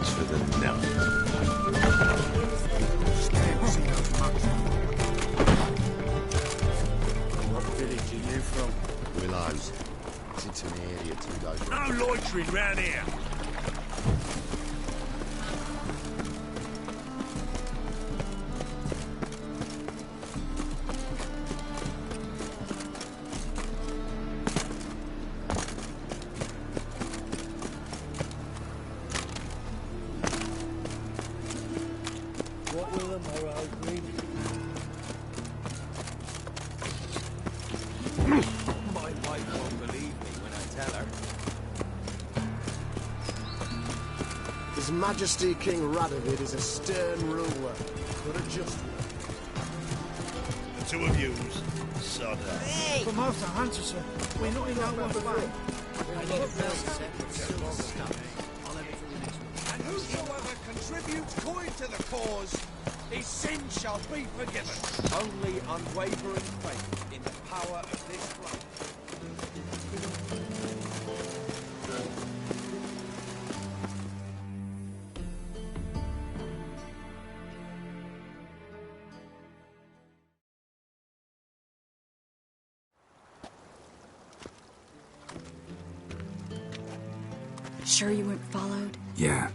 Thanks for the no. What village are you from? Willows. It's into an area 2 days. No loitering round here. What will the morrow bring? My wife won't believe me when I tell her. His Majesty King Radovid is a stern ruler, but a just one. The two of yous, sodder. For Master Hunter, sir. We're not in that one fight. And whosoever contributes coin to the cause, his sin shall be forgiven. Only unwavering faith in the power of this blood. Sure you weren't followed? Yeah.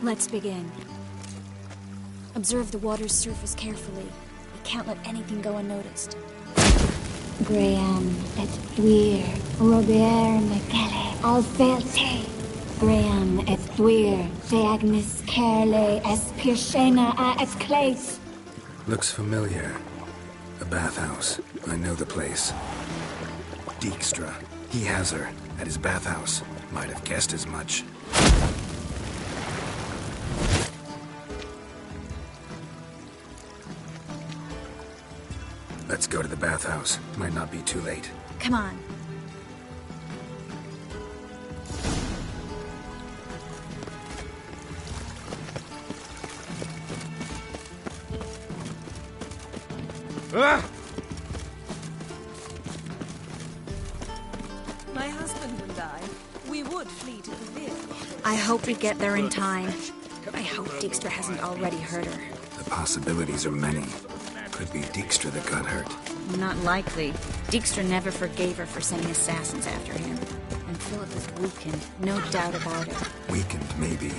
Let's begin. Observe the water's surface carefully. We can't let anything go unnoticed. Graham et Thuir, Robert McKelle, Alfelte. Graham et Thuir, Deagnis Kerle, es Pirshena a es Clace. Looks familiar. A bathhouse. I know the place. Dijkstra. He has her at his bathhouse. Might have guessed as much. Let's go to the bathhouse. Might not be too late. Come on. My husband and I, we would flee to the village. I hope we get there in time. I hope Dijkstra hasn't already hurt her. The possibilities are many. Could be Dijkstra that got hurt. Not likely. Dijkstra never forgave her for sending assassins after him. And Philip is weakened, no doubt about it. Weakened, maybe,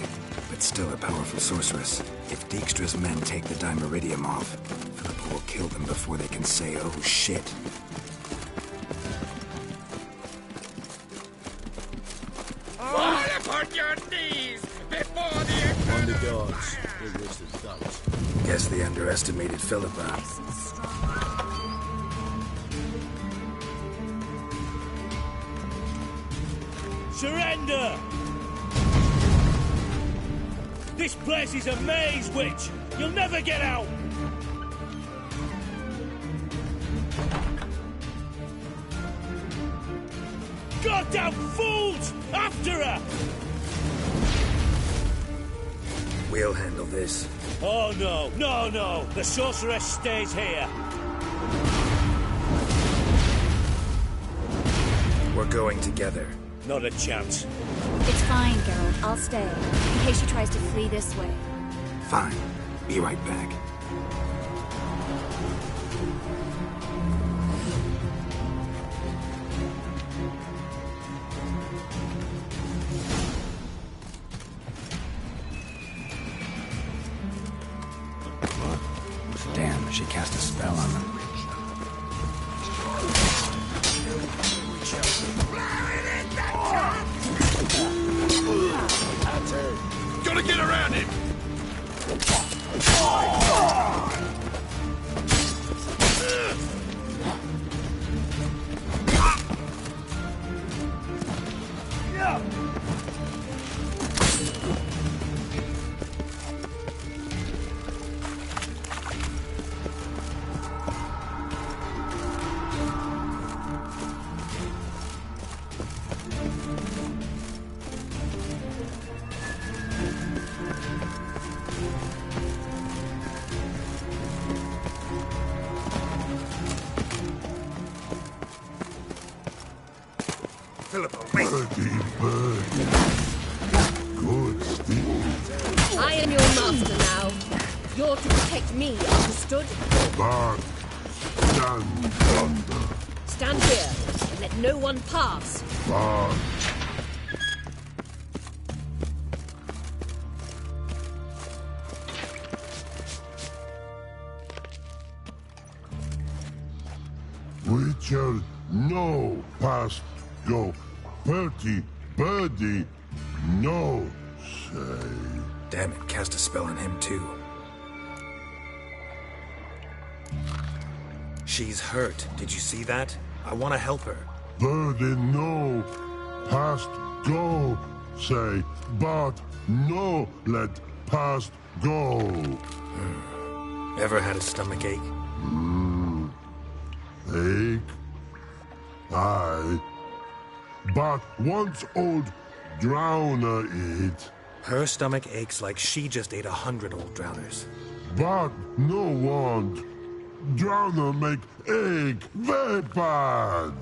but still a powerful sorceress. If Dijkstra's men take the Dimeridium off, Philip will kill them before they can say, oh shit. Fall upon your knees before the On the guards. Big list of thugs. Guess they underestimated Philippa. Surrender! This place is a maze, witch! You'll never get out! Goddamn fools! After her! We'll handle this. Oh no, no, no! The sorceress stays here! We're going together. Not a chance. It's fine, Geralt. I'll stay. In case she tries to flee this way. Fine. Be right back. Damn, she cast a spell on them. Gotta get around him! Philippa, wait! Good Steve. I am your master now. You're to protect me, understood? Bad. Stand thunder. Stand here and let no one pass. Bad. Witcher, no past go. Bertie, birdie, no say. Damn it, cast a spell on him too. She's hurt. Did you see that? I want to help her. Birdie, no past go say, but no let past go. Ever had a stomach ache? Ache? Aye. But once old drowner eat. Her stomach aches like she just ate 100 old drowners. But no want. Drowner make ache very bad.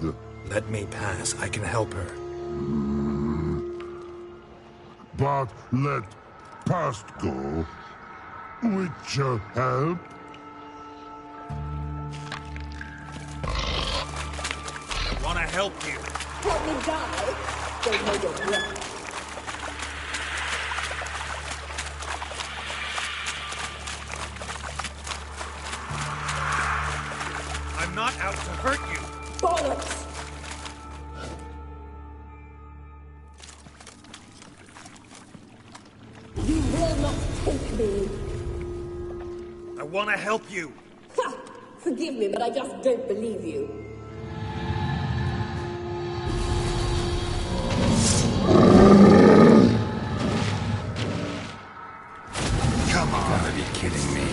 Let me pass. I can help her. But let past go. Witcher help. I want to help you. Help me die. Don't hold your breath. I'm not out to hurt you. Bollocks! You will not take me. I want to help you. Ha! Forgive me, but I just don't believe you. Come on. Gotta be kidding me.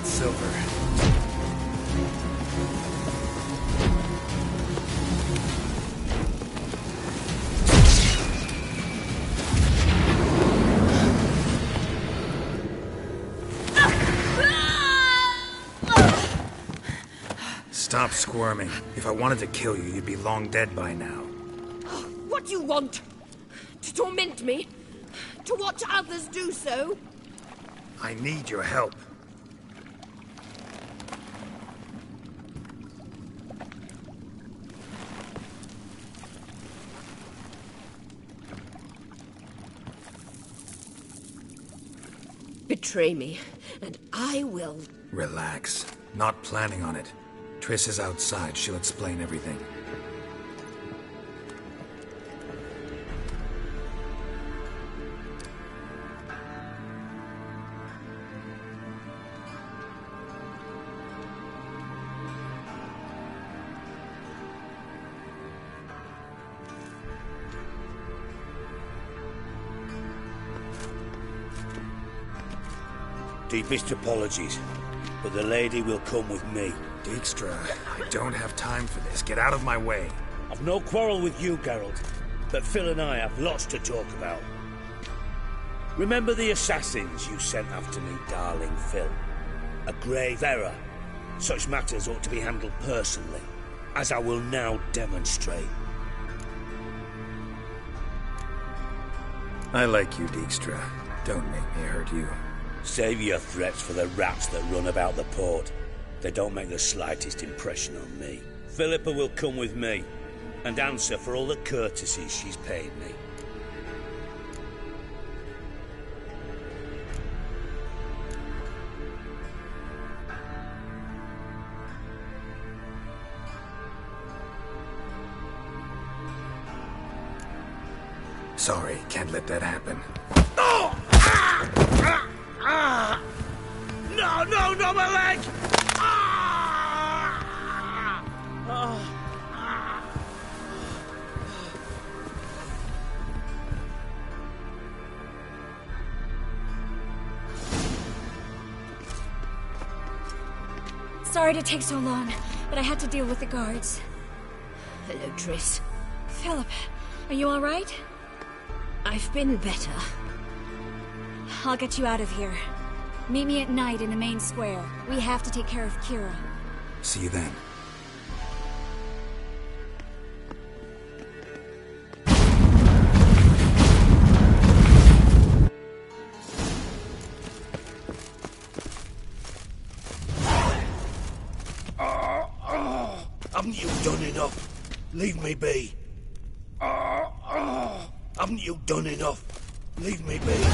silver. Stop squirming. If I wanted to kill you, you'd be long dead by now. What do you want? To torment me? To watch others do so? I need your help. Betray me, and I will. Relax. Not planning on it. Triss is outside. She'll explain everything. Deepest apologies, but the lady will come with me. Dijkstra, I don't have time for this. Get out of my way. I've no quarrel with you, Geralt, but Phil and I have lots to talk about. Remember the assassins you sent after me, darling Phil? A grave error. Such matters ought to be handled personally, as I will now demonstrate. I like you, Dijkstra. Don't make me hurt you. Save your threats for the rats that run about the port. They don't make the slightest impression on me. Philippa will come with me, and answer for all the courtesies she's paid me. Sorry, can't let that happen. Oh! No, no, no, my leg! Sorry to take so long, but I had to deal with the guards. Hello, Triss. Philip, are you all right? I've been better. I'll get you out of here. Meet me at night in the main square. We have to take care of Kira. See you then. Haven't you done enough? Leave me be. Haven't you done enough? Leave me be.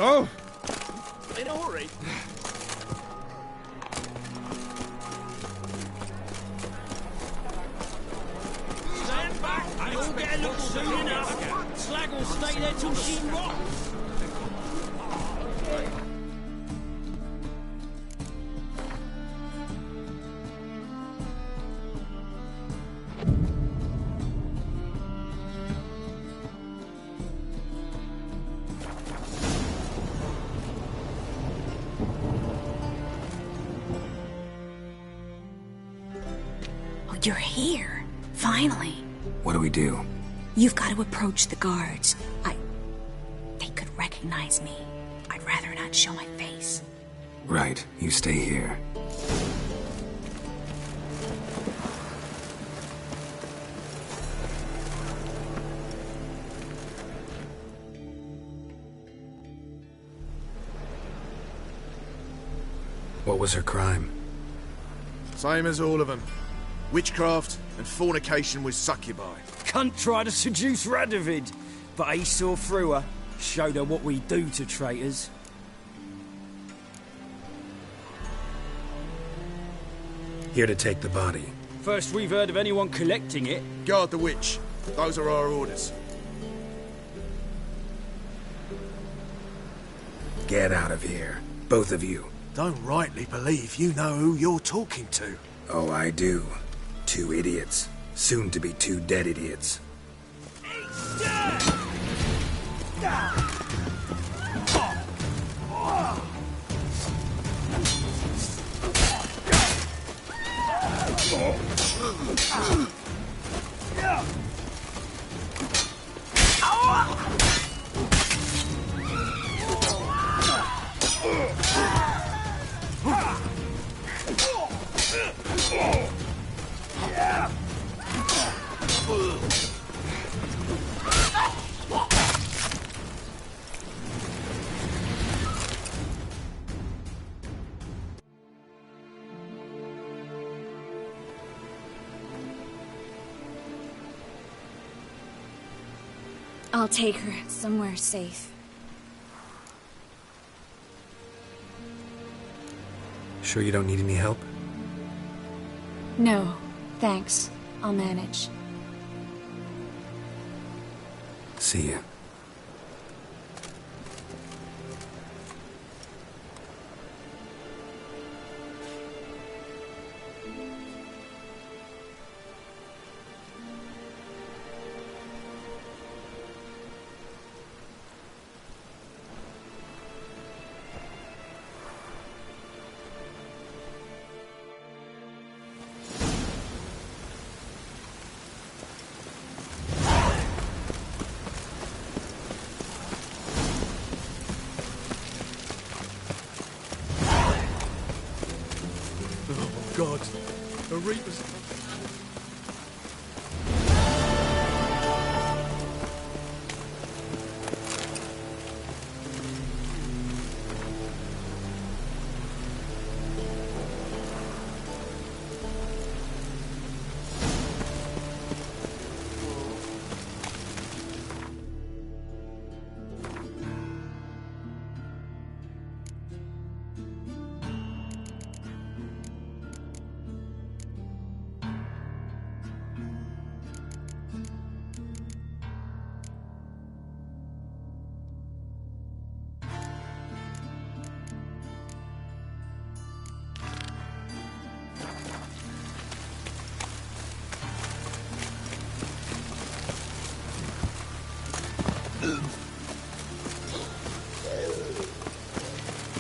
Oh! In a hurry. Stand back! You'll get a look soon enough. Slag will stay there till she rots. You're here. Finally. What do we do? You've got to approach the guards. They could recognize me. I'd rather not show my face. Right. You stay here. What was her crime? Same as all of them. Witchcraft and fornication with succubi. Cunt tried to seduce Radovid, but he saw through her. Showed her what we do to traitors. Here to take the body. First we've heard of anyone collecting it. Guard the witch. Those are our orders. Get out of here. Both of you. Don't rightly believe you know who you're talking to. Oh, I do. 2 idiots. Soon to be 2 dead idiots. I'll take her somewhere safe. Sure you don't need any help? No, thanks. I'll manage. See ya. God, the Reapers...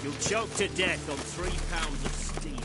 You'll choke to death on 3 pounds of steel.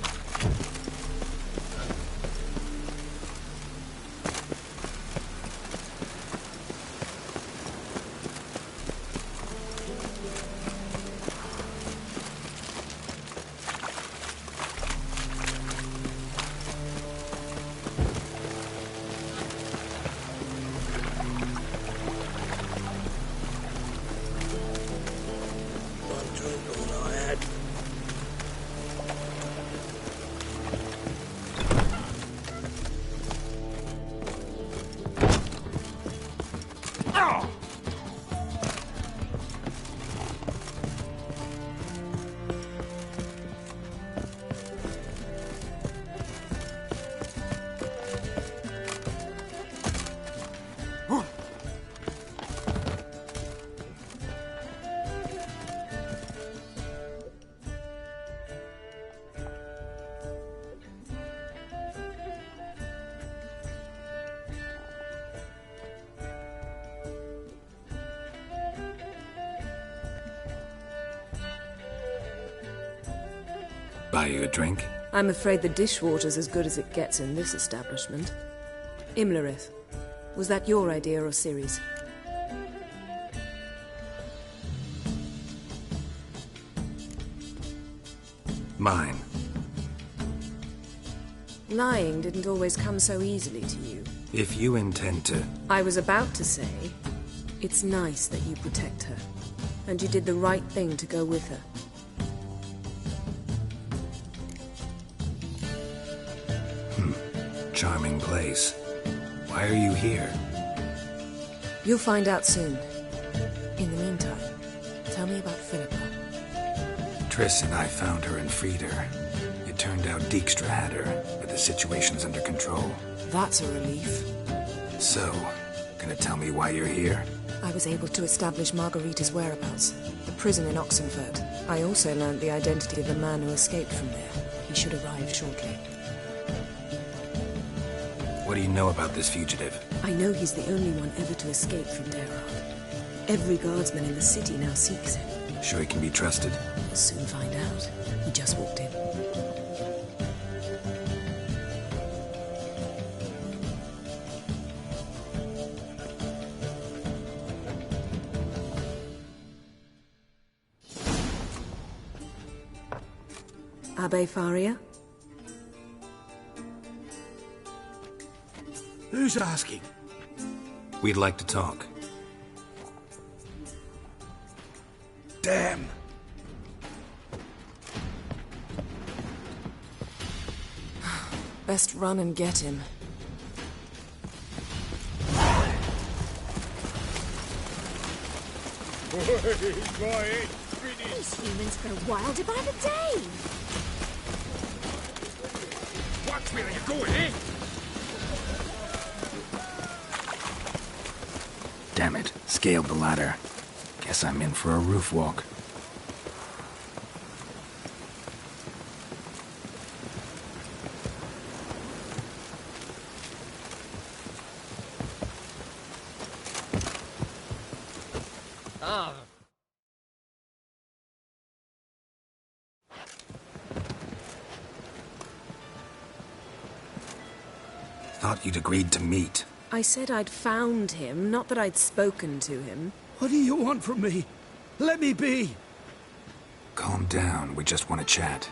Buy you a drink? I'm afraid the dishwater's as good as it gets in this establishment. Imlerith, was that your idea or Ciri's? Mine. Lying didn't always come so easily to you. If you intend to... I was about to say, it's nice that you protect her. And you did the right thing to go with her. Charming place. Why are you here? You'll find out soon. In the meantime, tell me about Philippa. Triss and I found her and freed her. It turned out Dijkstra had her, but the situation's under control. That's a relief. So, gonna tell me why you're here? I was able to establish Margarita's whereabouts. The prison in Oxenfurt. I also learned the identity of the man who escaped from there. He should arrive shortly. What do you know about this fugitive? I know he's the only one ever to escape from Daerard. Every guardsman in the city now seeks him. Sure he can be trusted? We'll soon find out. He just walked in. Abbe Faria? Who's asking? We'd like to talk. Damn! Best run and get him. These humans grow wilder by the day. Watch where you're going, eh? Damn it, scaled the ladder. Guess I'm in for a roof walk. Thought you'd agreed to meet. I said I'd found him, not that I'd spoken to him. What do you want from me? Let me be! Calm down, we just want to chat.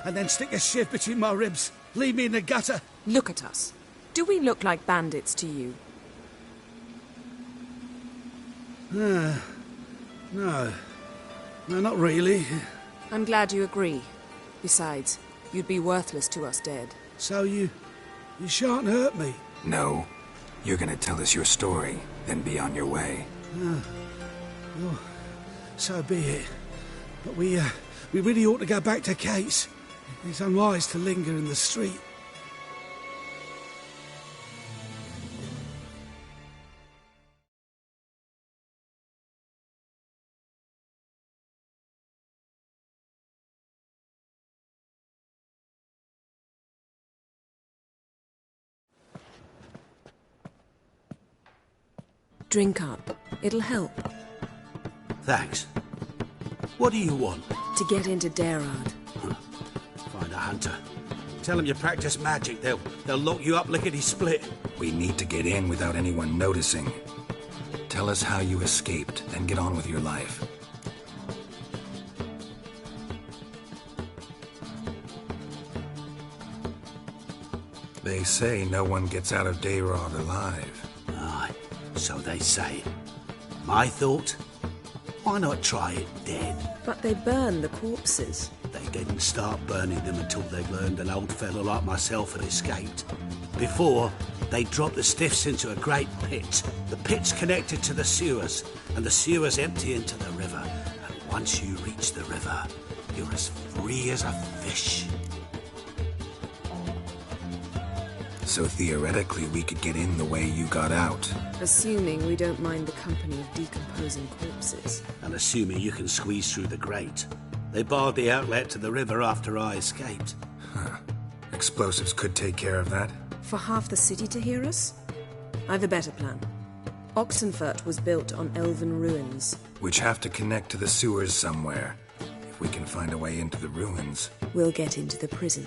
And then stick a shiv between my ribs. Leave me in the gutter. Look at us. Do we look like bandits to you? No. No, not really. I'm glad you agree. Besides, you'd be worthless to us dead. So you shan't hurt me? No. You're gonna tell us your story, then be on your way. Well, so be it. But we really ought to go back to Kate's. It's unwise to linger in the street. Drink up. It'll help. Thanks. What do you want? To get into Daerard. Find a hunter. Tell them you practice magic. They'll lock you up lickety-split. We need to get in without anyone noticing. Tell us how you escaped, then get on with your life. They say no one gets out of Daerard alive. Aye, so they say. My thought? Why not try it dead? But they burn the corpses. They didn't start burning them until they'd learned an old fellow like myself had escaped. Before, they dropped the stiffs into a great pit. The pit's connected to the sewers, and the sewers empty into the river. And once you reach the river, you're as free as a fish. So theoretically, we could get in the way you got out. Assuming we don't mind the company of decomposing corpses. And assuming you can squeeze through the grate. They barred the outlet to the river after I escaped. Huh. Explosives could take care of that? For half the city to hear us? I've a better plan. Oxenfurt was built on elven ruins. Which have to connect to the sewers somewhere. If we can find a way into the ruins. We'll get into the prison.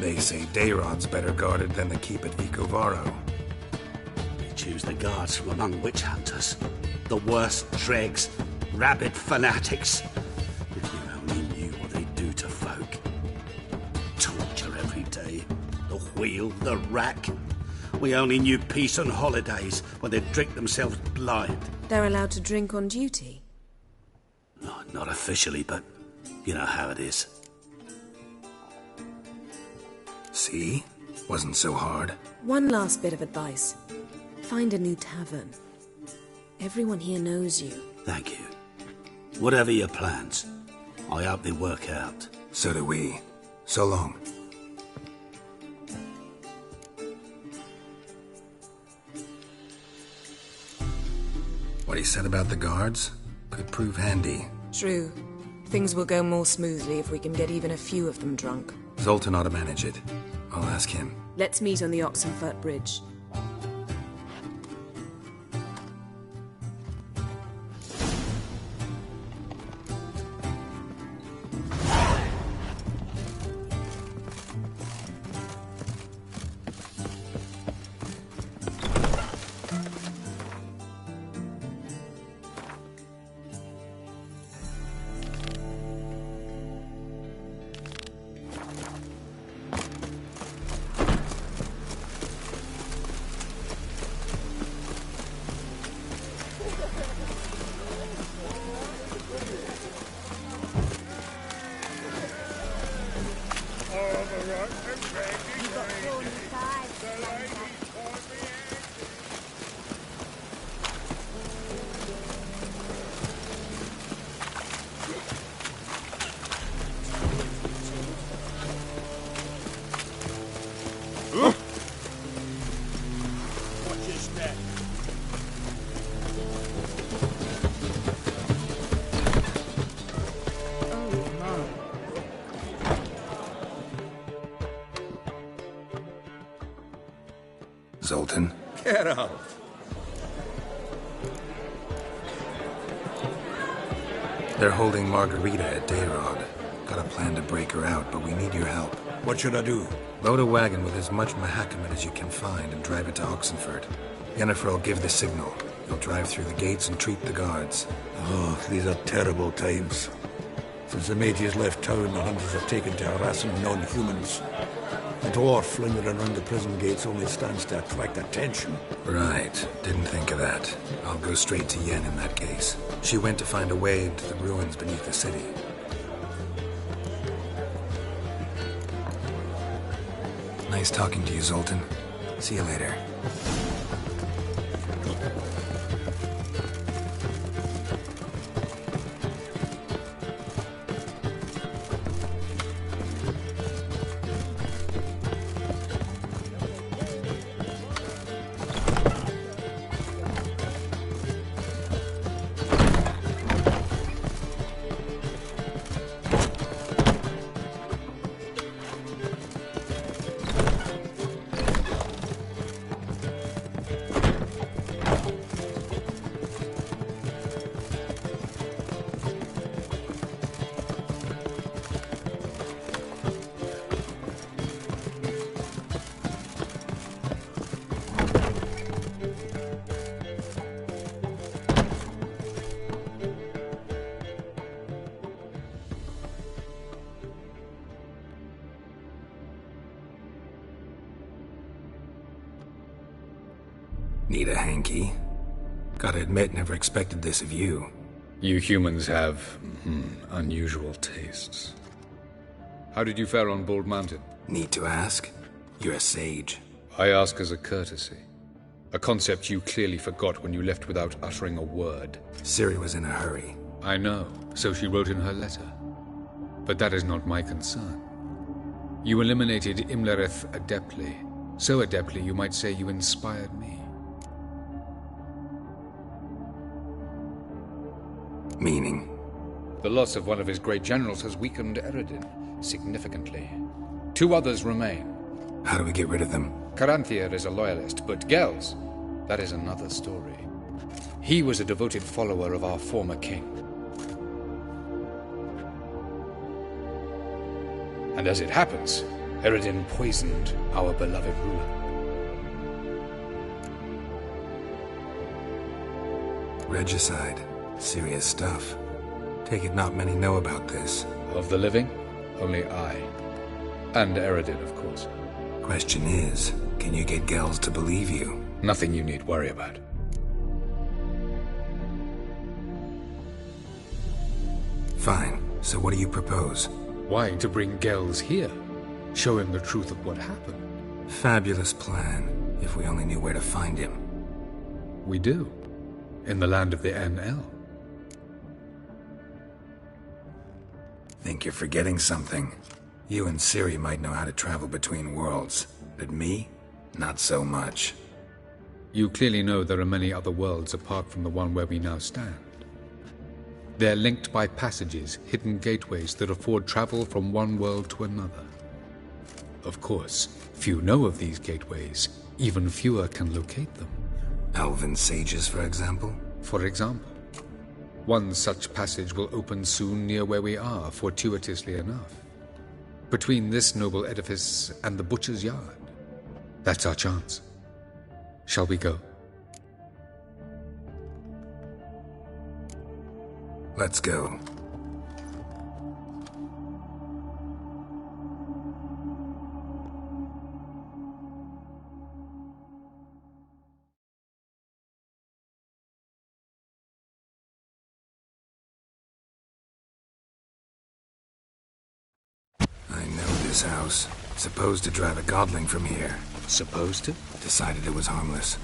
They say Daerad's better guarded than the keep at Vicovaro. They choose the guards from among witch hunters. The worst dregs, rabid fanatics. If you only knew what they do to folk. Torture every day. The wheel, the rack. We only knew peace on holidays when they'd drink themselves blind. They're allowed to drink on duty? Not officially, but you know how it is. See? Wasn't so hard. One last bit of advice. Find a new tavern. Everyone here knows you. Thank you. Whatever your plans, I hope they work out. So do we. So long. What he said about the guards could prove handy. True. Things will go more smoothly if we can get even a few of them drunk. Zoltan ought to manage it. I'll ask him. Let's meet on the Oxenfurt Bridge. Zoltan. Get out. They're holding Margarita at Dayrod. Got a plan to break her out, but we need your help. What should I do? Load a wagon with as much Mahakaman as you can find and drive it to Oxenfurt. Yennefer will give the signal. You'll drive through the gates and treat the guards. Oh, these are terrible times. Since the mages left town, the hunters have taken to harassing non-humans. A dwarf lingering around the prison gates only stands to attract attention. Right. Didn't think of that. I'll go straight to Yen in that case. She went to find a way into the ruins beneath the city. Nice talking to you, Zoltan. See you later. Need a hanky? Gotta admit, never expected this of you. You humans have unusual tastes. How did you fare on Bald Mountain? Need to ask? You're a sage. I ask as a courtesy. A concept you clearly forgot when you left without uttering a word. Ciri was in a hurry. I know, so she wrote in her letter. But that is not my concern. You eliminated Imlerith adeptly. So adeptly you might say you inspired me. Meaning? The loss of one of his great generals has weakened Eredin significantly. 2 others remain. How do we get rid of them? Caranthir is a loyalist, but Gels, that is another story. He was a devoted follower of our former king. And as it happens, Eredin poisoned our beloved ruler. Regicide. Serious stuff. Take it not many know about this. Of the living, only I. And Eredin, of course. Question is, can you get Gels to believe you? Nothing you need worry about. Fine. So what do you propose? Why, to bring Gells here. Show him the truth of what happened. Fabulous plan, if we only knew where to find him. We do. In the land of the NL. Think you're forgetting something. You and Ciri might know how to travel between worlds, but me? Not so much. You clearly know there are many other worlds apart from the one where we now stand. They're linked by passages, hidden gateways that afford travel from one world to another. Of course, few know of these gateways. Even fewer can locate them. Elven sages, for example? For example. One such passage will open soon near where we are, fortuitously enough. Between this noble edifice and the butcher's yard. That's our chance. Shall we go? Let's go. I know this house. Supposed to drive a godling from here. Supposed to? Decided it was harmless.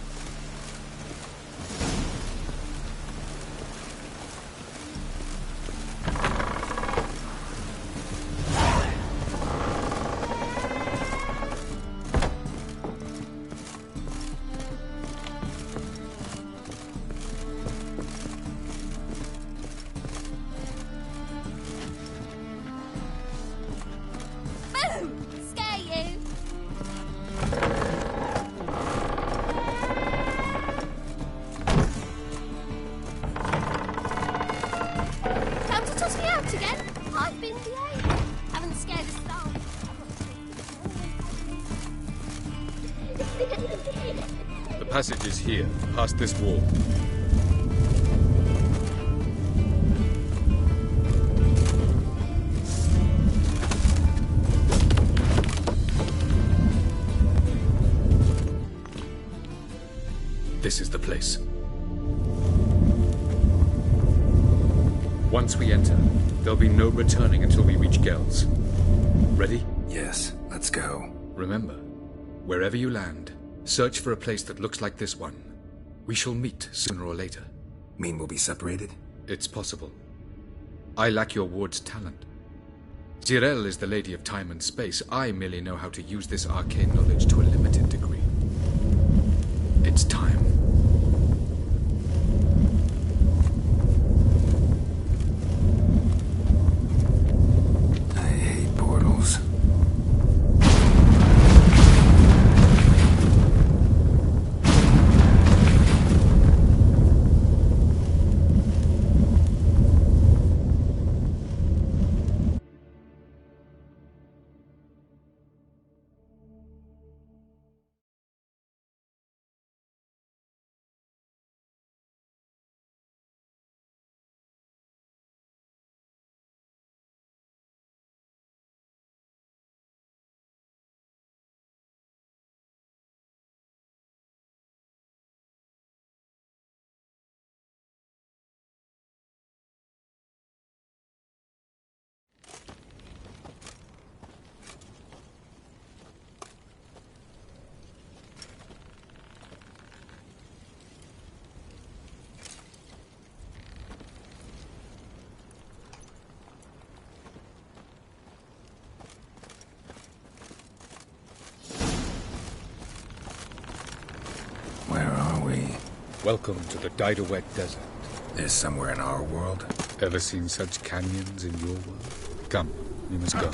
The passage is here, past this wall. This is the place. Once we enter, there'll be no returning until we reach Gells. Ready? Yes, let's go. Remember, wherever you land, search for a place that looks like this one. We shall meet sooner or later. Mean we'll be separated? It's possible. I lack your ward's talent. Zyrel is the lady of time and space. I merely know how to use this arcane knowledge to a limited degree. It's time. I hate portals. Welcome to the Didowet Desert. This somewhere in our world? Ever seen such canyons in your world? Come, we must go.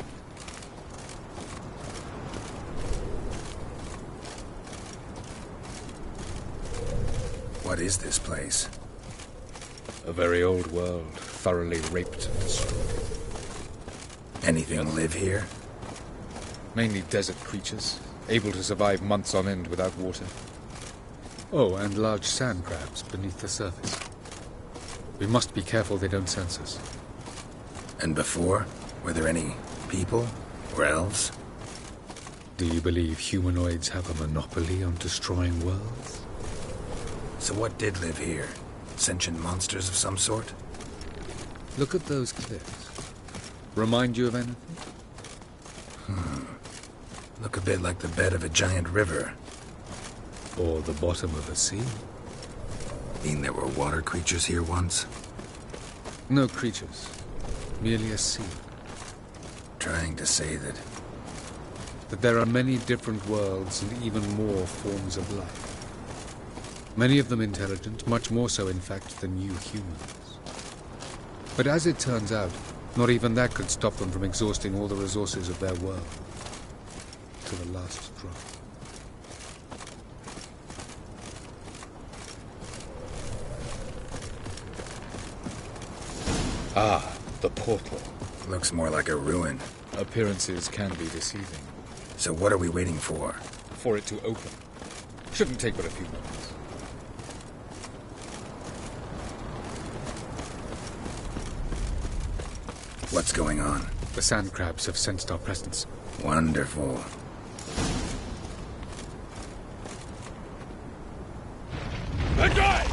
What is this place? A very old world, thoroughly raped and destroyed. Anything live here? Mainly desert creatures, able to survive months on end without water. Oh, and large sand crabs beneath the surface. We must be careful they don't sense us. And before? Were there any people? Or elves? Do you believe humanoids have a monopoly on destroying worlds? So what did live here? Sentient monsters of some sort? Look at those cliffs. Remind you of anything? Look a bit like the bed of a giant river. Or the bottom of a sea. Mean there were water creatures here once? No creatures. Merely a sea. Trying to say that there are many different worlds and even more forms of life. Many of them intelligent, much more so in fact than you humans. But as it turns out, not even that could stop them from exhausting all the resources of their world. To the last drop. Ah, the portal. Looks more like a ruin. Appearances can be deceiving. So what are we waiting for? For it to open. Shouldn't take but a few moments. What's going on? The sand crabs have sensed our presence. Wonderful. That guy!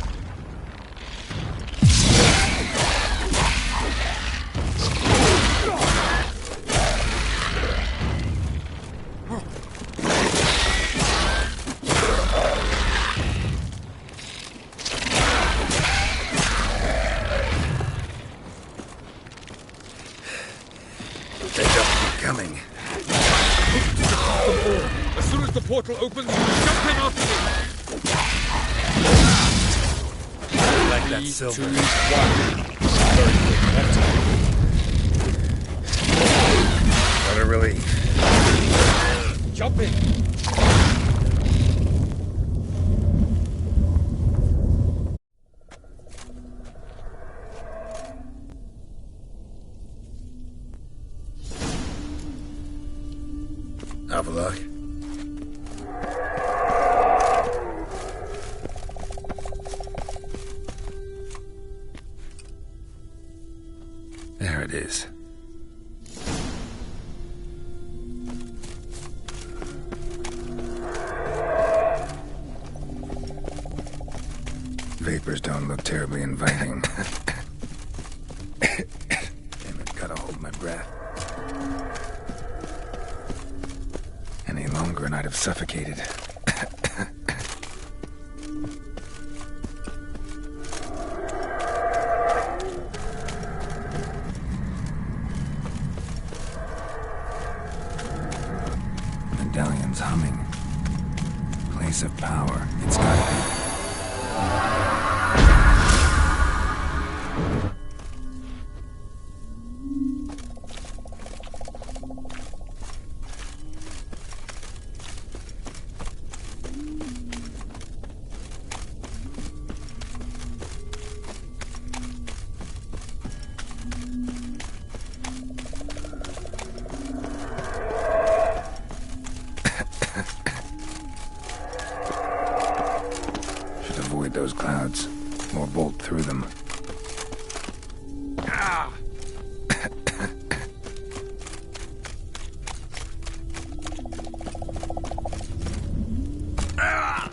As soon as the portal opens, jump in after me! Like that silver. 3, 2, 1. What a relief. Jump in! Avallac'h. There it is. Vapors don't look terribly inviting. Damn it, gotta hold my breath. Any longer and I'd have suffocated. Medallion's humming. Place of power. It's gotta be. Avoid those clouds, or bolt through them. Ah! Ah!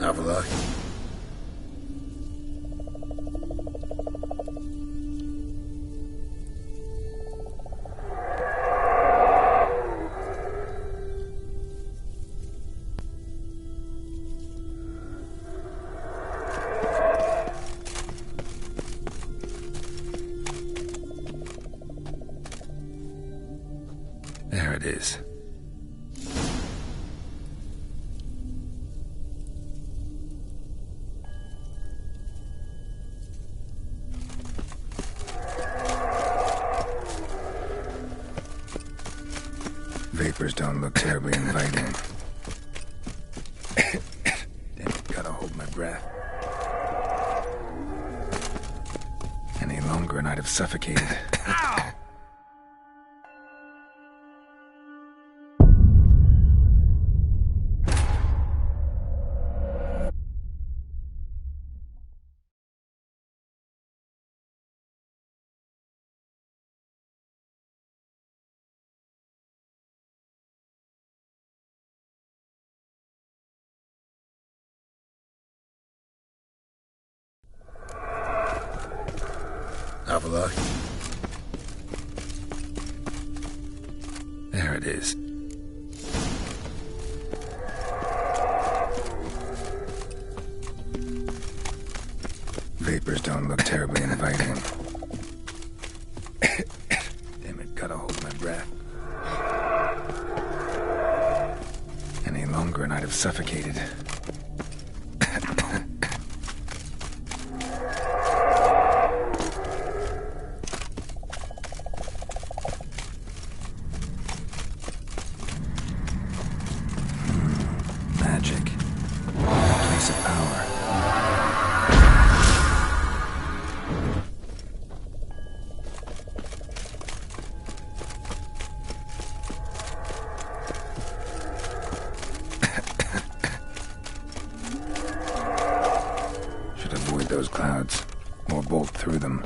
Avallac'h. There it is. Vapors don't look terribly inviting. Damn it, gotta hold my breath. Any longer and I'd have suffocated. There it is. Vapors don't look terribly inviting. Damn it, gotta hold my breath. Any longer and I'd have suffocated. Magic. A place of power. Should avoid those clouds, or bolt through them.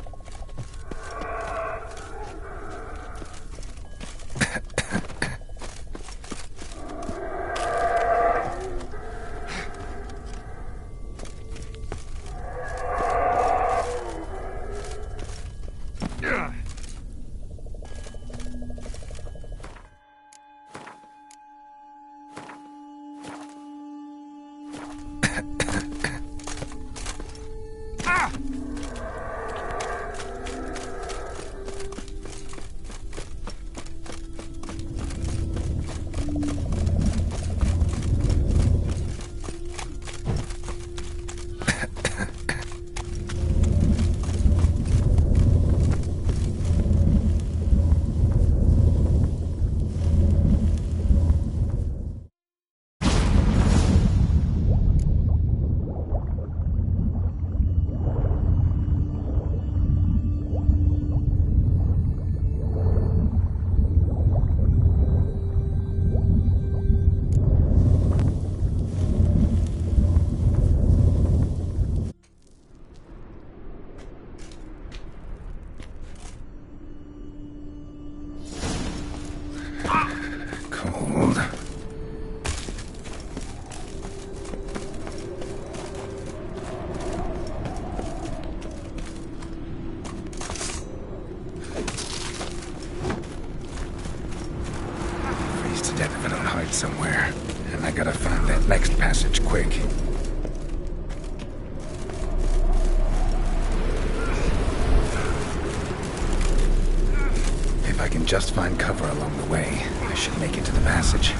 Cold. Freeze to death if I don't hide somewhere. And I gotta find that next passage quick. If I can just find cover along the way, I should make it to the passage.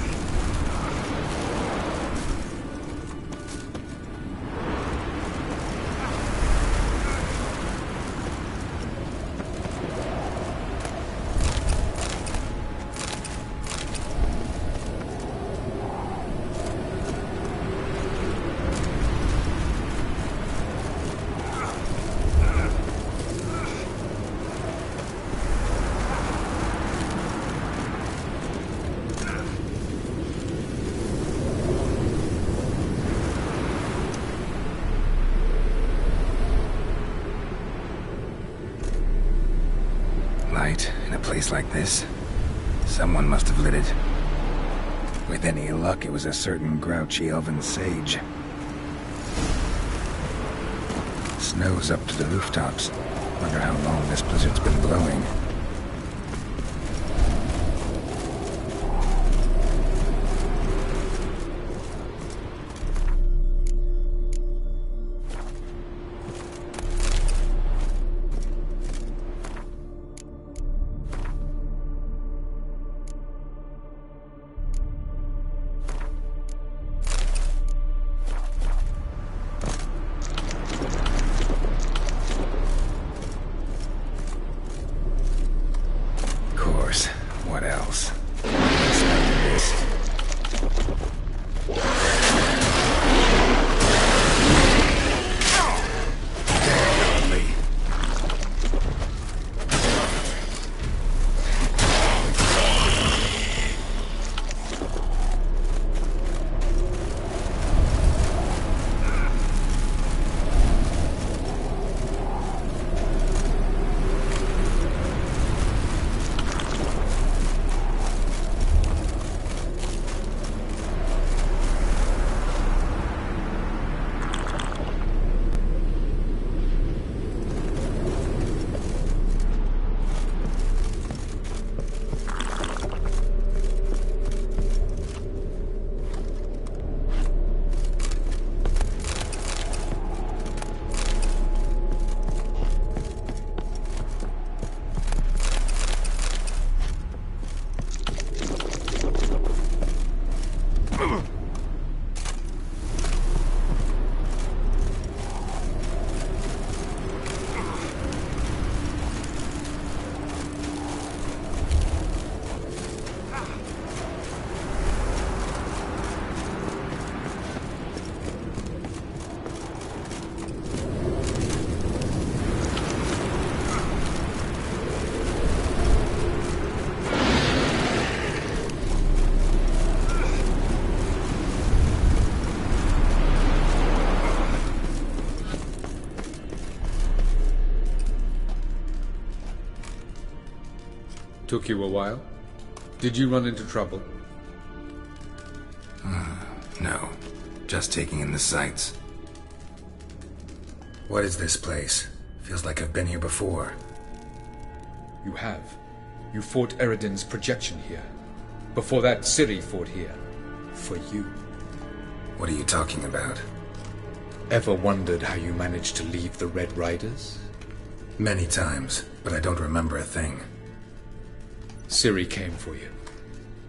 Light in a place like this. Someone must have lit it. With any luck, it was a certain grouchy elven sage. Snow's up to the rooftops. Wonder how long this blizzard's been blowing. Took you a while? Did you run into trouble? No. Just taking in the sights. What is this place? Feels like I've been here before. You have. You fought Eredin's projection here. Before that, Ciri fought here. For you. What are you talking about? Ever wondered how you managed to leave the Red Riders? Many times, but I don't remember a thing. Ciri came for you.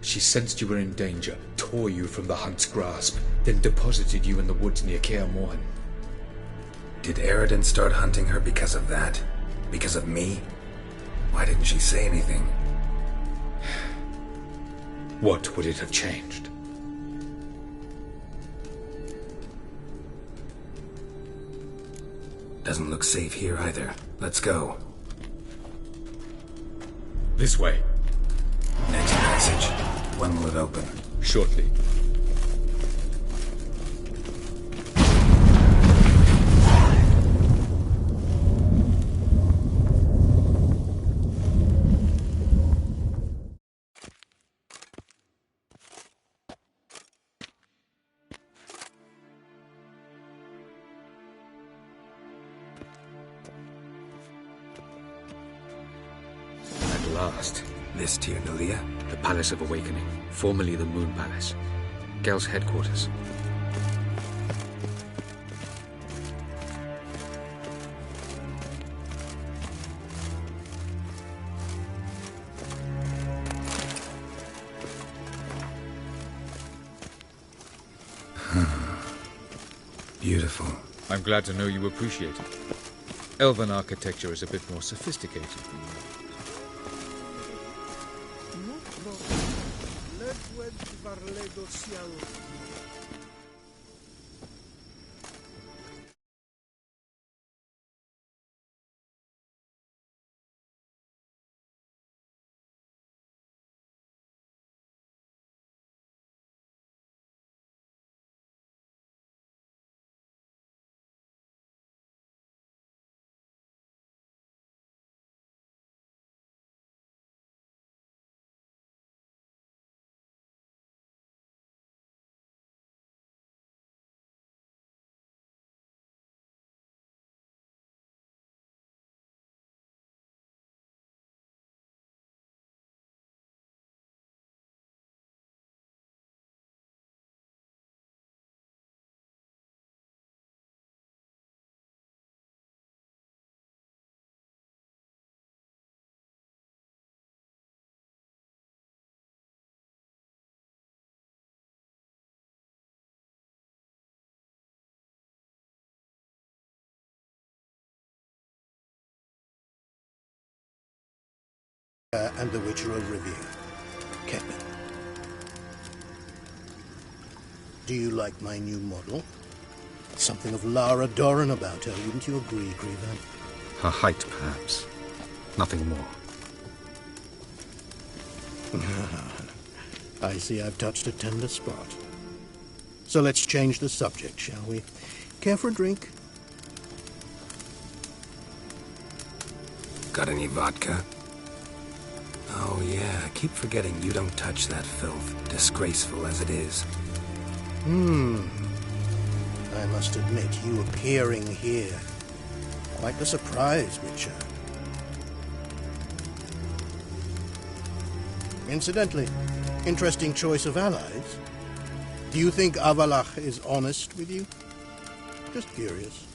She sensed you were in danger, tore you from the Hunt's grasp, then deposited you in the woods near Kaer Morhen. Did Eredin start hunting her because of that? Because of me? Why didn't she say anything? What would it have changed? Doesn't look safe here either. Let's go. This way. Next passage. When will it open? Shortly. At last. This Tir Nalia? The Palace of Awakening, formerly the Moon Palace. Gel's headquarters. Beautiful. I'm glad to know you appreciate it. Elven architecture is a bit more sophisticated than yours. And the Witcher of Rivia. Captain. Do you like my new model? Something of Lara Dorren about her, wouldn't you agree, Griever? Her height, perhaps. Nothing more. I see I've touched a tender spot. So let's change the subject, shall we? Care for a drink? Got any vodka? Oh yeah, I keep forgetting you don't touch that filth, disgraceful as it is. I must admit, you appearing here, quite the surprise, Witcher. Incidentally, interesting choice of allies. Do you think Avallac'h is honest with you? Just curious.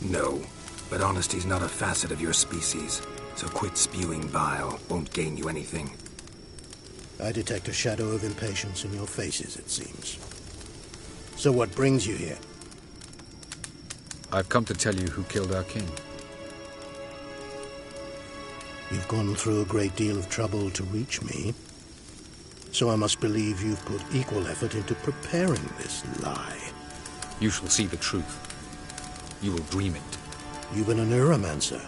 No, but honesty's not a facet of your species, so quit spewing bile. Won't gain you anything. I detect a shadow of impatience in your faces, it seems. So what brings you here? I've come to tell you who killed our king. You've gone through a great deal of trouble to reach me, so I must believe you've put equal effort into preparing this lie. You shall see the truth. You will dream it. You've been a neuromancer.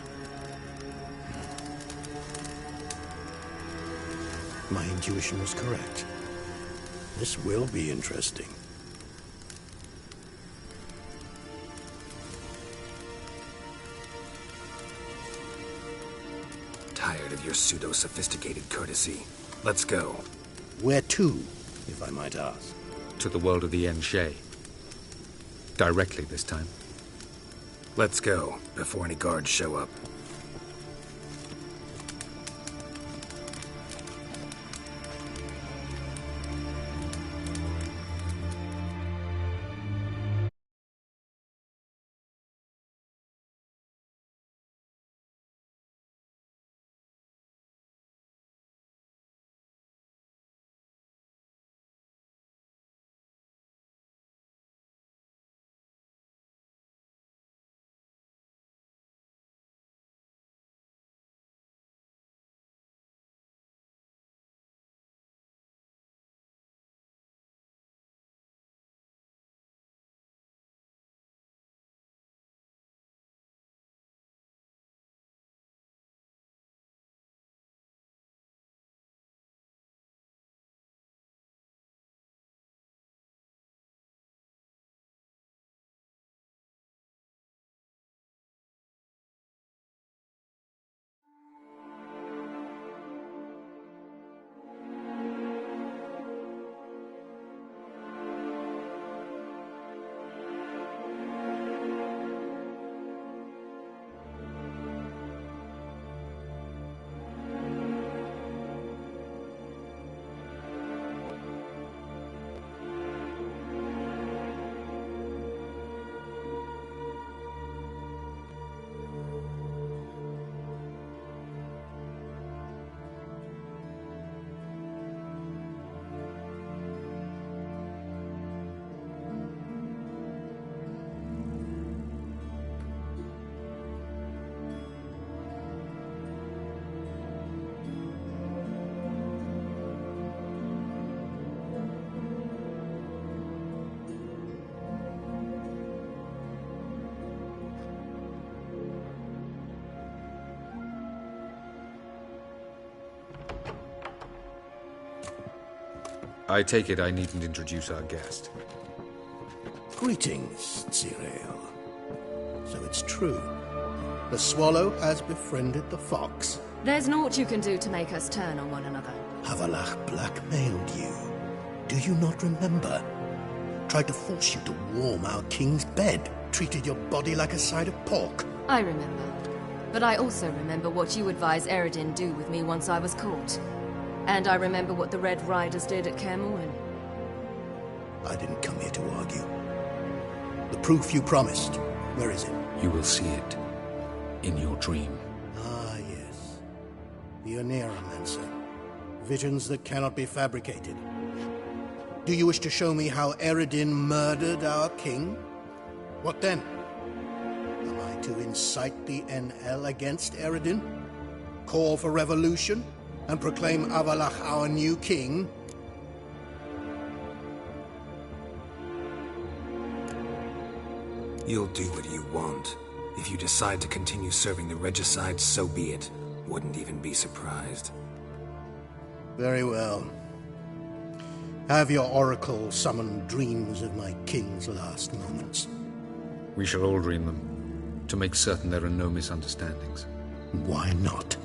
My intuition was correct. This will be interesting. tired of your pseudo-sophisticated courtesy. Let's go. Where to, if I might ask? To the world of the Enshe. Directly this time. Let's go, before any guards show up. I take it I needn't introduce our guest. Greetings, Zireael. So it's true. The swallow has befriended the fox. There's naught you can do to make us turn on one another. Avallac'h blackmailed you. Do you not remember? Tried to force you to warm our king's bed. Treated your body like a side of pork. I remember. But I also remember what you advised Eredin do with me once I was caught. And I remember what the Red Riders did at Kaer Morhen. I didn't come here to argue. The proof you promised, where is it? You will see it in your dream. Ah, yes. The Oneiromancer. Visions that cannot be fabricated. Do you wish to show me how Eredin murdered our king? What then? Am I to incite the NL against Eredin? Call for revolution? And proclaim Avallac'h our new king? You'll do what you want. If you decide to continue serving the regicide, so be it. Wouldn't even be surprised. Very well. Have your oracle summon dreams of my king's last moments. We shall all dream them, to make certain there are no misunderstandings. Why not?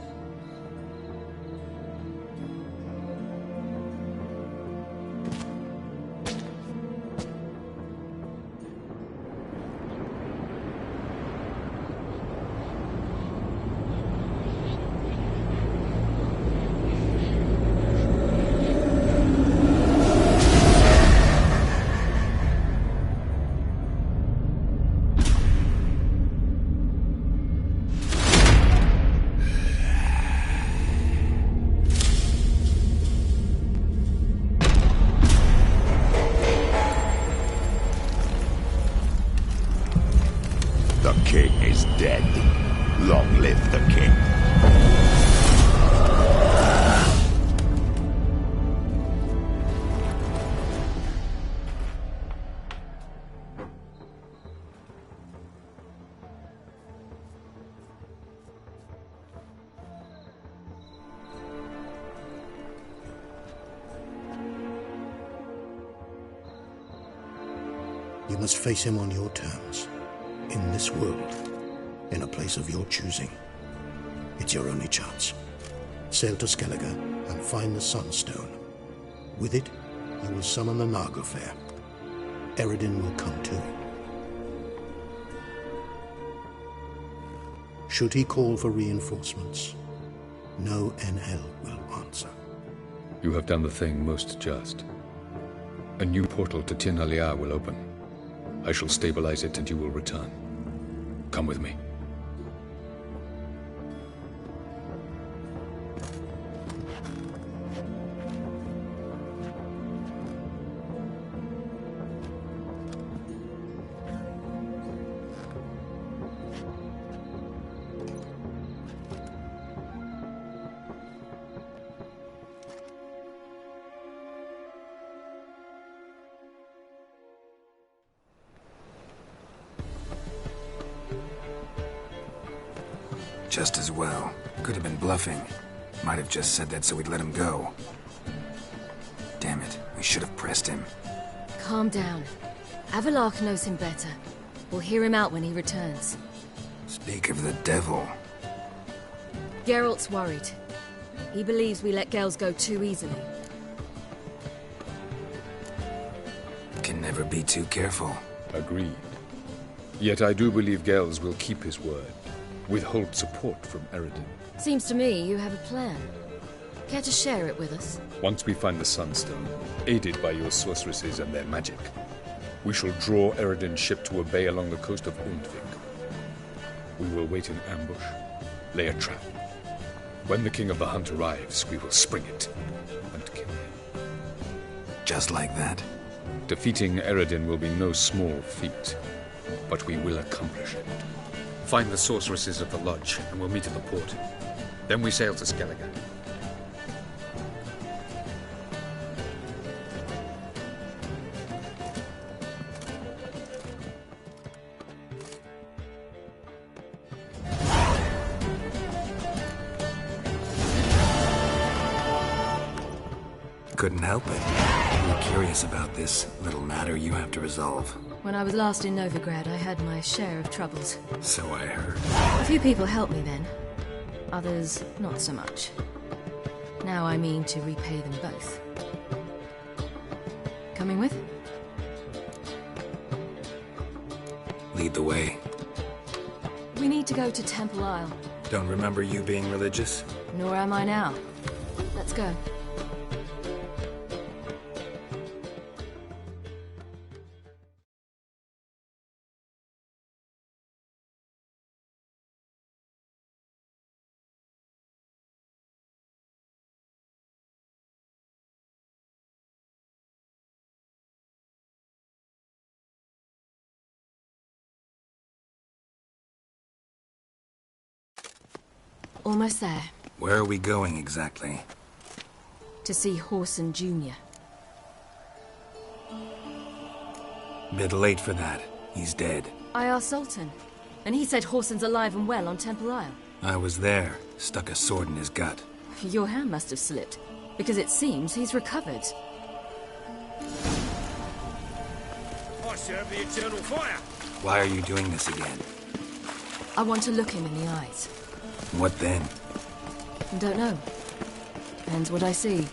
The king is dead. Long live the king. You must face him on your terms. In this world, in a place of your choosing. It's your only chance. Sail to Skellige and find the Sunstone. With it, you will summon the Naglfar. Eredin will come too. Should he call for reinforcements, no NL will answer. You have done the thing most just. A new portal to Tir Nalear will open. I shall stabilize it and you will return. Come with me. Just as well. Could have been bluffing. Might have just said that so we'd let him go. Damn it, we should have pressed him. Calm down. Avallac'h knows him better. We'll hear him out when he returns. Speak of the devil. Geralt's worried. He believes we let Gels go too easily. Can never be too careful. Agreed. Yet I do believe Gels will keep his word. Withhold support from Eredin. Seems to me you have a plan. Care to share it with us? Once we find the Sunstone, aided by your sorceresses and their magic, we shall draw Eredin's ship to a bay along the coast of Undvik. We will wait in ambush, lay a trap. When the King of the Hunt arrives, we will spring it and kill him. Just like that? Defeating Eredin will be no small feat, but we will accomplish it. Find the sorceresses of the lodge, and we'll meet at the port. Then we sail to Skellige. Couldn't help it. I'm curious about this little matter you have to resolve. When I was last in Novigrad, I had my share of troubles. So I heard. A few people helped me then. Others, not so much. Now I mean to repay them both. Coming with? Lead the way. We need to go to Temple Isle. Don't remember you being religious? Nor am I now. Let's go. Almost there. Where are we going exactly? To see Whoreson Jr. Bit late for that. He's dead. I asked Sultan, and he said Whoreson's alive and well on Temple Isle. I was there. Stuck a sword in his gut. Your hand must have slipped, because it seems he's recovered. I serve the Eternal Fire. Why are you doing this again? I want to look him in the eyes. What then? Don't know. Depends what I see.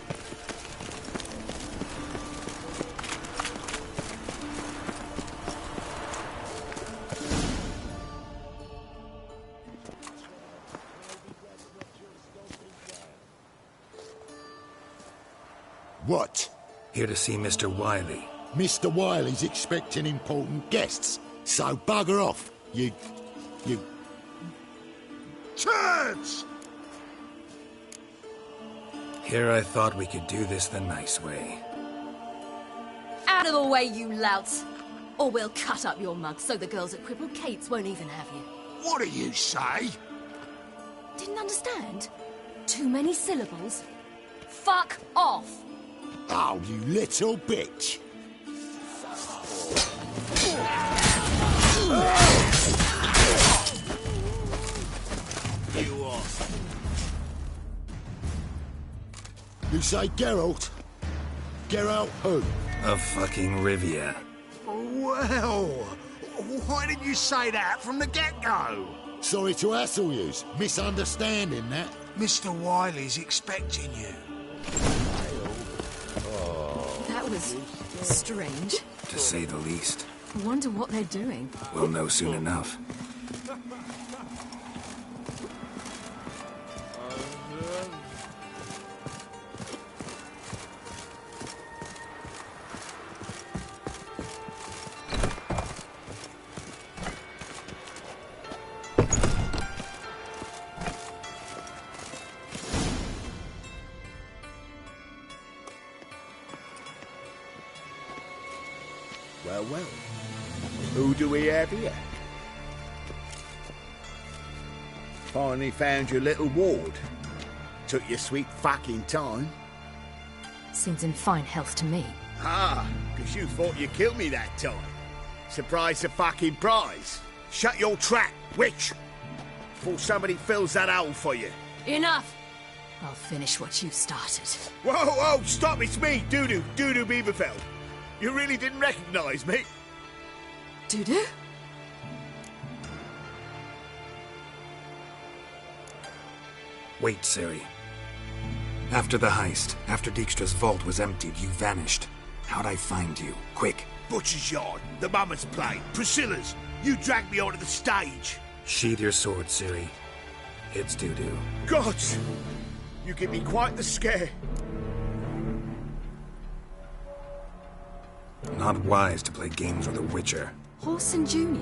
What? Here to see Mr. Wiley. Mr. Wiley's expecting important guests, so bugger off, you... Turds! Here I thought we could do this the nice way. Out of the way, you louts! Or we'll cut up your mug so the girls at Cripple Kate's won't even have you. What do you say? Didn't understand? Too many syllables? Fuck off! Oh, you little bitch! You are. You say Geralt? Geralt who? Of fucking Rivia. Well, why didn't you say that from the get-go? Sorry to hassle yous. Misunderstanding that. Mr. Wiley's expecting you. That was strange. To say the least. I wonder what they're doing. We'll know soon enough. Well, well. Who do we have here? Finally found your little ward. Took your sweet fucking time. Seems in fine health to me. Ah, because you thought you killed me that time. Surprise the fucking prize. Shut your trap, witch! Before somebody fills that hole for you. Enough! I'll finish what you started. Whoa, whoa, stop, it's me, Dudu Beaverfeld. You really didn't recognise me? Dudu? Wait, Ciri. After the heist, after Dijkstra's vault was emptied, you vanished. How'd I find you? Quick. Butcher's Yard, the Mama's Play, Priscilla's. You dragged me onto the stage. Sheathe your sword, Ciri. It's Dudu. Gods! You give me quite the scare. Not wise to play games with a Witcher. Whoreson Jr.?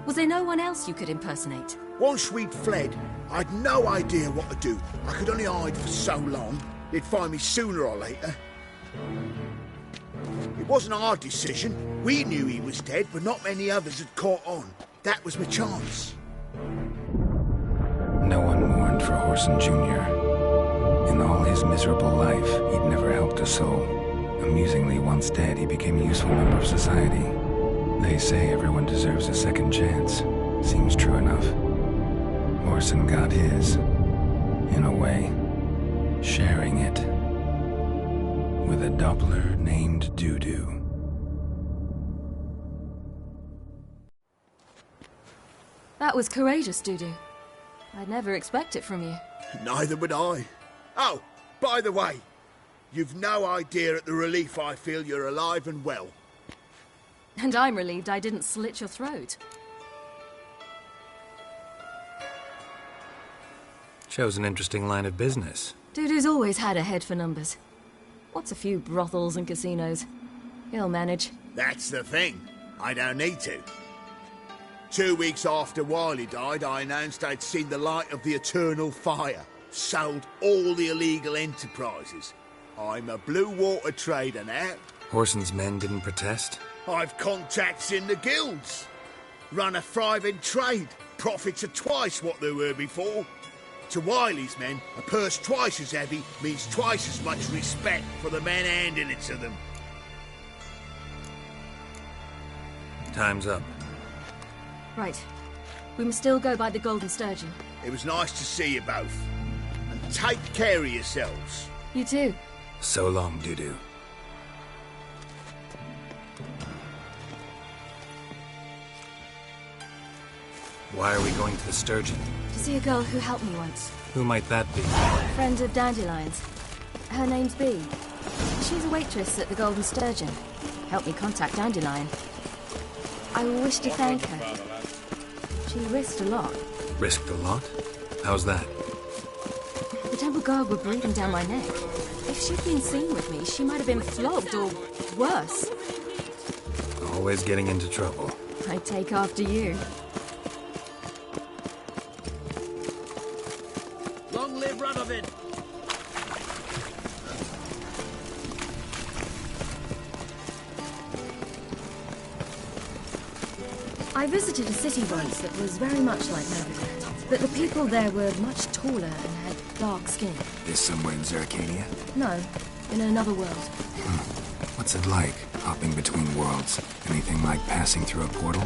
Was there no one else you could impersonate? Once we'd fled, I'd no idea what to do. I could only hide for so long. They'd find me sooner or later. It wasn't our decision. We knew he was dead, but not many others had caught on. That was my chance. No one mourned for Whoreson Jr. In all his miserable life, he'd never helped a soul. Amusingly, once dead, he became a useful member of society. They say everyone deserves a second chance. Seems true enough. Whoreson got his, in a way, sharing it with a Doppler named Dudu. That was courageous, Dudu. I'd never expect it from you. Neither would I. Oh, by the way, you've no idea at the relief I feel you're alive and well. And I'm relieved I didn't slit your throat. Shows an interesting line of business. Dudu's always had a head for numbers. What's a few brothels and casinos? He'll manage. That's the thing. I don't need to. 2 weeks after Wiley died, I announced I'd seen the light of the eternal fire. Sold all the illegal enterprises. I'm a blue water trader now. Whoreson's men didn't protest? I've contacts in the guilds. Run a thriving trade. Profits are twice what they were before. To Wiley's men, a purse twice as heavy means twice as much respect for the men handing it to them. Time's up. Right. We must still go by the Golden Sturgeon. It was nice to see you both. And take care of yourselves. You too. So long, Dudu. Why are we going to the Sturgeon? To see a girl who helped me once. Who might that be? Friend of Dandelion's. Her name's Bee. She's a waitress at the Golden Sturgeon. Helped me contact Dandelion. I wish to thank her. She risked a lot. Risked a lot? How's that? The Temple Guard were breathing down my neck. If she'd been seen with me, she might have been flogged or worse. Always getting into trouble. I take after you. Long live Radovid! I visited a city once that was very much like Novigrad, but the people there were much taller and had dark skin. Is somewhere in Zeracania? No, in another world. What's it like, hopping between worlds? Anything like passing through a portal?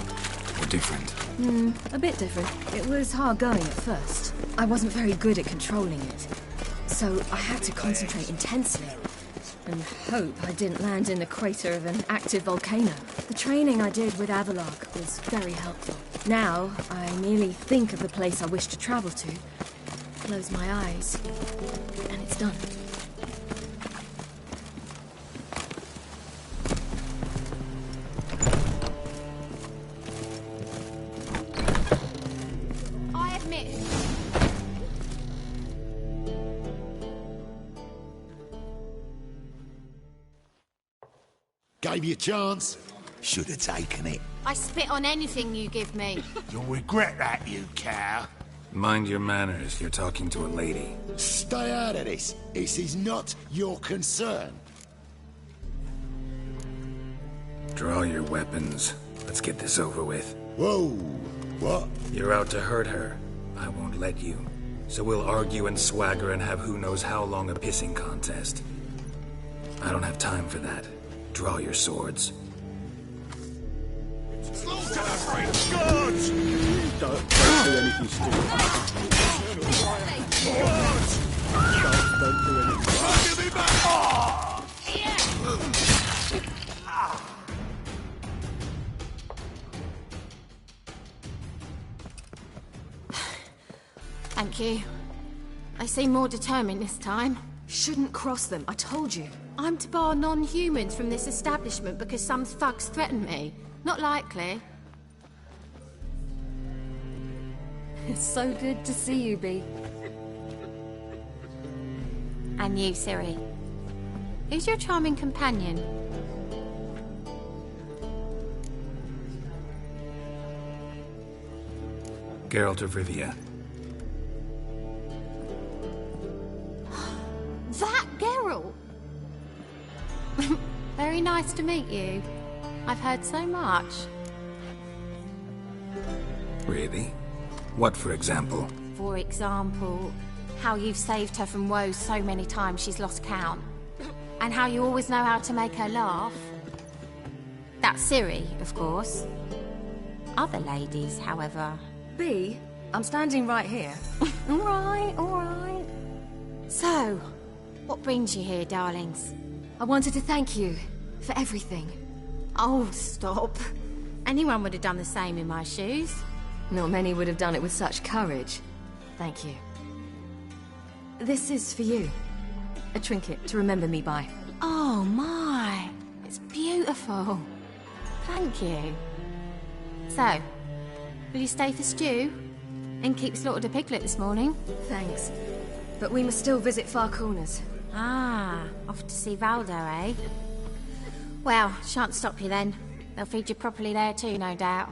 Or different? A bit different. It was hard going at first. I wasn't very good at controlling it, so I had to concentrate intensely. And hope I didn't land in the crater of an active volcano. The training I did with Avallac'h was very helpful. Now, I merely think of the place I wish to travel to, Close my eyes, and it's done. I admit. Gave you a chance. Should have taken it. I spit on anything you give me. You'll regret that, you cow. Mind your manners, you're talking to a lady. Stay out of this. This is not your concern. Draw your weapons. Let's get this over with. Whoa! What? You're out to hurt her. I won't let you. So we'll argue and swagger and have who knows how long a pissing contest. I don't have time for that. Draw your swords. Guards! Don't do anything stupid. Guards! Don't do anything. Give me back! Thank you. They seem more determined this time. Shouldn't cross them, I told you. I'm to bar non-humans from this establishment because some thugs threaten me. Not likely. It's so good to see you, Bee. And you, Ciri. Who's your charming companion? Geralt of Rivia. That Geralt! Very nice to meet you. I've heard so much. Really? What, for example? For example, how you've saved her from woes so many times she's lost count. And how you always know how to make her laugh. That's Ciri, of course. Other ladies, however... Bee, I'm standing right here. All right. So, what brings you here, darlings? I wanted to thank you for everything. Oh, stop. Anyone would have done the same in my shoes. Not many would have done it with such courage. Thank you. This is for you. A trinket to remember me by. Oh, my. It's beautiful. Thank you. So, will you stay for stew? And keep slaughtered a piglet this morning? Thanks. But we must still visit Far Corners. Ah, off to see Valdo, eh? Well, shan't stop you then. They'll feed you properly there too, no doubt.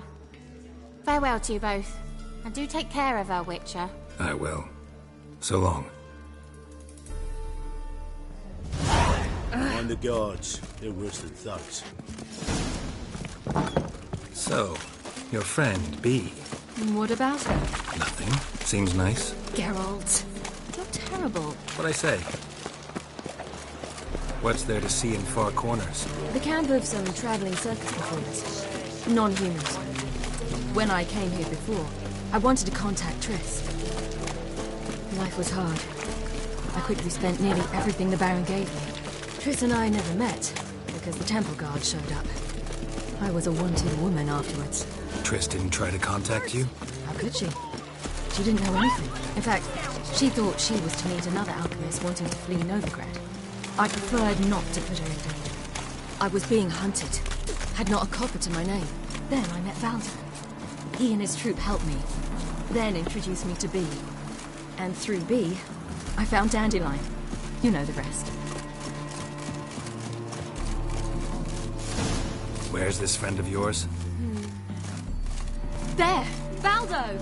Farewell to you both. And do take care of her, Witcher. I will. So long. Mind the guards. They're worse than thugs. So, your friend, Bee. What about her? Nothing. Seems nice. Geralt, you're terrible. What'd I say? What's there to see in Far Corners? The camp of some traveling circus performers. Non-humans. When I came here before, I wanted to contact Triss. Life was hard. I quickly spent nearly everything the Baron gave me. Triss and I never met, because the temple guard showed up. I was a wanted woman afterwards. Triss didn't try to contact you? How could she? She didn't know anything. In fact, she thought she was to meet another alchemist wanting to flee Novigrad. I preferred not to put her in danger. I was being hunted. Had not a copper to my name. Then I met Valdo. He and his troop helped me. Then introduced me to Bee. And through Bee, I found Dandelion. You know the rest. Where's this friend of yours? There! Valdo!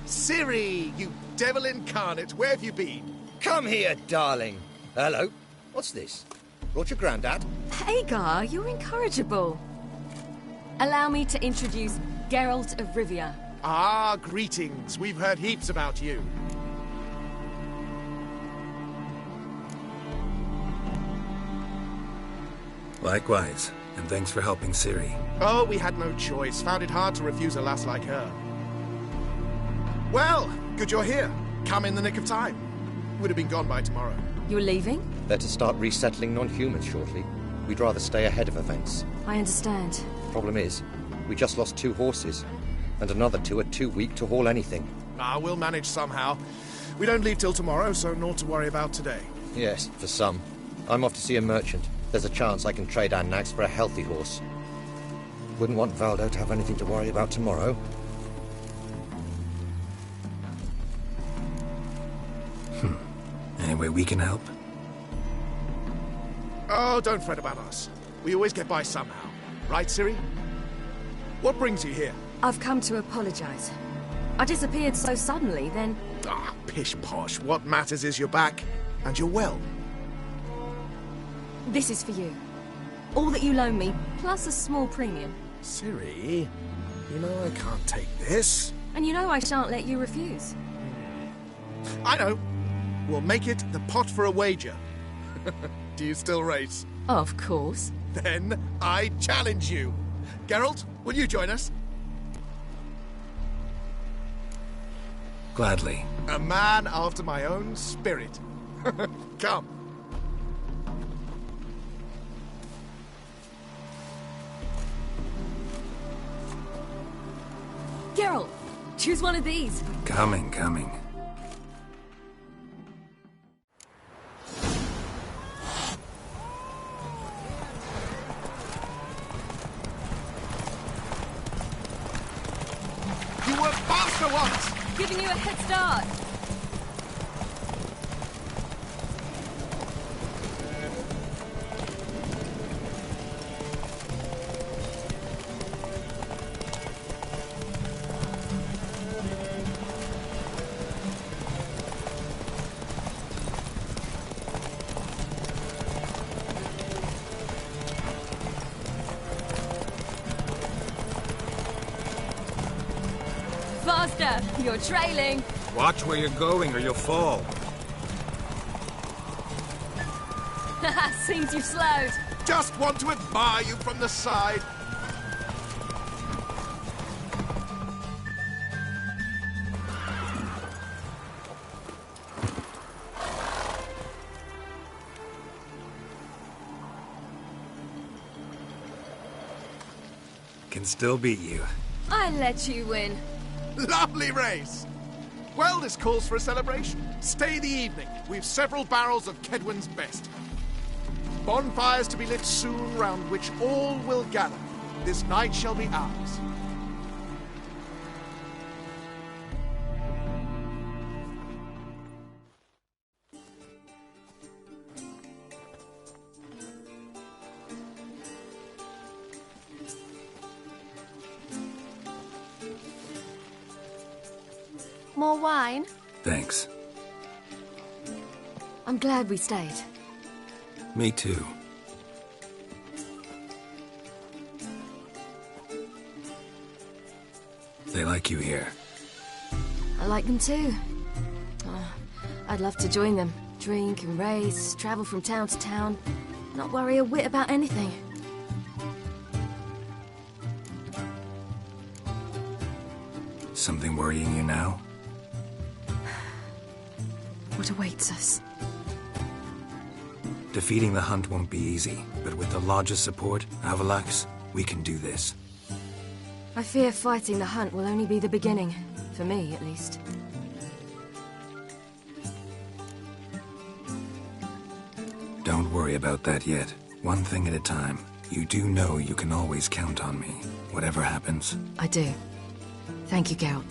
Ciri, you devil incarnate, where have you been? Come here, darling. Hello. What's this? Brought your granddad? Hagar, you're incorrigible. Allow me to introduce Geralt of Rivia. Ah, greetings. We've heard heaps about you. Likewise, and thanks for helping Ciri. Oh, we had no choice. Found it hard to refuse a lass like her. Well, good you're here. Come in the nick of time. Would have been gone by tomorrow. You're leaving? They're to start resettling non-humans shortly. We'd rather stay ahead of events. I understand. Problem is, we just lost 2 horses, and another 2 are too weak to haul anything. We'll manage somehow. We don't leave till tomorrow, so naught to worry about today. Yes, for some. I'm off to see a merchant. There's a chance I can trade our nags for a healthy horse. Wouldn't want Valdo to have anything to worry about tomorrow. Any way we can help? Oh, don't fret about us. We always get by somehow. Right, Ciri? What brings you here? I've come to apologize. I disappeared so suddenly, then... Pish-posh. What matters is you're back, and you're well. This is for you. All that you loan me, plus a small premium. Ciri, you know I can't take this. And you know I shan't let you refuse. I know. We'll make it the pot for a wager. Do you still race? Of course. Then I challenge you. Geralt, will you join us? Gladly. A man after my own spirit. Come. Geralt, choose one of these. Coming. You were faster once! Giving you a head start. Faster! You're trailing! Watch where you're going or you'll fall. Seems you've slowed. Just want to admire you from the side. Can still beat you. I let you win. Lovely race! Well, this calls for a celebration. Stay the evening. We've several barrels of Kedwen's best. Bonfires to be lit soon, round which all will gather. This night shall be ours. More wine? Thanks. I'm glad we stayed. Me too. They like you here. I like them too. I'd love to join them. Drink and race, travel from town to town. Not worry a whit about anything. Something worrying you now? What awaits us? Defeating the Hunt won't be easy, but with the Lodge's support, Avalax, we can do this. I fear fighting the Hunt will only be the beginning. For me, at least. Don't worry about that yet. One thing at a time. You do know you can always count on me, whatever happens. I do. Thank you, Geralt.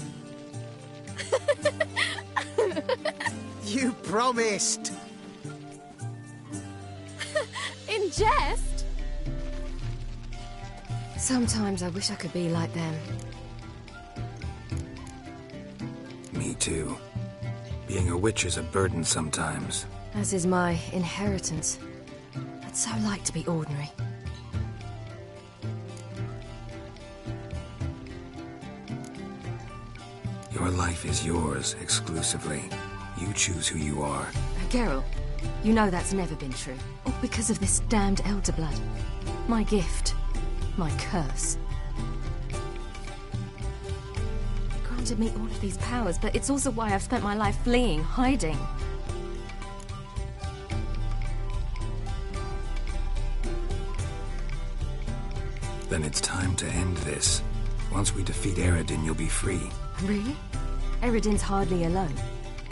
You promised! In jest? Sometimes I wish I could be like them. Me too. Being a witch is a burden sometimes. As is my inheritance. I'd so like to be ordinary. Your life is yours, exclusively. You choose who you are. Geralt, you know that's never been true. All because of this damned Elder Blood. My gift. My curse. It granted me all of these powers, but it's also why I've spent my life fleeing, hiding. Then it's time to end this. Once we defeat Eredin, you'll be free. Really? Eredin's hardly alone.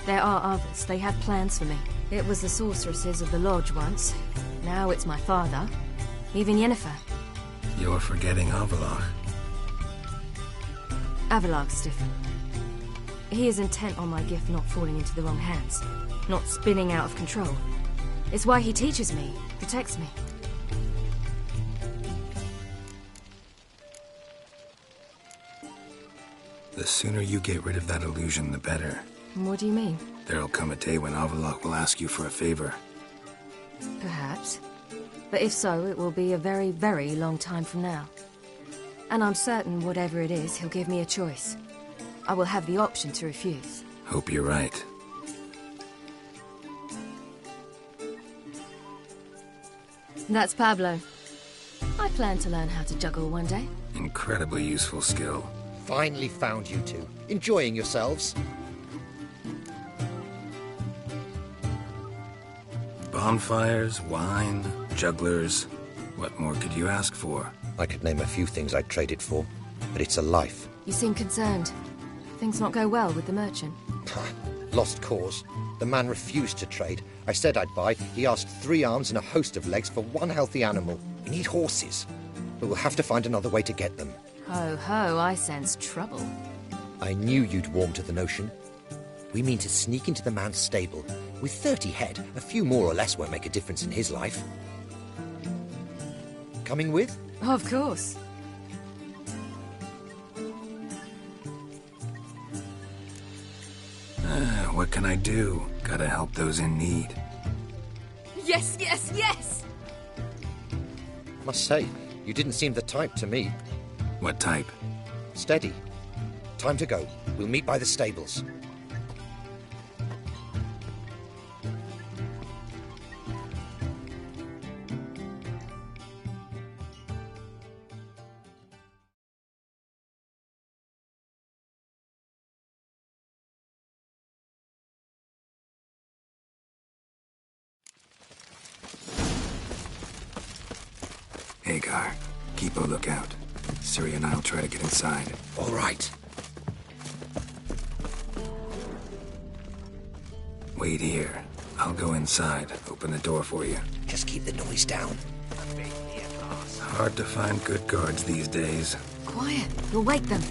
There are others. They have plans for me. It was the sorceresses of the Lodge once. Now it's my father. Even Yennefer. You're forgetting Avallac'h. Avallac'h's different. He is intent on my gift not falling into the wrong hands. Not spinning out of control. It's why he teaches me, protects me. The sooner you get rid of that illusion, the better. What do you mean? There'll come a day when Avallac'h will ask you for a favor. Perhaps. But if so, it will be a very, very long time from now. And I'm certain whatever it is, he'll give me a choice. I will have the option to refuse. Hope you're right. That's Pablo. I plan to learn how to juggle one day. Incredibly useful skill. Finally found you two. Enjoying yourselves? Bonfires, wine, jugglers. What more could you ask for? I could name a few things I'd trade it for, but it's a life. You seem concerned. Things not go well with the merchant. Lost cause. The man refused to trade. I said I'd buy. He asked 3 arms and a host of legs for 1 healthy animal. We need horses. But we'll have to find another way to get them. Ho ho, I sense trouble. I knew you'd warm to the notion. We mean to sneak into the man's stable. With 30 head, a few more or less won't make a difference in his life. Coming with? Of course. What can I do? Gotta help those in need. Yes, yes, yes! Must say, you didn't seem the type to me. What type? Steady. Time to go. We'll meet by the stables. Hagar, keep a lookout. Ciri and I'll try to get inside. All right. Wait here. I'll go inside. Open the door for you. Just keep the noise down. Hard to find good guards these days. Quiet. You'll wake them.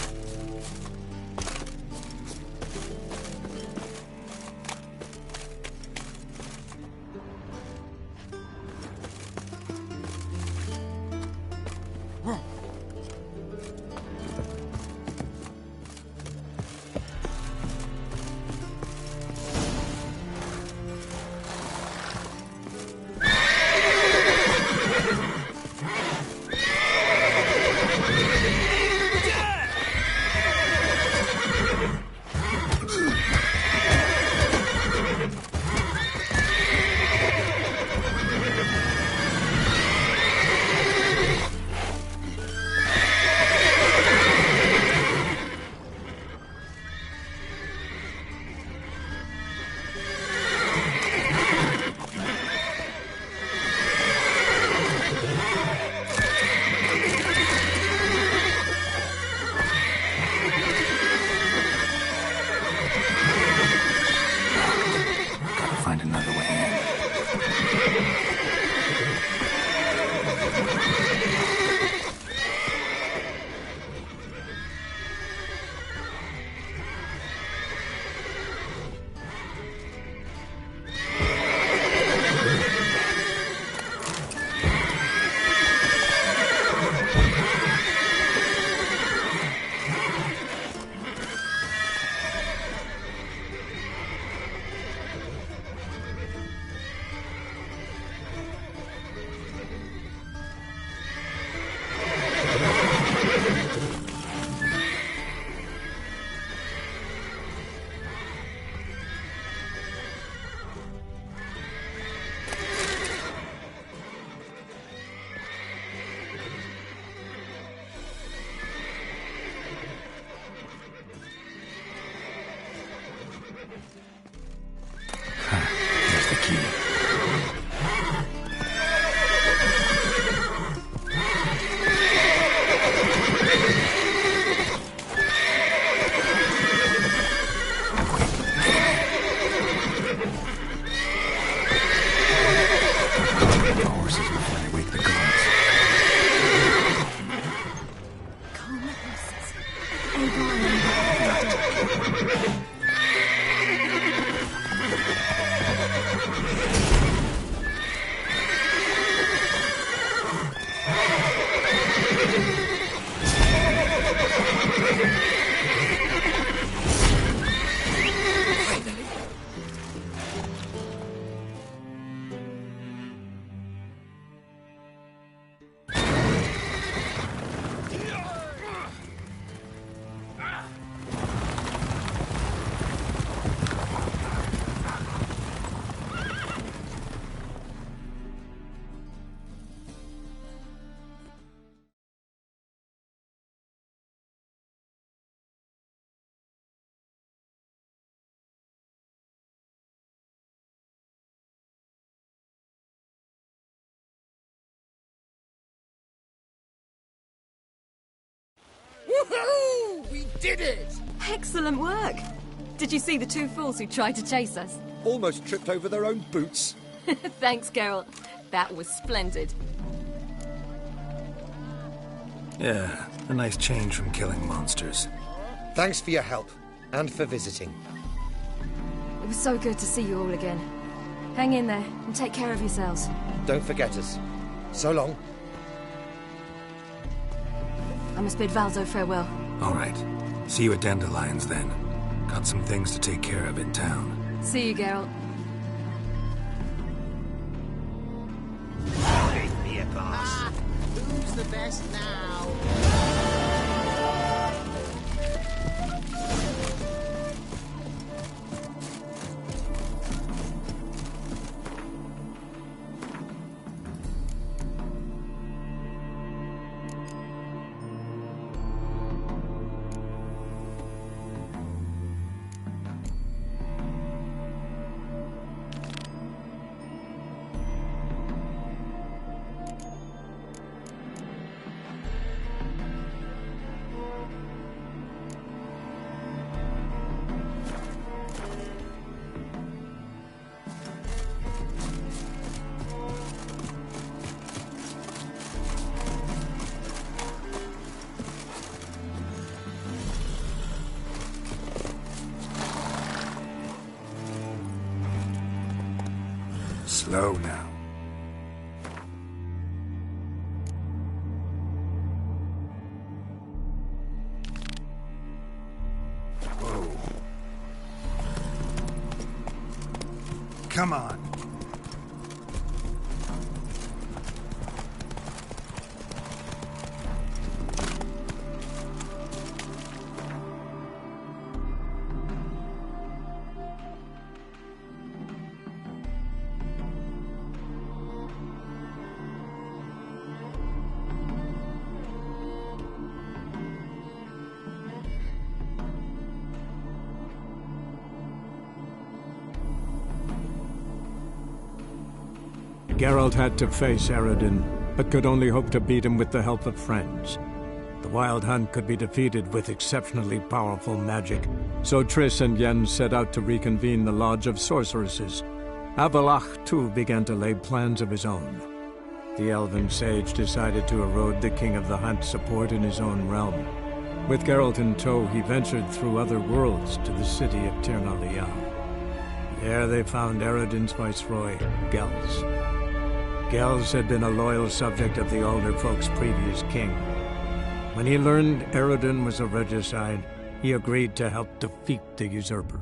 Woohoo! We did it! Excellent work! Did you see the two fools who tried to chase us? Almost tripped over their own boots. Thanks, Geralt. That was splendid. Yeah, a nice change from killing monsters. Thanks for your help, and for visiting. It was so good to see you all again. Hang in there, and take care of yourselves. Don't forget us. So long. I must bid Valzo farewell. All right. See you at Dandelions, then. Got some things to take care of in town. See you, Geralt. Give me a pass. Who's the best now? Slow now. Whoa. Come on. Geralt had to face Eredin, but could only hope to beat him with the help of friends. The Wild Hunt could be defeated with exceptionally powerful magic, so Triss and Yen set out to reconvene the Lodge of Sorceresses. Avallac'h, too, began to lay plans of his own. The elven sage decided to erode the King of the Hunt's support in his own realm. With Geralt in tow, he ventured through other worlds to the city of Tir na Lial. There they found Eredin's viceroy, Gels. Gels had been a loyal subject of the Alder Folk's previous king. When he learned Eredin was a regicide, he agreed to help defeat the usurper.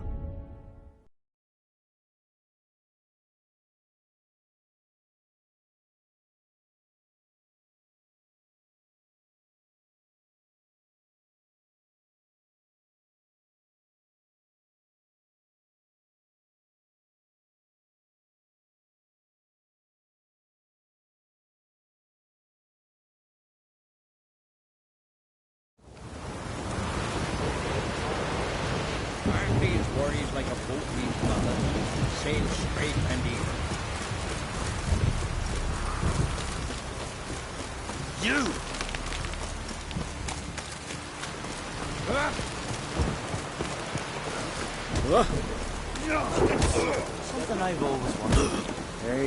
Worries like a boat being flooded. Sail straight and even. You! Something I've always wondered.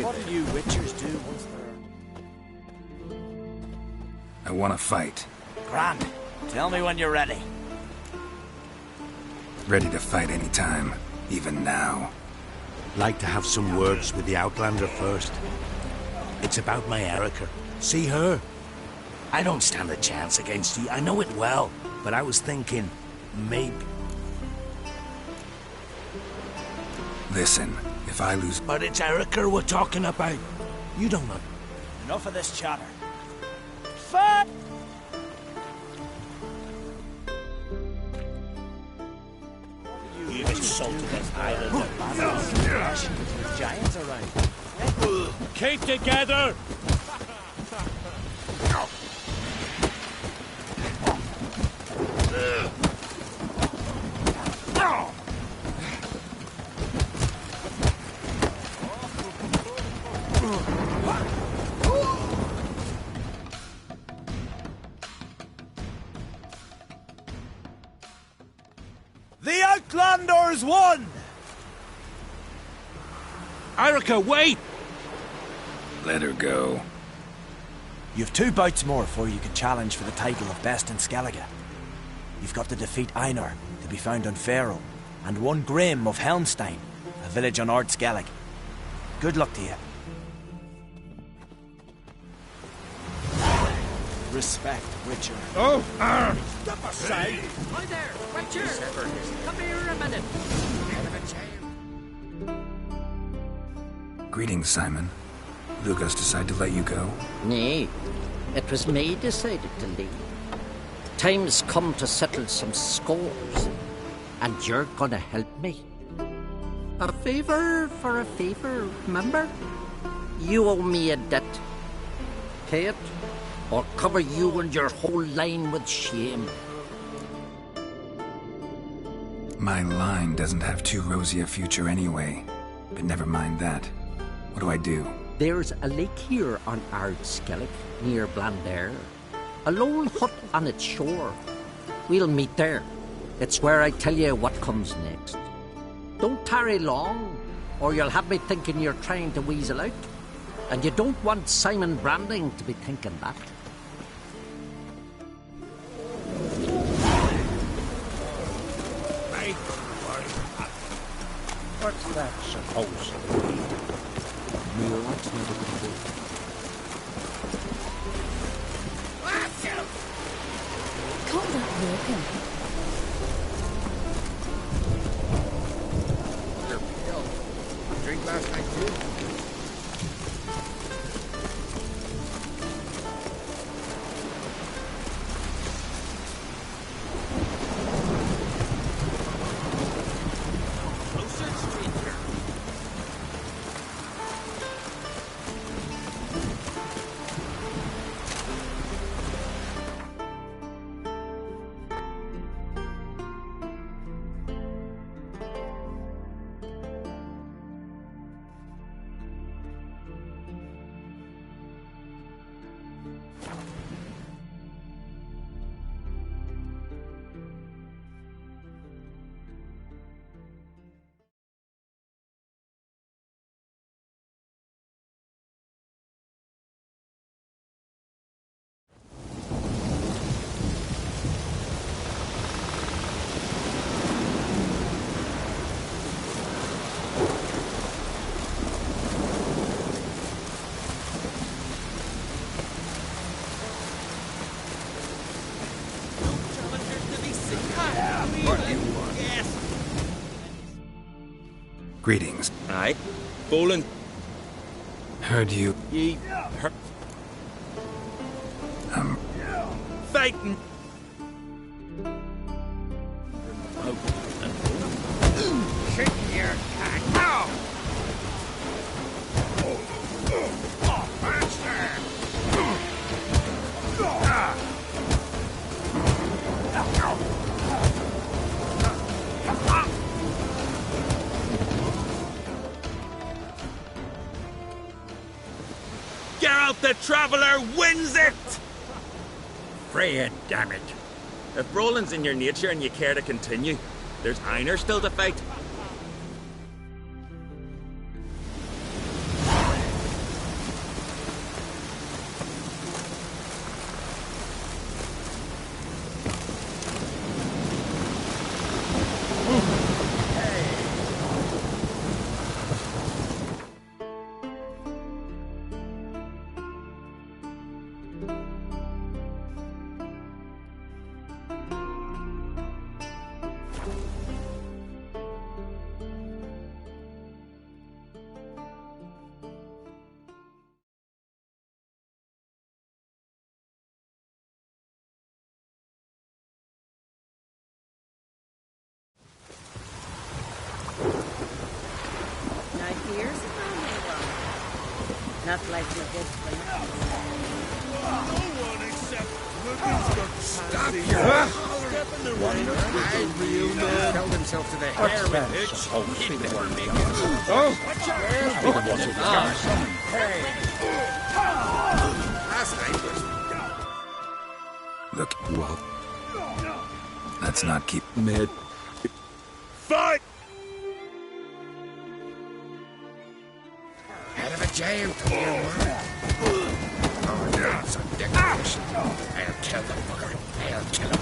What do you Witchers do once they're... I want to fight. Grand. Tell me when you're ready. Ready to fight any time, even now. Like to have some words with the Outlander first. It's about my Erica. See her? I don't stand a chance against you, I know it well. But I was thinking, maybe... Listen, if I lose... But it's Erica we're talking about. You don't know. Enough of this chatter. Fight! You've insulted an island of battles. Giants around. Keep together! The Outlanders won! Erica, wait! Let her go. You've 2 bouts more before you can challenge for the title of Best in Skellige. You've got to defeat Einar, to be found on Faroe, and 1 Grim of Helmstein, a village on Ard Skellig. Good luck to you. Respect, Witcher. Oh! Step aside! Hi there, Witcher! Come here a minute. Greetings, Simon. Lugas decided to let you go? Nay, it was me decided to leave. Time's come to settle some scores, and you're gonna help me. A favour for a favour, remember? You owe me a debt. Pay it, or cover you and your whole line with shame. My line doesn't have too rosy a future anyway. But never mind that. What do I do? There's a lake here on Ard Skellig, near Blandair. A lone hut on its shore. We'll meet there. It's where I tell you what comes next. Don't tarry long, or you'll have me thinking you're trying to weasel out. And you don't want Simon Branding to be thinking that. What's that supposed to be? Can't that work him? Drink last night too? Greetings. Aye. Bolin. Heard you. Ye... Fighting. Shake your cat. Ow! Oh, monster! Geralt the Traveller wins it! Freya, damn it. If brawling's in your nature and you care to continue, there's Einar still to fight. fighting against the No one except Stop your step in the rain. held himself to the hair with it. He'd never make it. Oh! Last night was... Look, well, let's not keep mid. Fight! Out of a jail to you, oh, that's a declaration. I'll kill the fucker. I'll kill him.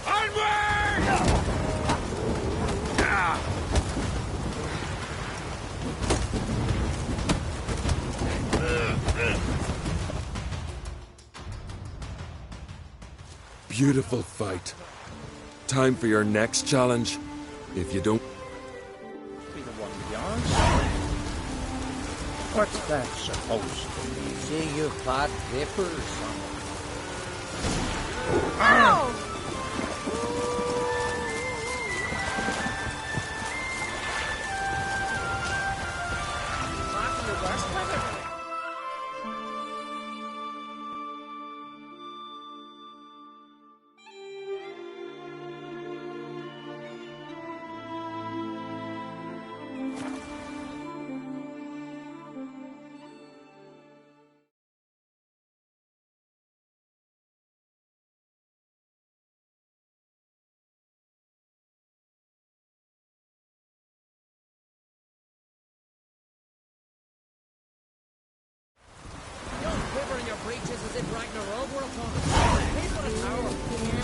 Onward! Beautiful fight. Time for your next challenge. If you don't... Be the one beyond. What's that supposed to be? See you fat vapors. Ow! Back in the West weather. Quivering your breeches as if Ragnarok were upon us. He's what a tower.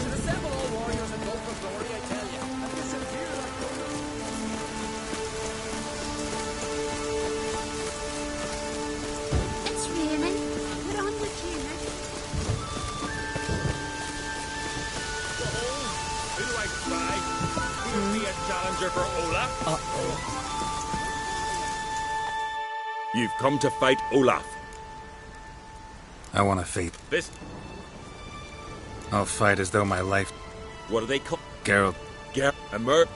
Should assemble all warriors and go for glory, I tell you. And listen to It's raining. Put on your gear. Who do I try? Who will be a challenger for Olaf? You've come to fight Olaf. I want to fight. This... I'll fight as though my life... What do they call... Geralt. Emer...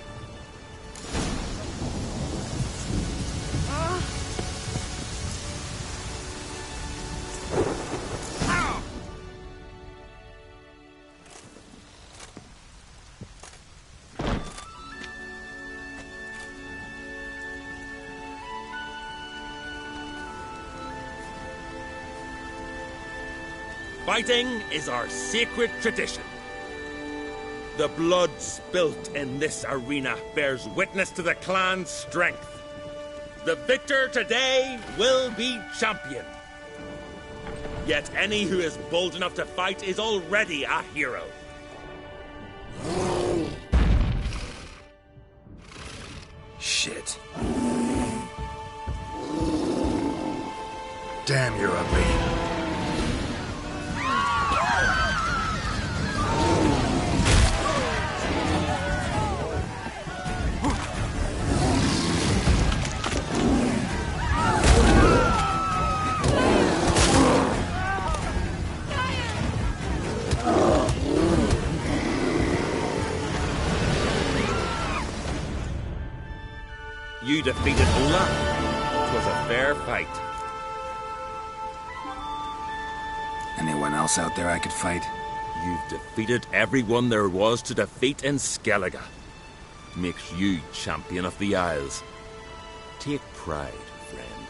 Fighting is our sacred tradition. The blood spilt in this arena bears witness to the clan's strength. The victor today will be champion. Yet any who is bold enough to fight is already a hero. Shit. Damn, you're ugly. You defeated Olaf. It was a fair fight. Anyone else out there I could fight? You've defeated everyone there was to defeat in Skellige. Makes you champion of the Isles. Take pride, friend.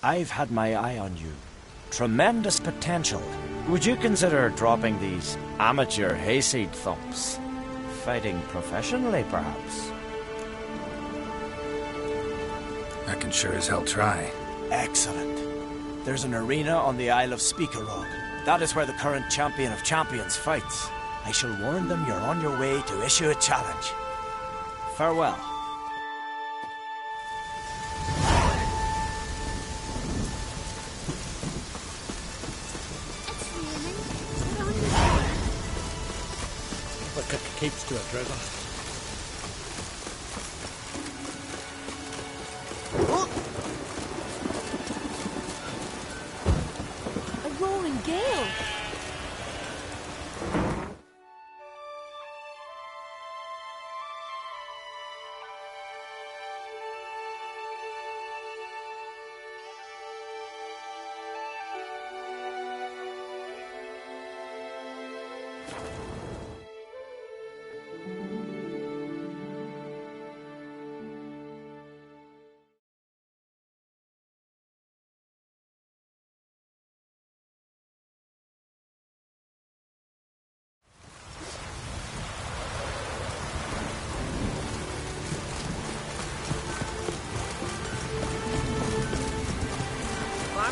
I've had my eye on you. Tremendous potential. Would you consider dropping these amateur hayseed thumps? Fighting professionally, perhaps? I can sure as hell try. Excellent. There's an arena on the Isle of Speakerog. That is where the current champion of champions fights. I shall warn them you're on your way to issue a challenge. Farewell. Keeps to a drizzle. A roaring gale!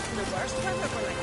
wasn't the worst weather, like.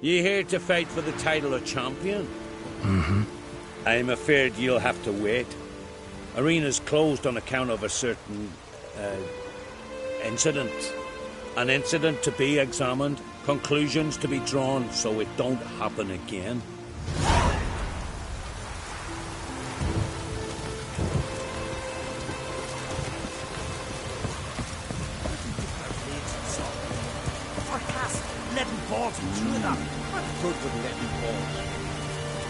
You here to fight for the title of champion? Mm-hmm. I'm afraid you'll have to wait. Arena's closed on account of a certain, incident. An incident to be examined, conclusions to be drawn, so it don't happen again. Good with letting balls.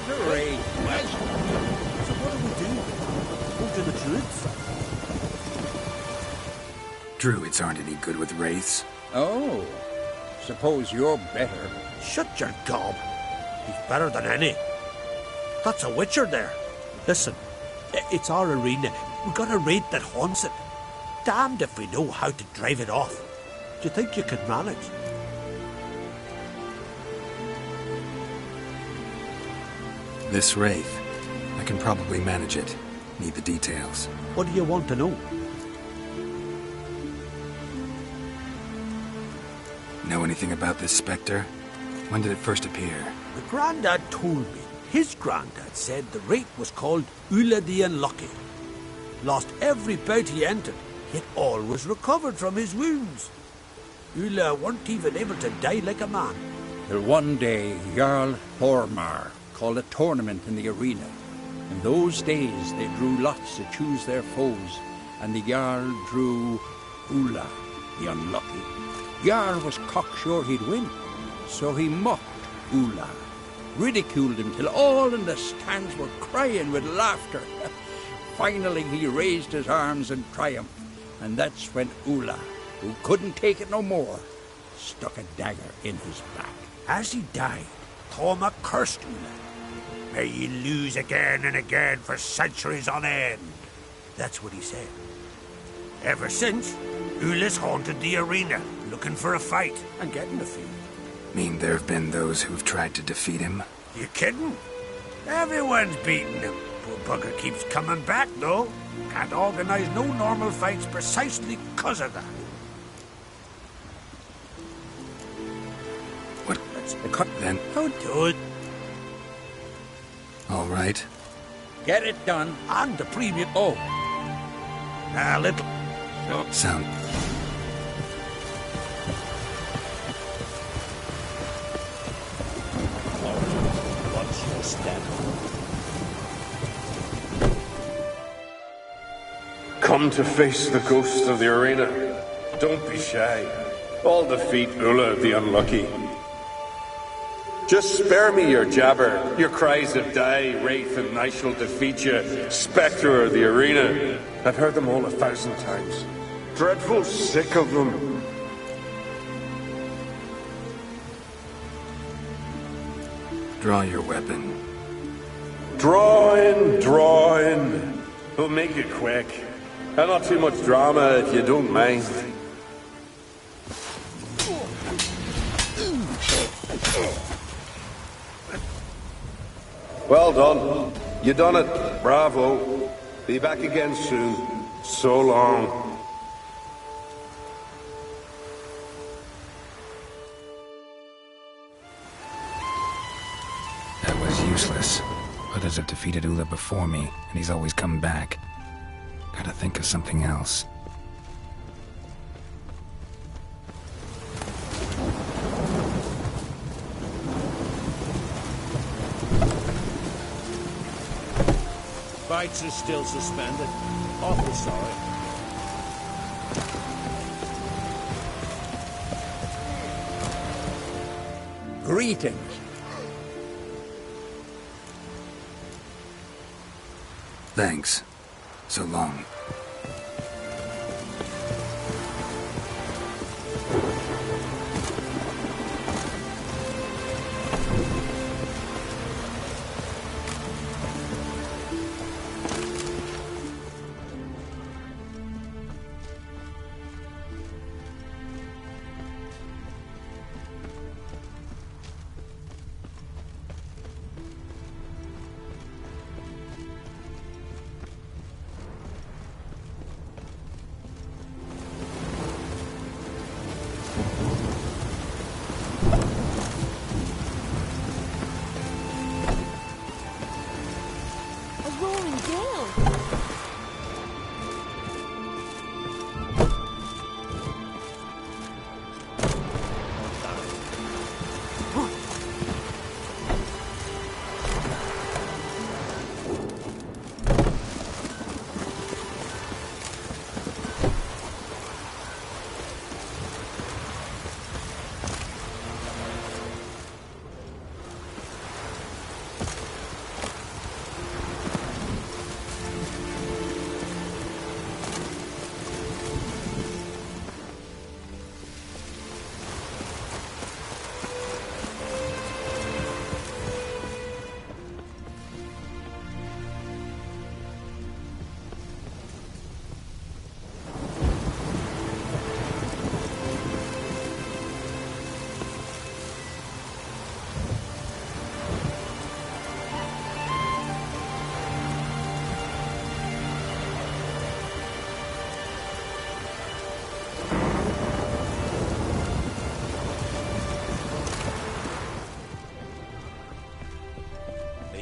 Hooray! Well, so what do? Go to the Druids? Druids aren't any good with wraiths. Oh, suppose you're better. Shut your gob. He's better than any. That's a witcher there. Listen, it's our arena. We got a raid that haunts it. Damned if we know how to drive it off. Do you think you can manage? This wraith, I can probably manage it. Need the details. What do you want to know? Know anything about this spectre? When did it first appear? The Grandad told me. His Grandad said the wraith was called Ulla the Unlucky. Lost every bout he entered, yet always recovered from his wounds. Ulla weren't even able to die like a man. Till one day, Jarl Thormar called a tournament in the arena. In those days, they drew lots to choose their foes, and the Jarl drew Ulla, the Unlucky. Jarl was cocksure he'd win, so he mocked Ulla, ridiculed him till all in the stands were crying with laughter. Finally, he raised his arms in triumph, and that's when Ulla, who couldn't take it no more, stuck a dagger in his back. As he died, Thormar cursed Ulla. May ye lose again and again for centuries on end. That's what he said. Ever since, Ulla's haunted the arena, looking for a fight and getting a few. Mean there have been those who've tried to defeat him? You kidding? Everyone's beaten him. Poor bugger keeps coming back, though. Can't organize no normal fights precisely because of that. What? Let's cut then. Don't do it. All right. Get it done. And the premium. Oh. A little. Sound. What's your step? Come to face the ghost of the arena. Don't be shy. I'll defeat Ulla the Unlucky. Just spare me your jabber, your cries of die, wraith, and I shall defeat you, spectre of the arena. I've heard them all 1,000 times. Dreadful sick of them. Draw your weapon. Draw in. We'll make it quick. And not too much drama if you don't mind. Well done. You done it. Bravo. Be back again soon. So long. That was useless. Others have defeated Ulla before me, and he's always come back. Gotta think of something else. rights are still suspended. Awful sorry. Greetings. Thanks. So long.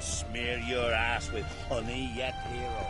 Smear your ass with honey yet, hero.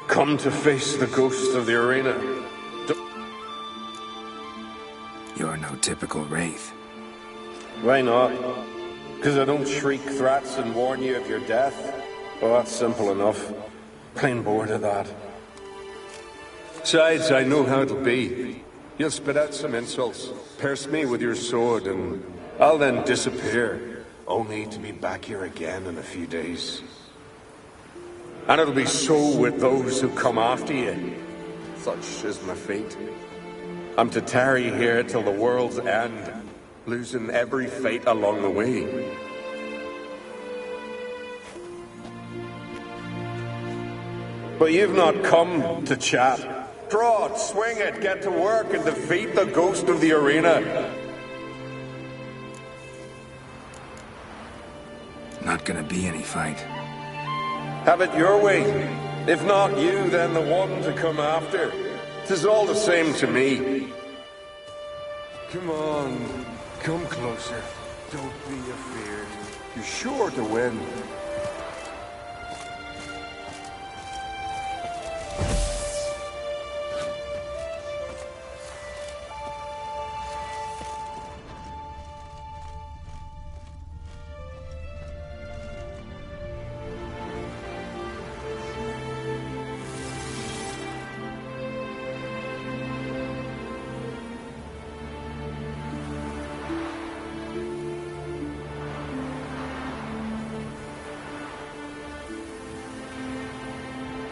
Come to face the ghost of the arena. You're no typical wraith. Why not? Because I don't shriek threats and warn you of your death? Well, that's simple enough. Plain bored of that. Besides, I know how it'll be. You'll spit out some insults, pierce me with your sword, and I'll then disappear, only to be back here again in a few days. And it'll be so with those who come after you. Such is my fate. I'm to tarry here till the world's end, losing every fate along the way. But you've not come to chat. Draw it, swing it, get to work and defeat the ghost of the arena. Not gonna be any fight. Have it your way. If not you, then the one to come after. 'Tis all the same to me. Come on, come closer. Don't be afeard. You're sure to win.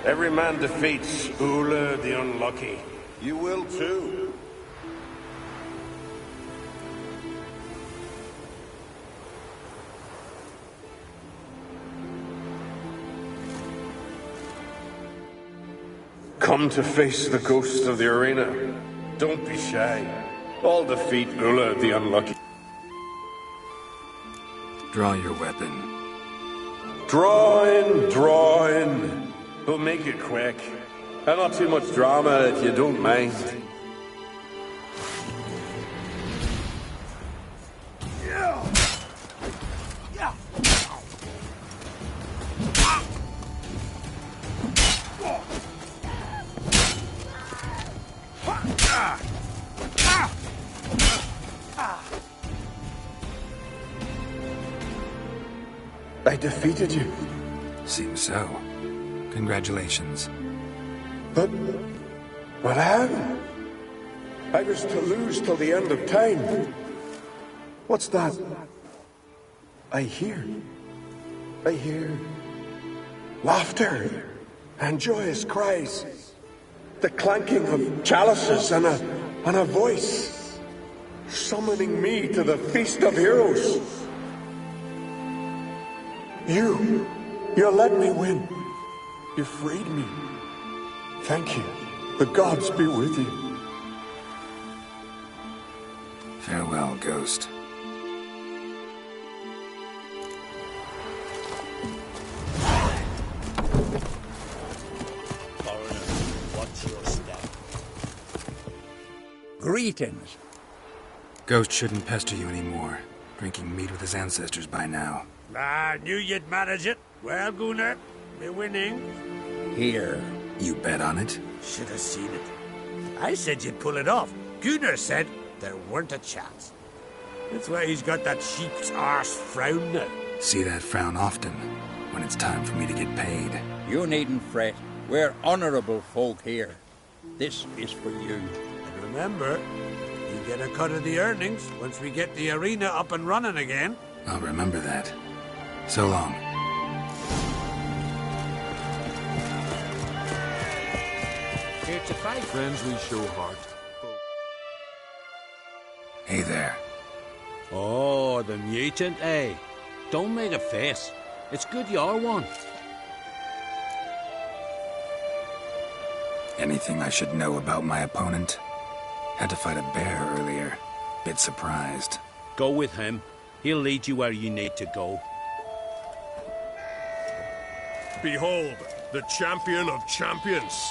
Every man defeats Ula the Unlucky. You will too. come to face the ghost of the arena. Don't be shy. I'll defeat Ulla the Unlucky. Draw your weapon. Draw in. We'll make it quick. And not too much drama if you don't mind. I defeated you. Seems so. Congratulations. But how? I was to lose till the end of time. What's that? I hear laughter and joyous cries. The clanking of chalices and a voice summoning me to the feast of heroes. You let me win. You freed me. Thank you. The gods be with you. Farewell, Ghost. Foreigner, watch your step. Greetings. Ghost shouldn't pester you anymore. Drinking meat with his ancestors by now. I knew you'd manage it. Well, Gunnar, we're winning. Here. You bet on it? Should have seen it. I said you'd pull it off. Gunnar said there weren't a chance. That's why he's got that sheep's arse frown now. See that frown often, when it's time for me to get paid. You needn't fret. We're honorable folk here. This is for you. And remember, you get a cut of the earnings once we get the arena up and running again. I'll remember that. So long. Here to fight. Friends we show heart. Hey there. Oh, the mutant, eh? Don't make a face. It's good you're one. Anything I should know about my opponent? Had to fight a bear earlier. Bit surprised. Go with him. He'll lead you where you need to go. Behold, the champion of champions.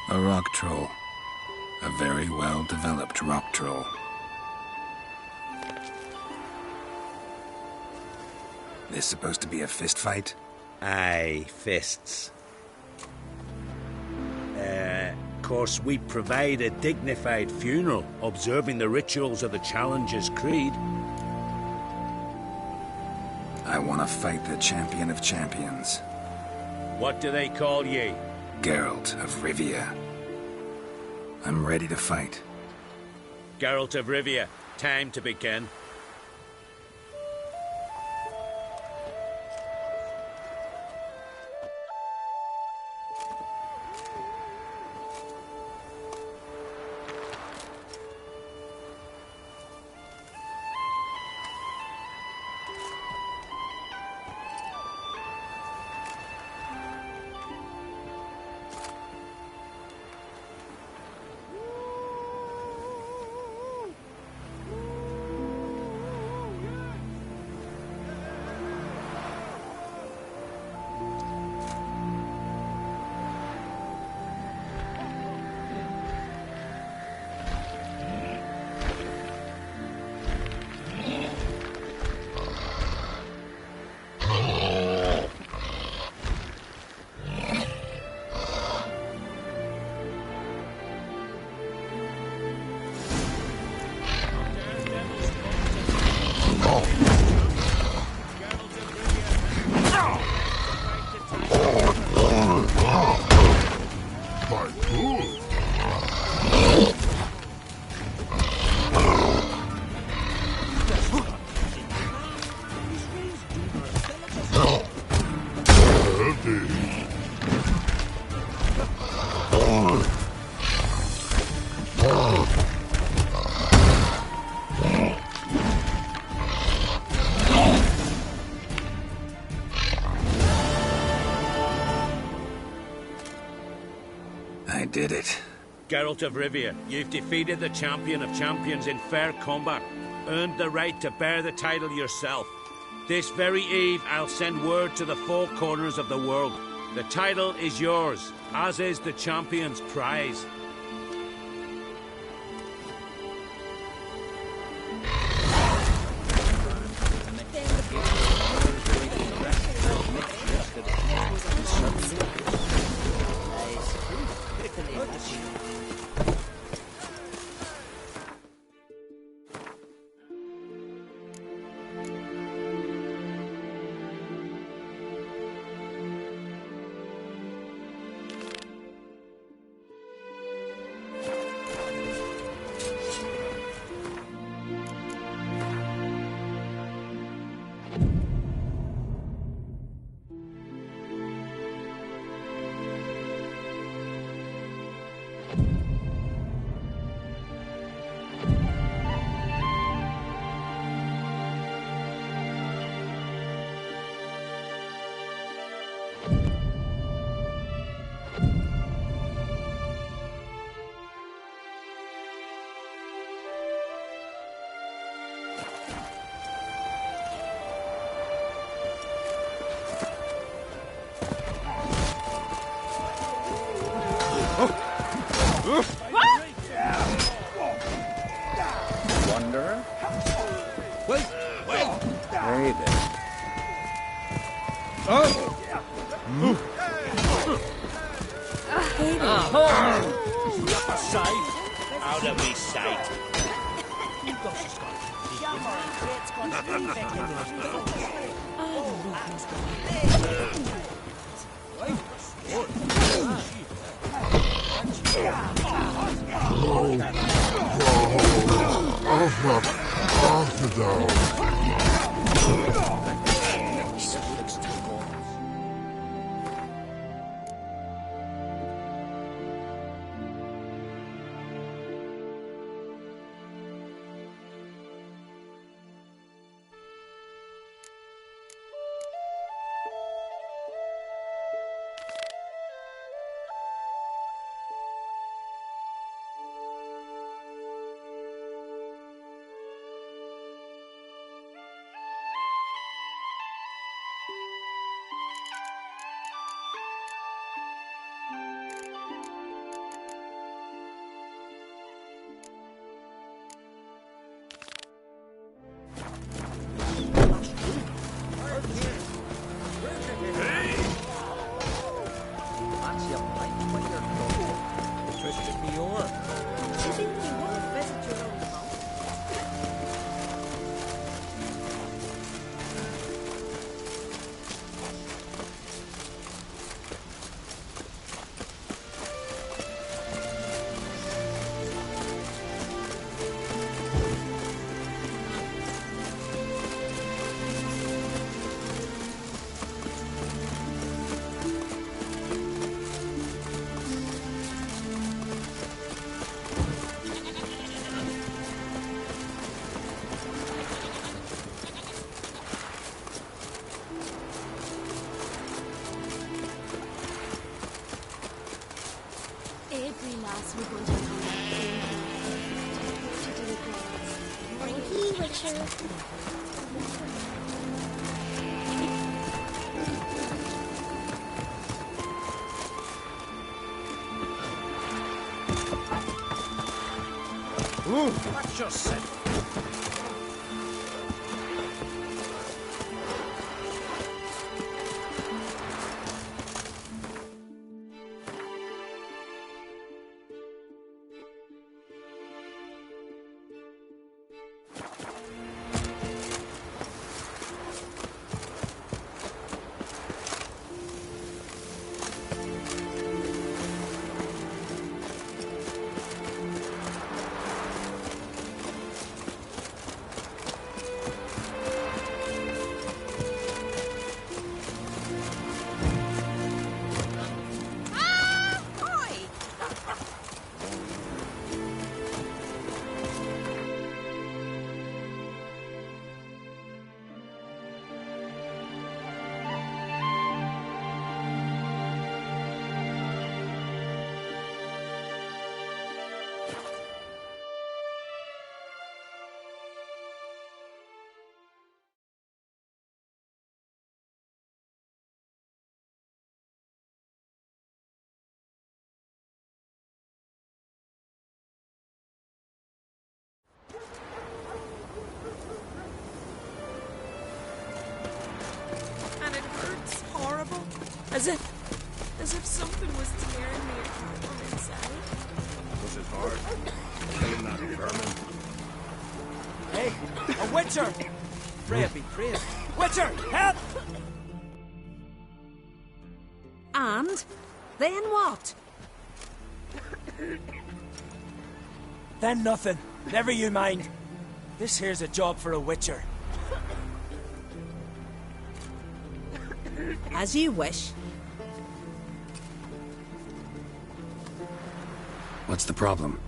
A rock troll. A very well-developed rock troll. This supposed to be a fist fight? Aye, fists. Of course, we provide a dignified funeral, observing the rituals of the Challenger's Creed. I want to fight the champion of champions. What do they call ye? Geralt of Rivia. I'm ready to fight. Geralt of Rivia, time to begin. Geralt of Rivia, you've defeated the champion of champions in fair combat, earned the right to bear the title yourself. This very eve, I'll send word to the four corners of the world. The title is yours, as is the champion's prize. Wanderer? Wait! Hey there. Sight? Out of me sight. Watch yourself. As if something was tearing me from inside. Was it hard? Killing that vermin? Hey, a Witcher! Freya be praised. Witcher, help! And then what? Then nothing. Never you mind. This here's a job for a Witcher. As you wish. What's the problem?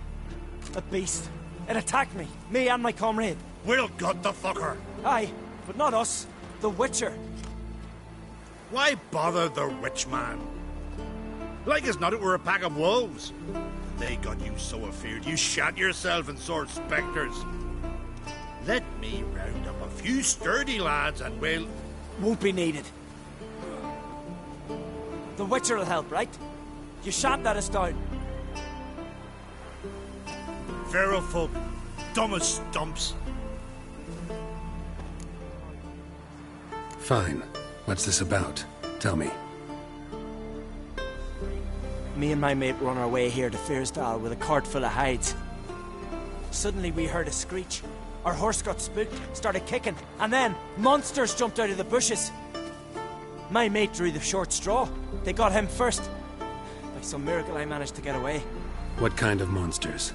A beast. It attacked me and my comrade. We'll gut the fucker. Aye, but not us. The Witcher. Why bother the rich man? Like as not it were a pack of wolves. They got you so afeard you shat yourself in sword spectres. Let me round up a few sturdy lads and we'll... Won't be needed. The Witcher will help, right? You shan't let us down. Feral folk, dumb as stumps. Fine. What's this about? Tell me. Me and my mate were on our way here to Fyrsdal with a cart full of hides. Suddenly we heard a screech. Our horse got spooked, started kicking, and then monsters jumped out of the bushes. My mate drew the short straw. They got him first. By some miracle I managed to get away. What kind of monsters?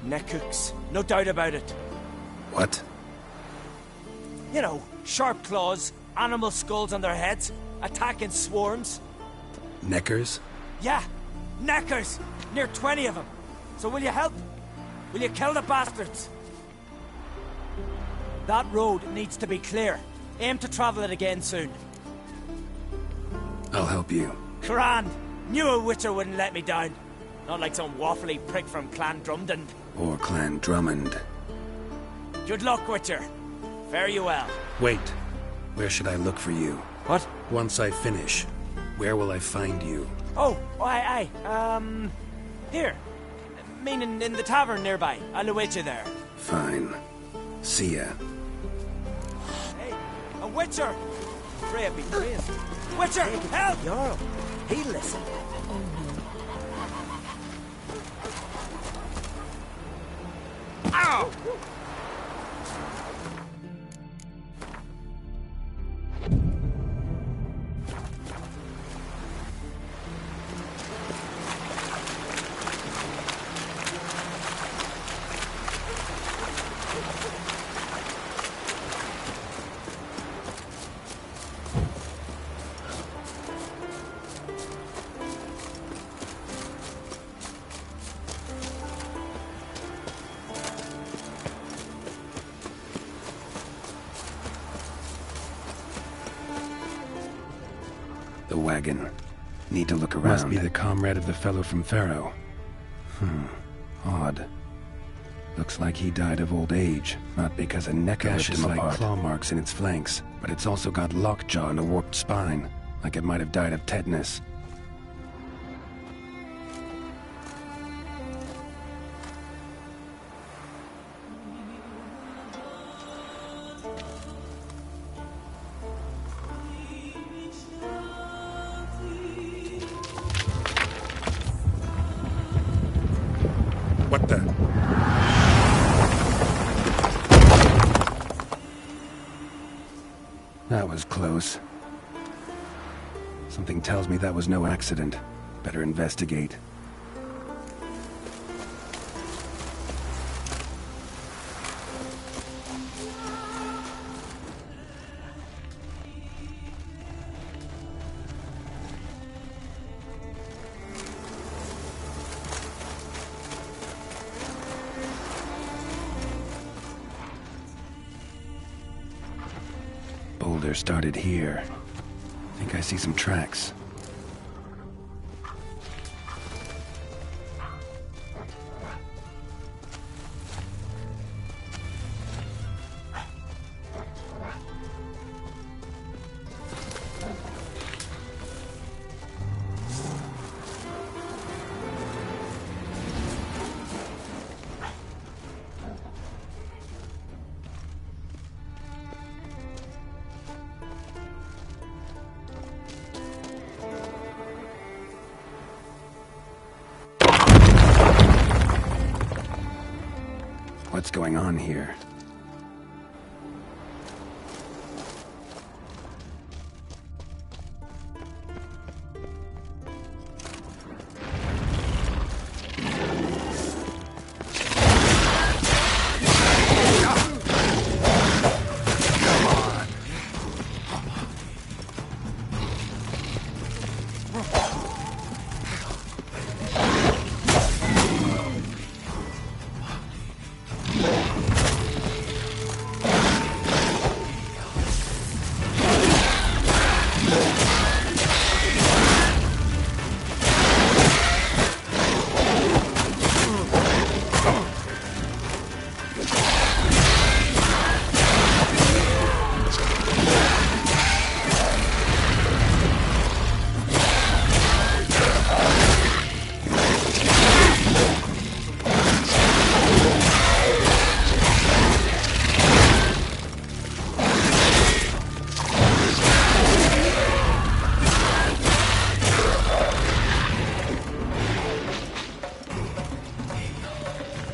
Neckhooks, no doubt about it. What? You know, sharp claws, animal skulls on their heads, attack in swarms. Neckers? Yeah, neckers! Near 20 of them. So will you help? Will you kill the bastards? That road needs to be clear. Aim to travel it again soon. I'll help you. Grand! Knew a Witcher wouldn't let me down. Not like some waffly prick from Clan Drumdon. Or Clan Drummond. Good luck, Witcher. Fare you well. Wait. Where should I look for you? What? Once I finish, where will I find you? Oh, aye. Here. Meaning in the tavern nearby. I'll await you there. Fine. See ya. Hey, a Witcher! Freya be praised. Witcher, help! Jarl, he'll listen. Ow! The wagon. Need to look around. Must be the comrade of the fellow from Pharaoh. Odd. Looks like he died of old age, not because a neck ripped him apart. Claw marks in its flanks, but it's also got lockjaw and a warped spine, like it might have died of tetanus. What the? That was close. Something tells me that was no accident. Better investigate. Boulder started here. Think I see some tracks. what's going on here.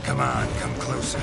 Come on, come closer.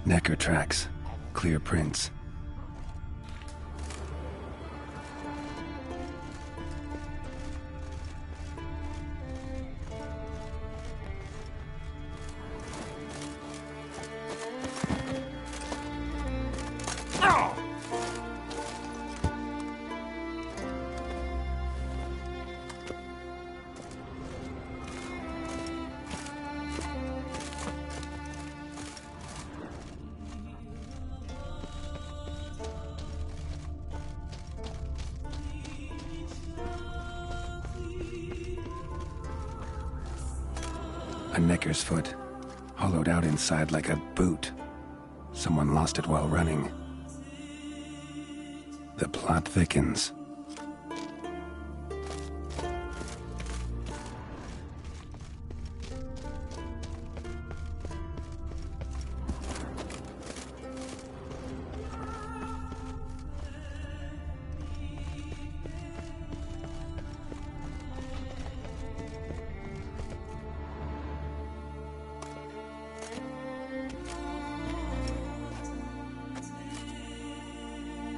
Necker tracks. Clear prints. A Necker's foot, hollowed out inside like a boot. Someone lost it while running. The plot thickens.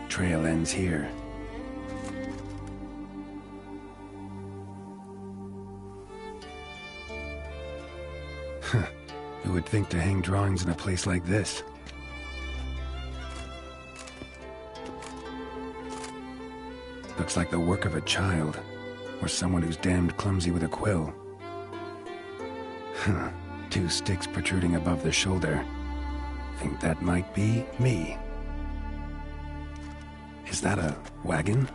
Trail ends here. Who would think to hang drawings in a place like this? Looks like the work of a child, or someone who's damned clumsy with a quill. 2 sticks protruding above the shoulder. Think that might be me. Is that a wagon?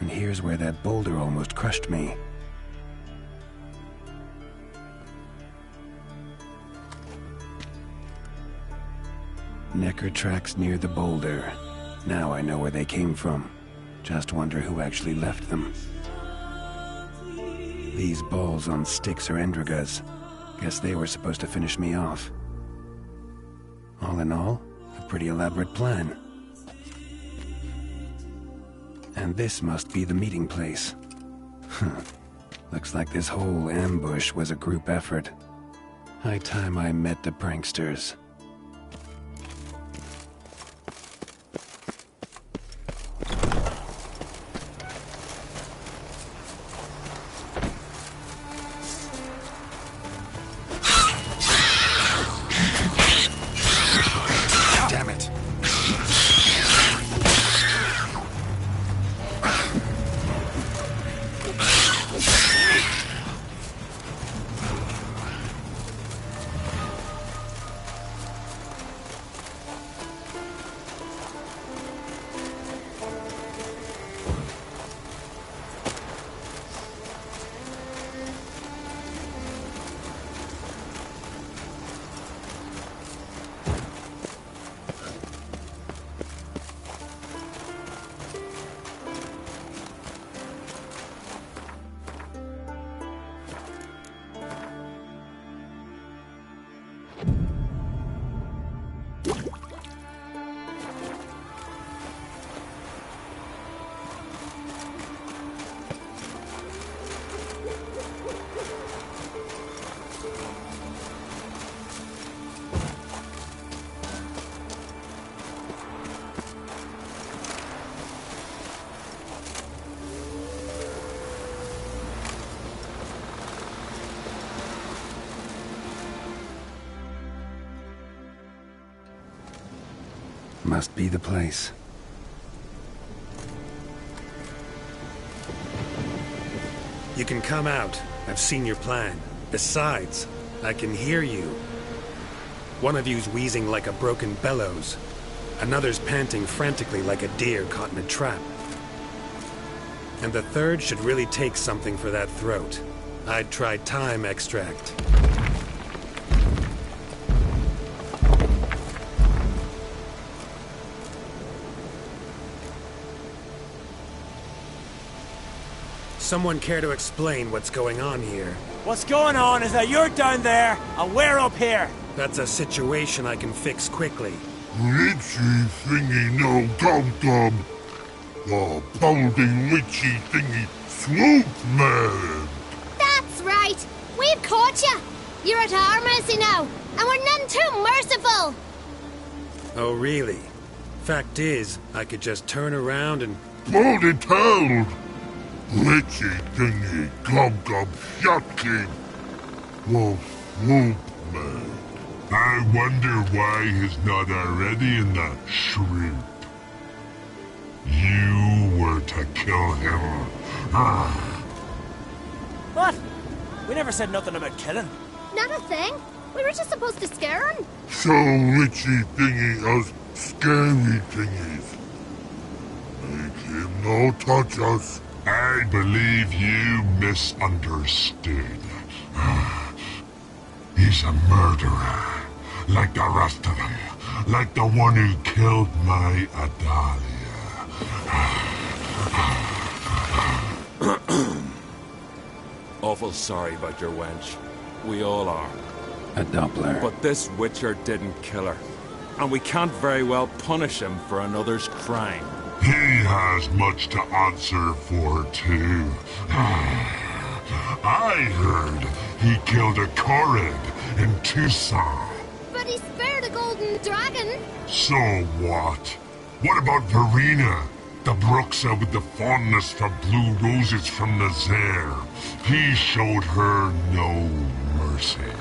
And here's where that boulder almost crushed me. Necker tracks near the boulder. Now I know where they came from. Just wonder who actually left them. These balls on sticks are Endrigas. Guess they were supposed to finish me off. All in all, a pretty elaborate plan. And this must be the meeting place. Looks like this whole ambush was a group effort. High time I met the pranksters. Damn it. Must be the place. You can come out. I've seen your plan. Besides, I can hear you. One of you's wheezing like a broken bellows. Another's panting frantically like a deer caught in a trap. And the third should really take something for that throat. I'd try thyme extract. Someone care to explain what's going on here? What's going on is that you're down there, and we're up here. That's a situation I can fix quickly. Witchy thingy no dum-dum. The bounding witchy thingy swoop man. That's right. We've caught you. You're at our mercy now, and we're none too merciful. Oh, really? Fact is, I could just turn around and... Hold it held. Witchy thingy gum-gum shotkin. Well, swoop man. I wonder why he's not already in that shrimp. You were to kill him. What? We never said nothing about killing. Not a thing. We were just supposed to scare him. So witchy thingy us scary thingies. Make him no touch us. I believe you misunderstood. He's a murderer, like the rest of them. Like the one who killed my Adalia. Awful sorry about your wench. We all are. A Doppler. But this Witcher didn't kill her. And we can't very well punish him for another's crime. He has much to answer for, too. I heard he killed a Korred in Tucson. But he spared a golden dragon. So what? What about Verena? The Bruxa with the fondness for blue roses from Nazaire. He showed her no mercy.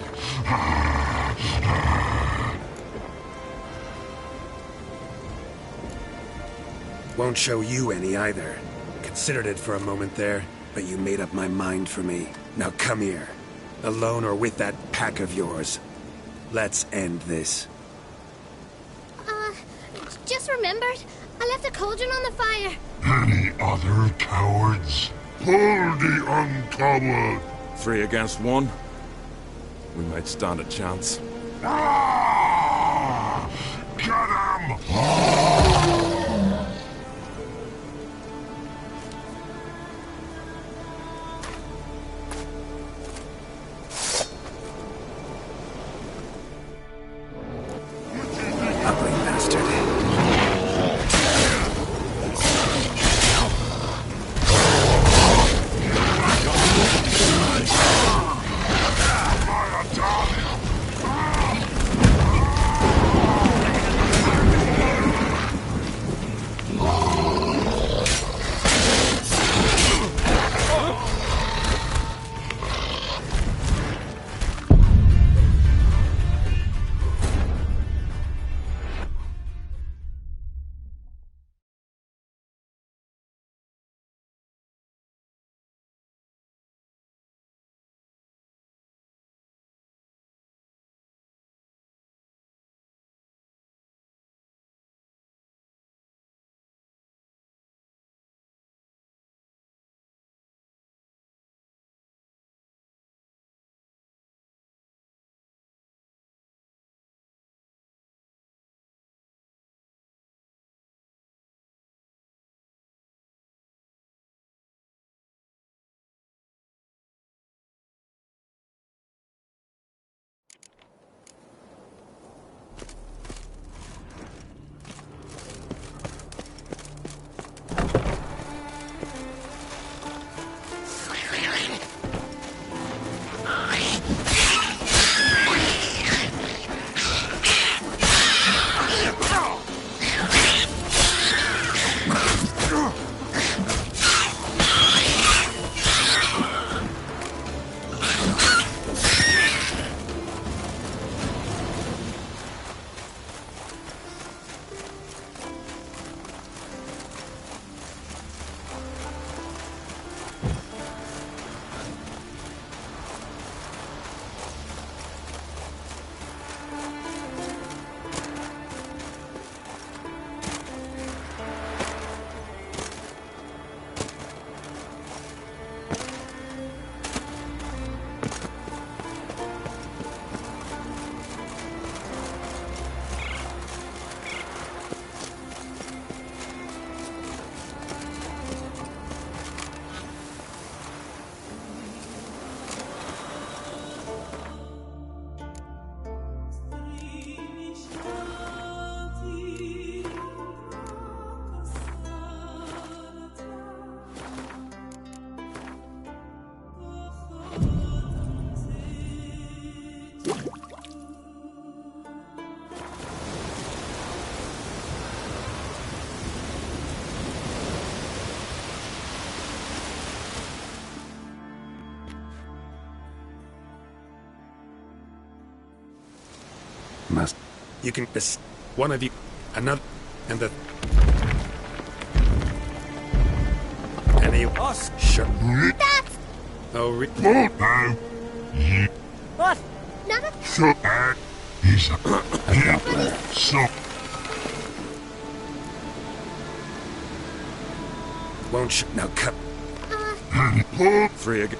Won't show you any either. Considered it for a moment there, but you made up my mind for me. Now come here. Alone or with that pack of yours. Let's end this. Just remembered. I left a cauldron on the fire. Any other cowards? Pull the uncoward. 3 against 1. We might stand a chance. Ah! Get him! Ugly bastard. Must. You can miss one of you, another, and the. Any of us? Sure. Oh, What? None of So he's so won't you now cut? Three again.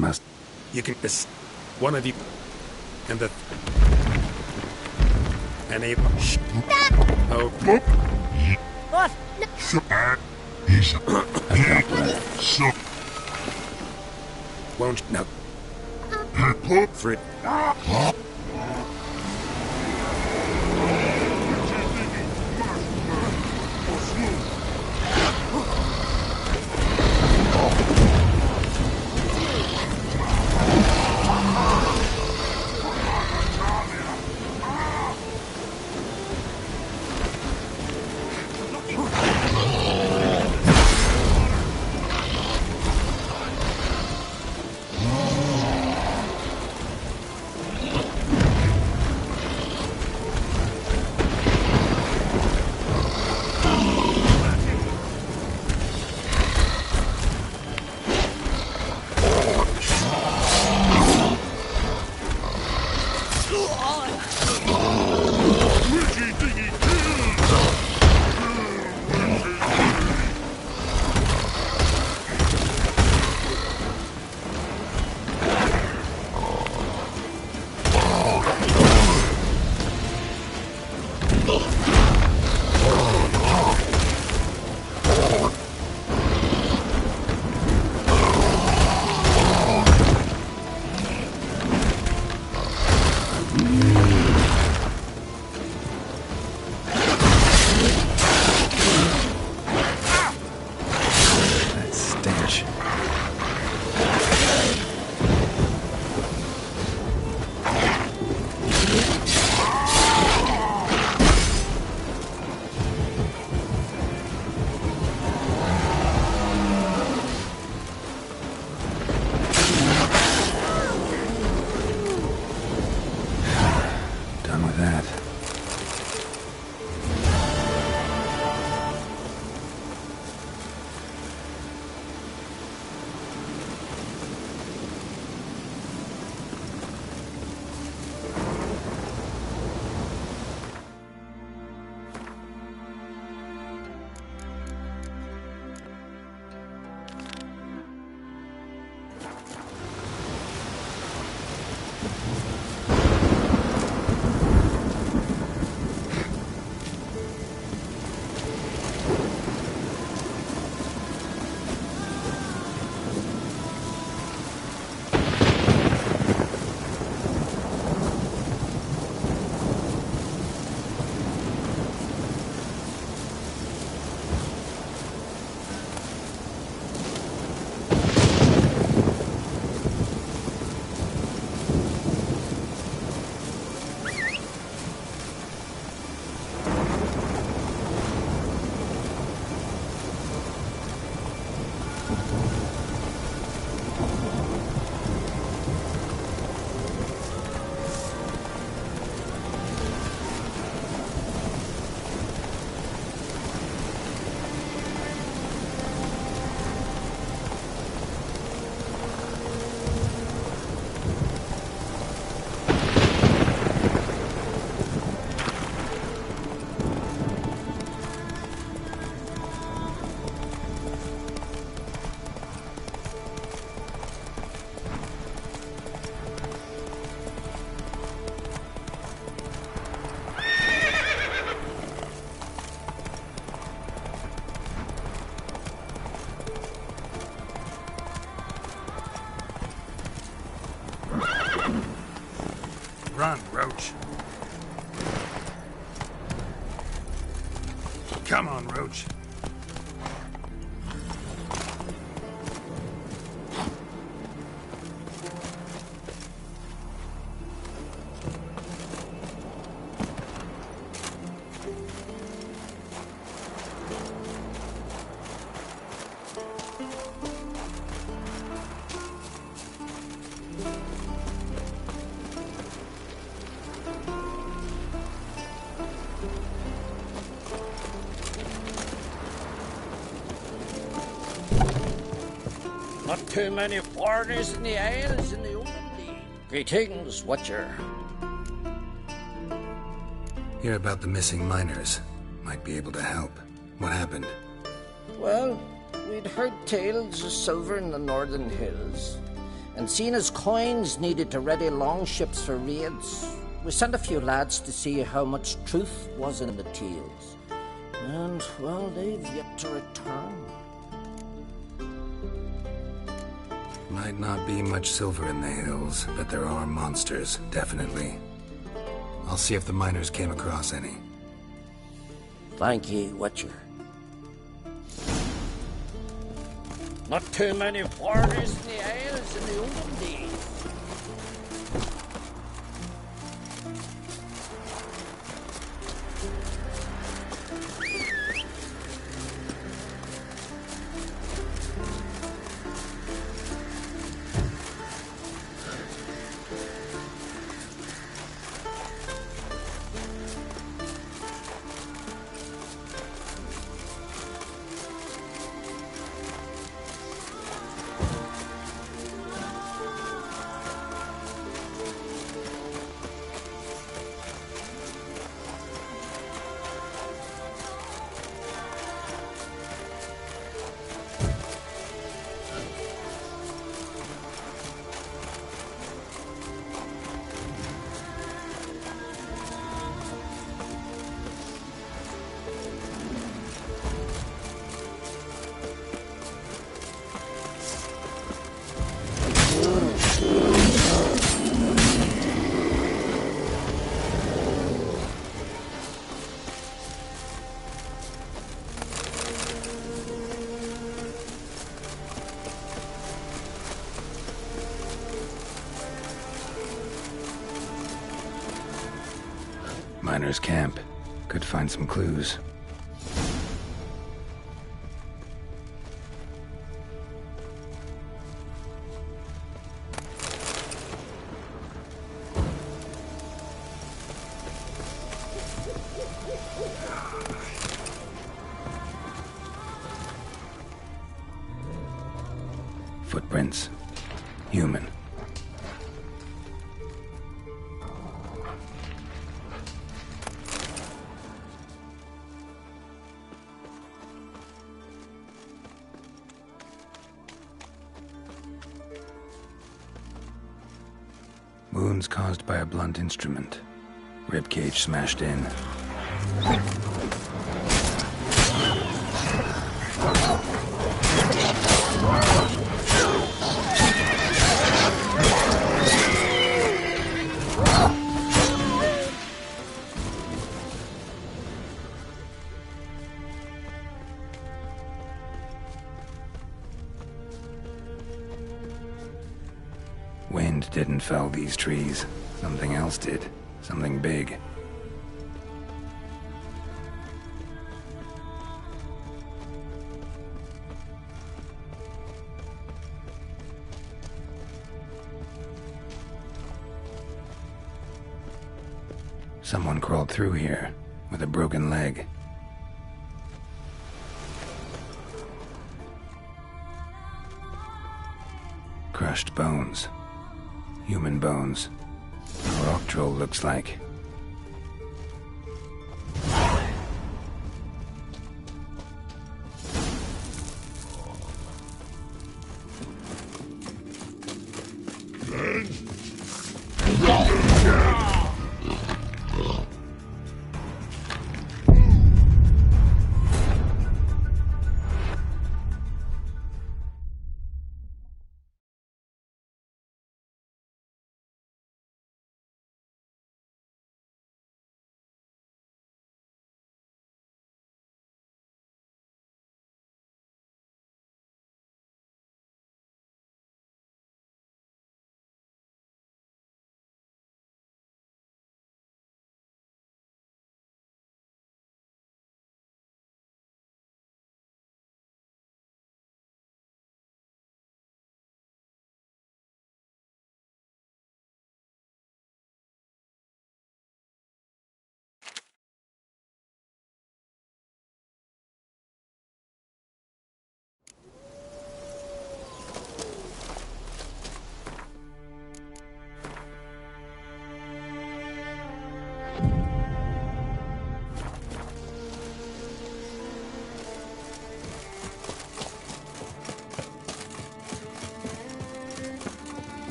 Must. You can miss one of you, and the. Any. Oh. What? he's so won't now. Three. Run, Roach. Come on, Roach. Not too many foreigners in the Isles in the olden days. Greetings, Watcher. Hear about the missing miners. Might be able to help. What happened? Well, we'd heard tales of silver in the northern hills, and seen as coins needed to ready longships for raids, we sent a few lads to see how much truth was in the tales. And, well, they've yet to return. Might not be much silver in the hills, but there are monsters, definitely. I'll see if the miners came across any. Thank you, Watcher. Not too many foreigners in the Isles in the olden days. Miners' camp. Could find some clues. Footprints. Human. Wounds caused by a blunt instrument. Ribcage smashed in. Wind didn't fell these trees. Something else did. Something big. Someone crawled through here with a broken leg. Crushed bones. Human bones. A rock troll looks like.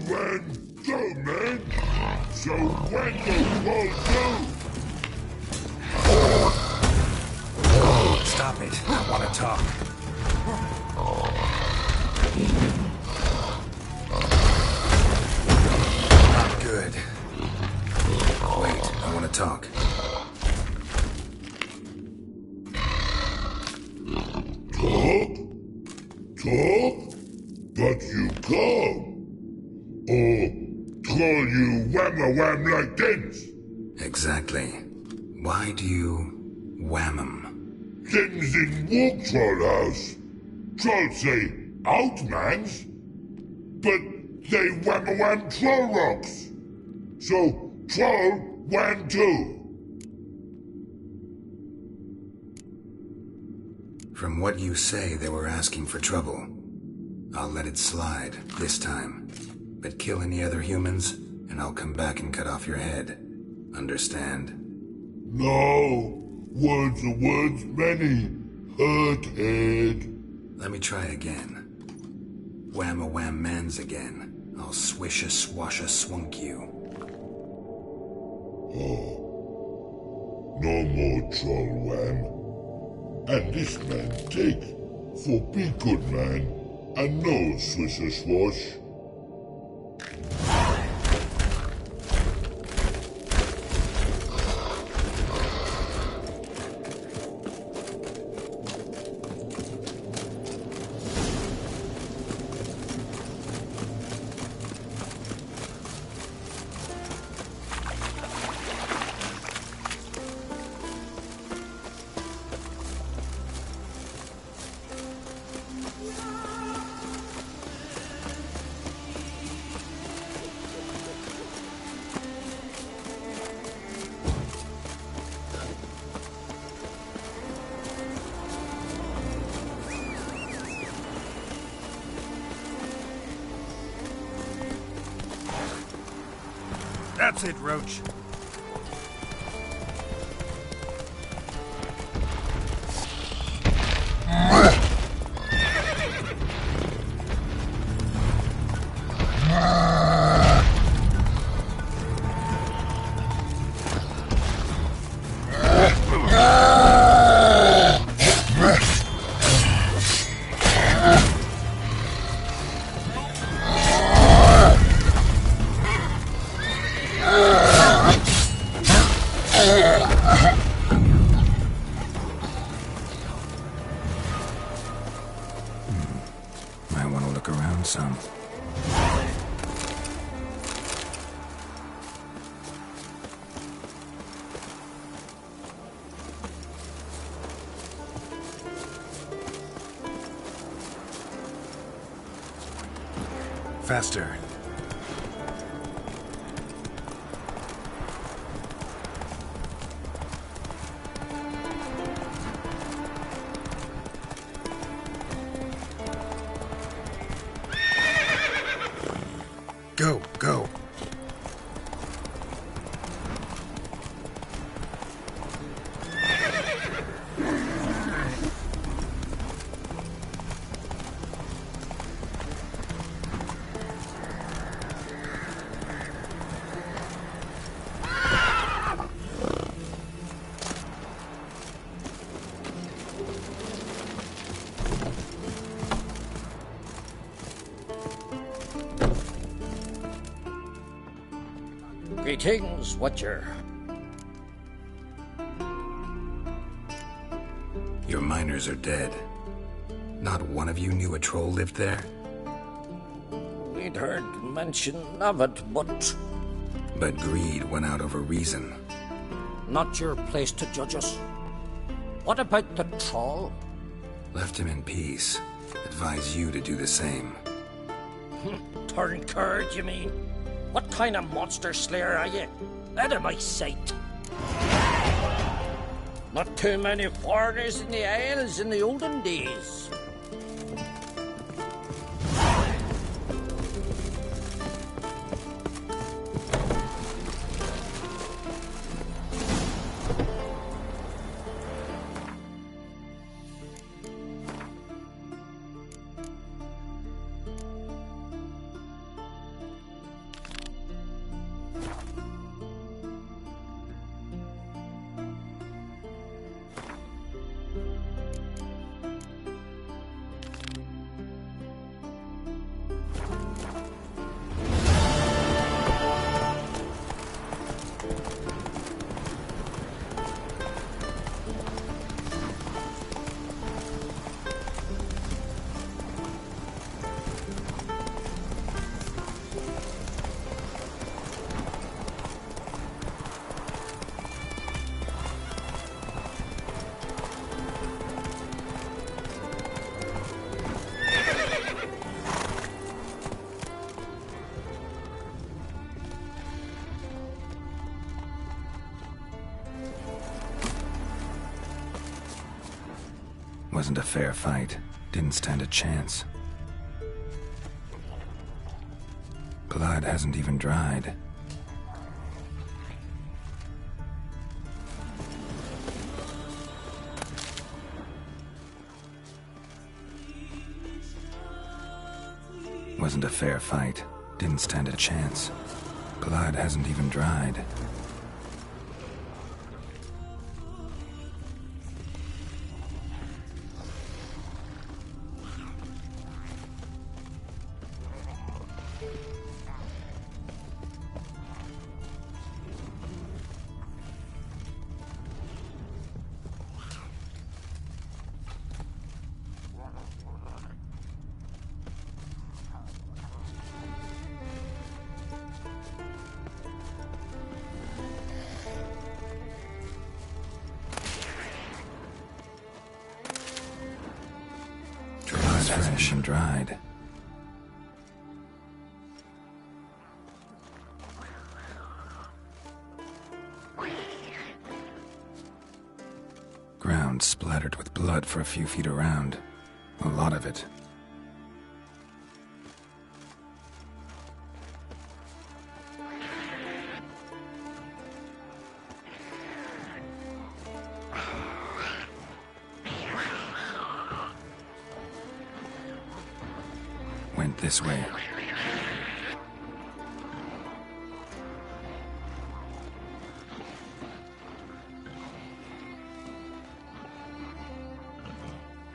when go, man. So when the world Stop it. I want to talk. Not good. Wait, I want to talk. Talk? But you can't. Or call you wham-a-wham like this. Exactly. Why do you wham 'em? Things in Walk Troll House. Trolls say outmans, but they wham-a-wham troll rocks. So troll wham too. From what you say, they were asking for trouble. I'll let it slide, this time. But kill any other humans, and I'll come back and cut off your head. Understand? No. Words are words many. Hurt head. Let me try again. Wham-a-wham mans again. I'll swish-a-swash-a-swunk you. Oh. No more troll wham. And this man take. For be good man. And no swish-a-swash. That's it, Roach. Might want to look around some. Faster. Go, go. Greetings, Watcher. Your miners are dead. Not one of you knew a troll lived there? We'd heard mention of it, but... But greed won out over reason. Not your place to judge us. What about the troll? Left him in peace. Advise you to do the same. Turn curd, you mean? What kind of monster slayer are you? Out of my sight. Not too many foreigners in the Isles in the olden days. Wasn't a fair fight. Didn't stand a chance. Blood hasn't even dried. Wasn't a fair fight. Didn't stand a chance. Blood hasn't even dried. Fresh and dried. Ground splattered with blood for a few feet around. A lot of it. Went this way.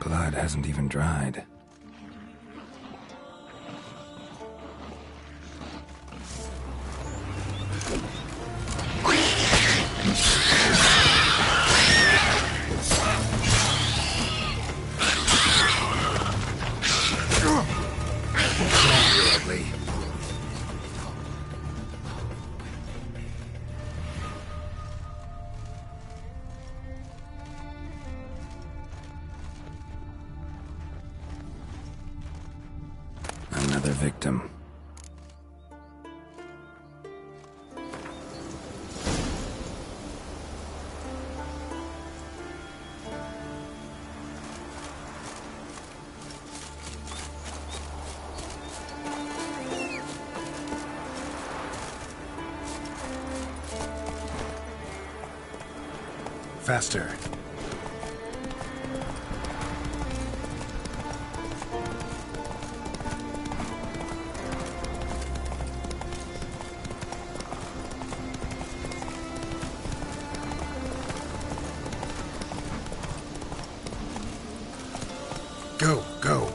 Blood hasn't even dried. Another victim. Faster. Go, go.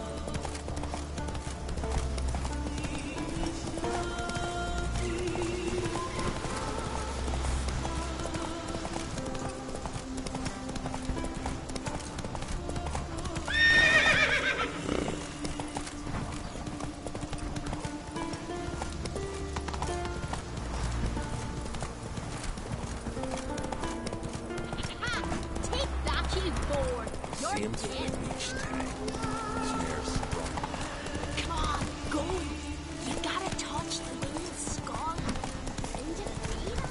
Take that, you board! You're Seems dead! each time. Snares Come on, go! You gotta touch the winged skull and defeat him.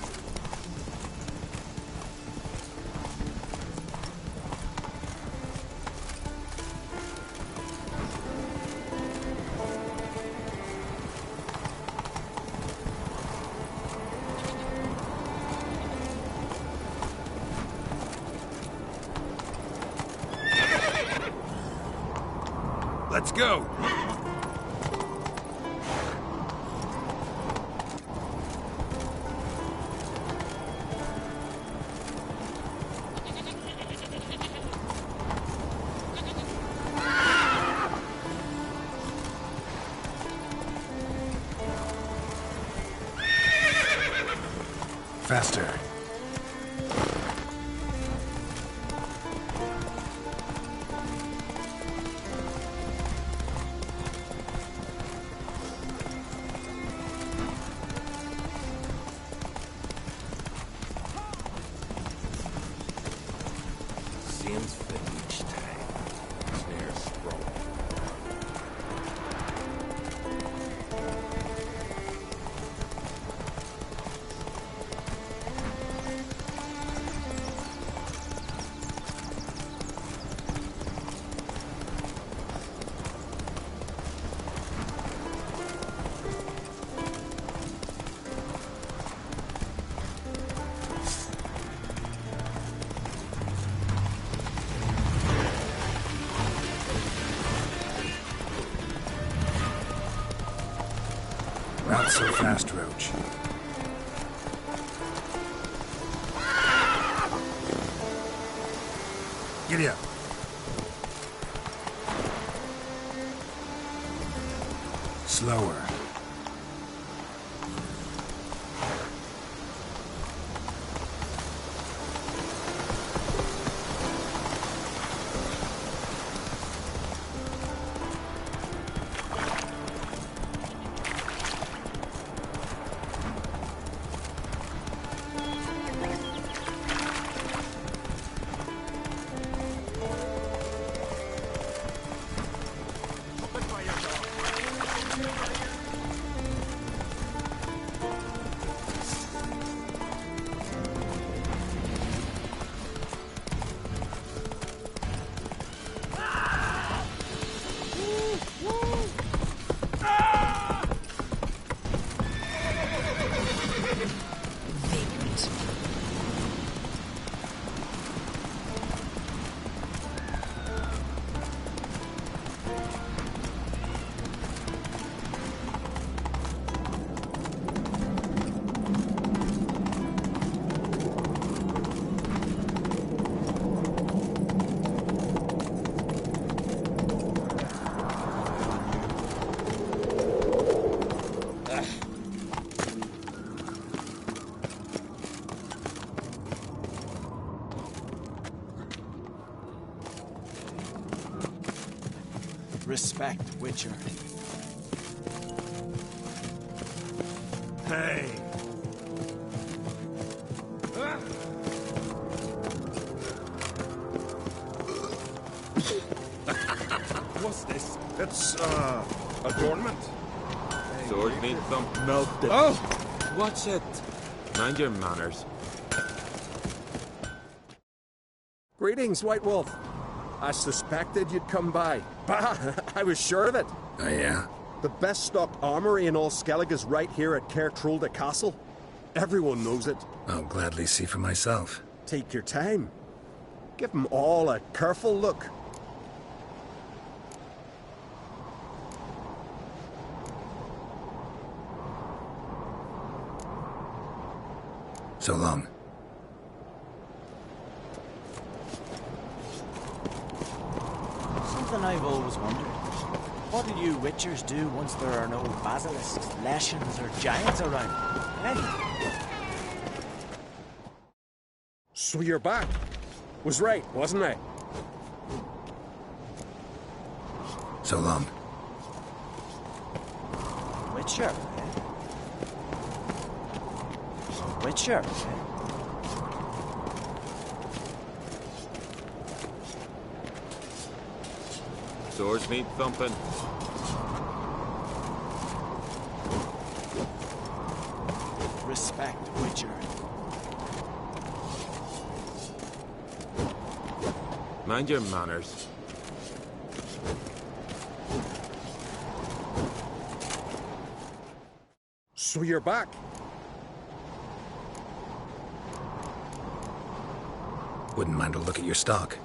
Let's go! Faster. Seems fit each time. Snares sprung. Not so fast, Roach. Giddy up. Slower. Respect, Witcher. Hey! What's this? It's, adornment. Sword meat thump melted. Oh! Watch it. Mind your manners. Greetings, White Wolf. I suspected you'd come by. Bah! I was sure of it. Oh, yeah? The best stocked armory in all Skellige's right here at Caer Trolde Castle. Everyone knows it. I'll gladly see for myself. Take your time. Give them all a careful look. So long. Something I've always wondered. What do you Witchers do once there are no basilisks, leshens, or giants around? Eh? So you're back. Was right, wasn't I? So long. Witcher, eh? Witcher, eh? Swords meat thumping. Respect, Witcher. Mind your manners. So you're back. Wouldn't mind a look at your stock.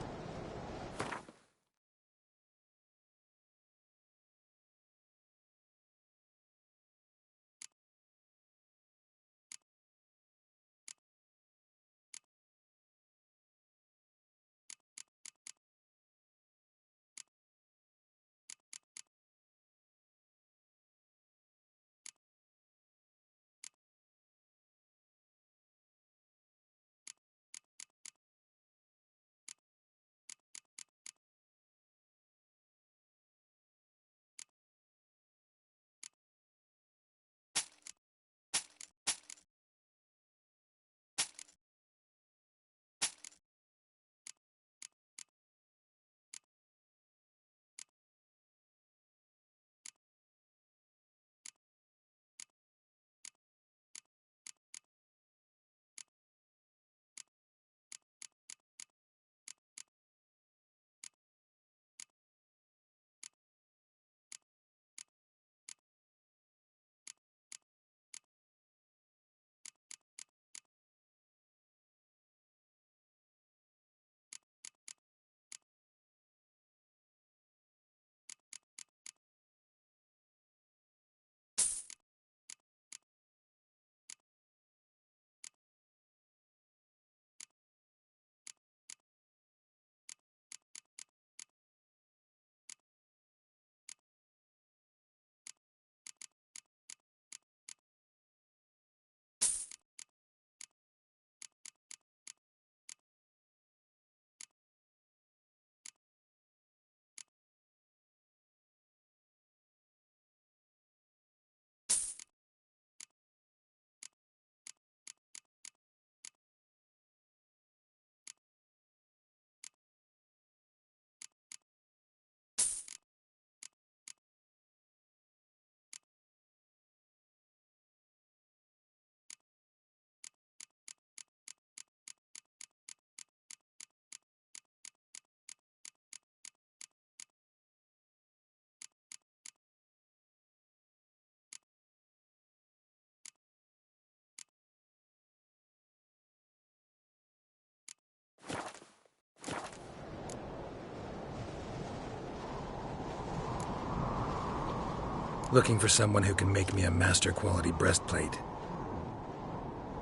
Looking for someone who can make me a master-quality breastplate.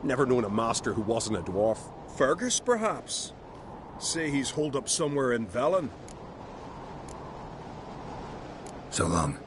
Never known a master who wasn't a dwarf. Fergus, perhaps? Say he's holed up somewhere in Velen. So long.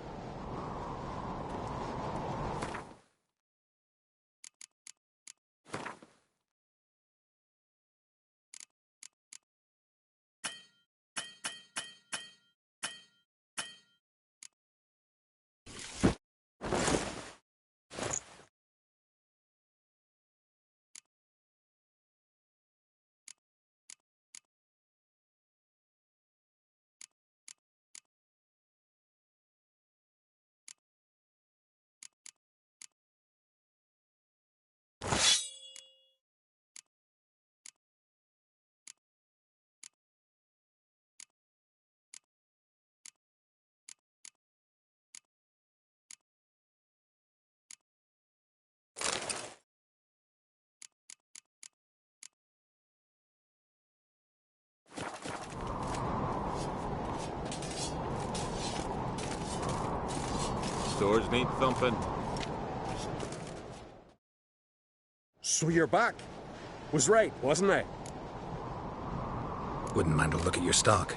Doors need thumping. So you're back. Was right, wasn't I? Wouldn't mind a look at your stock.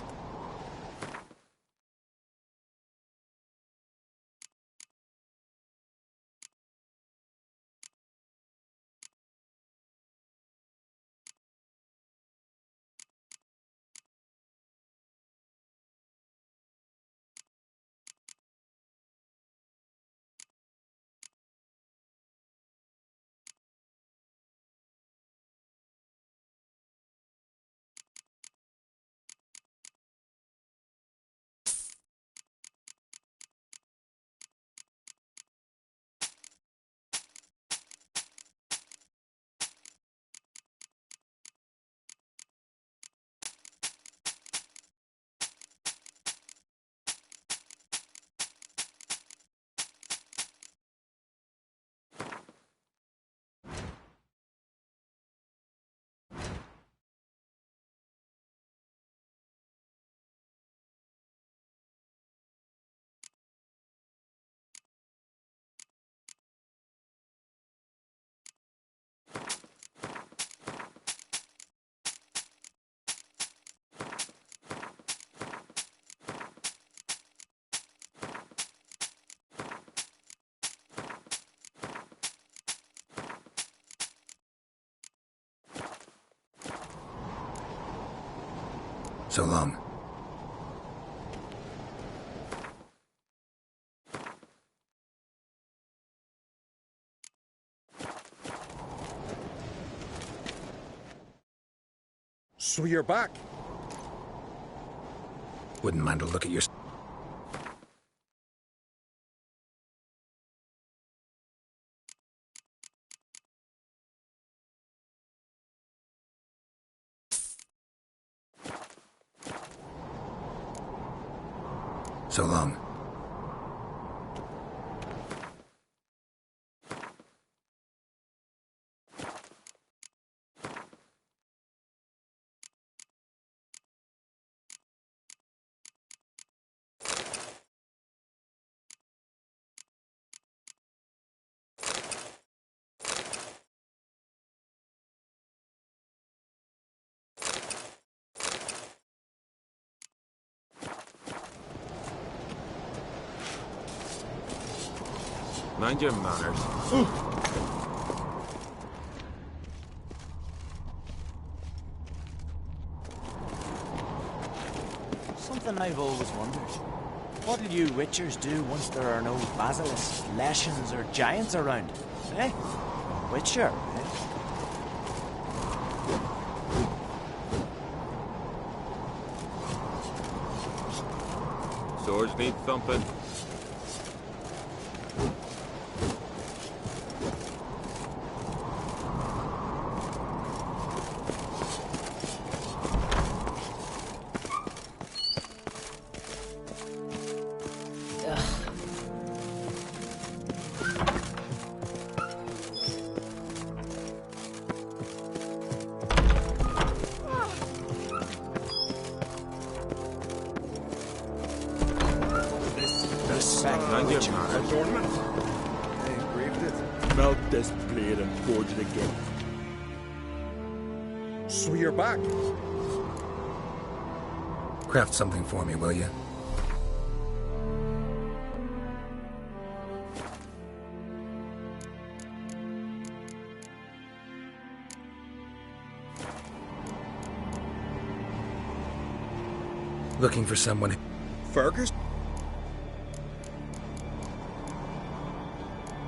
So long. So you're back. Wouldn't mind a look at your... So long. Mind your manners. Something I've always wondered. What'll you witchers do once there are no basilisks, leshens, or giants around? Eh? A witcher, eh? Swords need thumping. Witcher. Adornment. They engraved it. Melt this blade and forge it again. So you're back. Craft something for me, will you? Looking for someone. Fergus?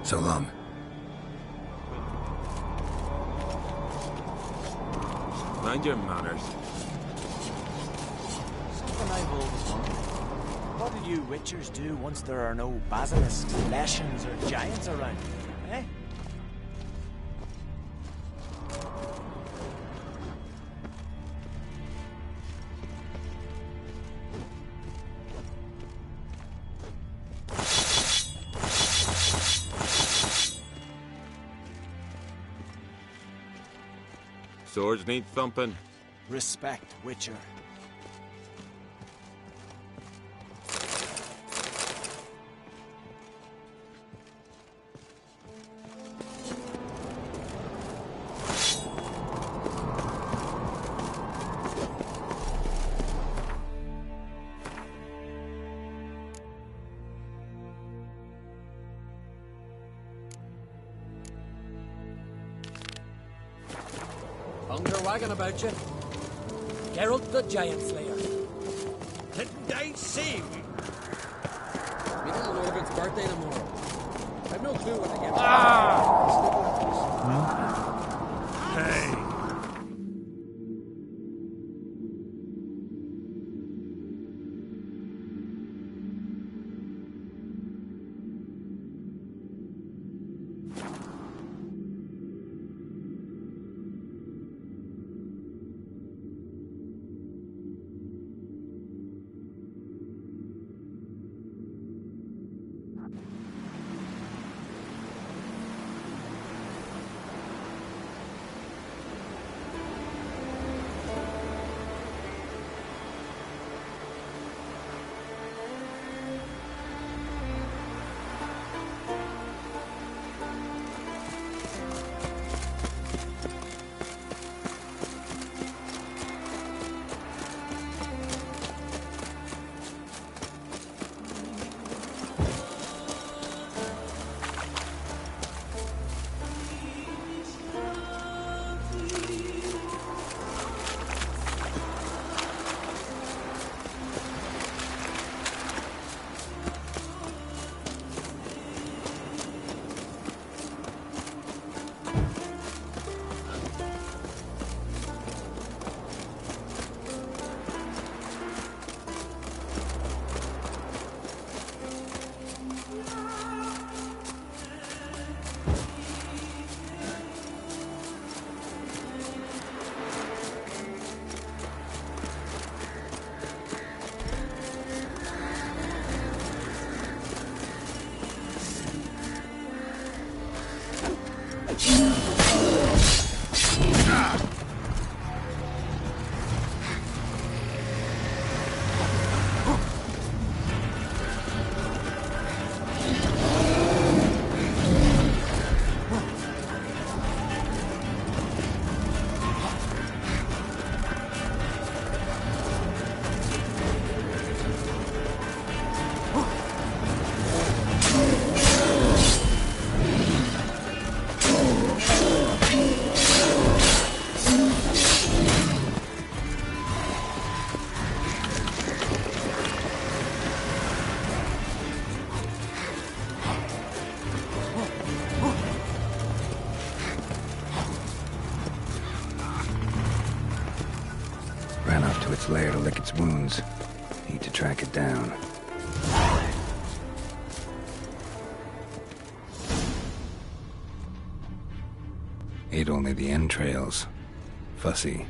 So long. Mind your manners. Something I've always wondered. What do you Witchers do once there are no basilisks, leshens, or giants around? Eh? Swords need thumping. Respect, Witcher. Hunger wagging about you. Geralt the Giant Slayer. Didn't I say we... We don't know if it's birthday tomorrow. I've no clue what to get. Hey. Ran off to its lair to lick its wounds. Need to track it down. Ate only the entrails. Fussy.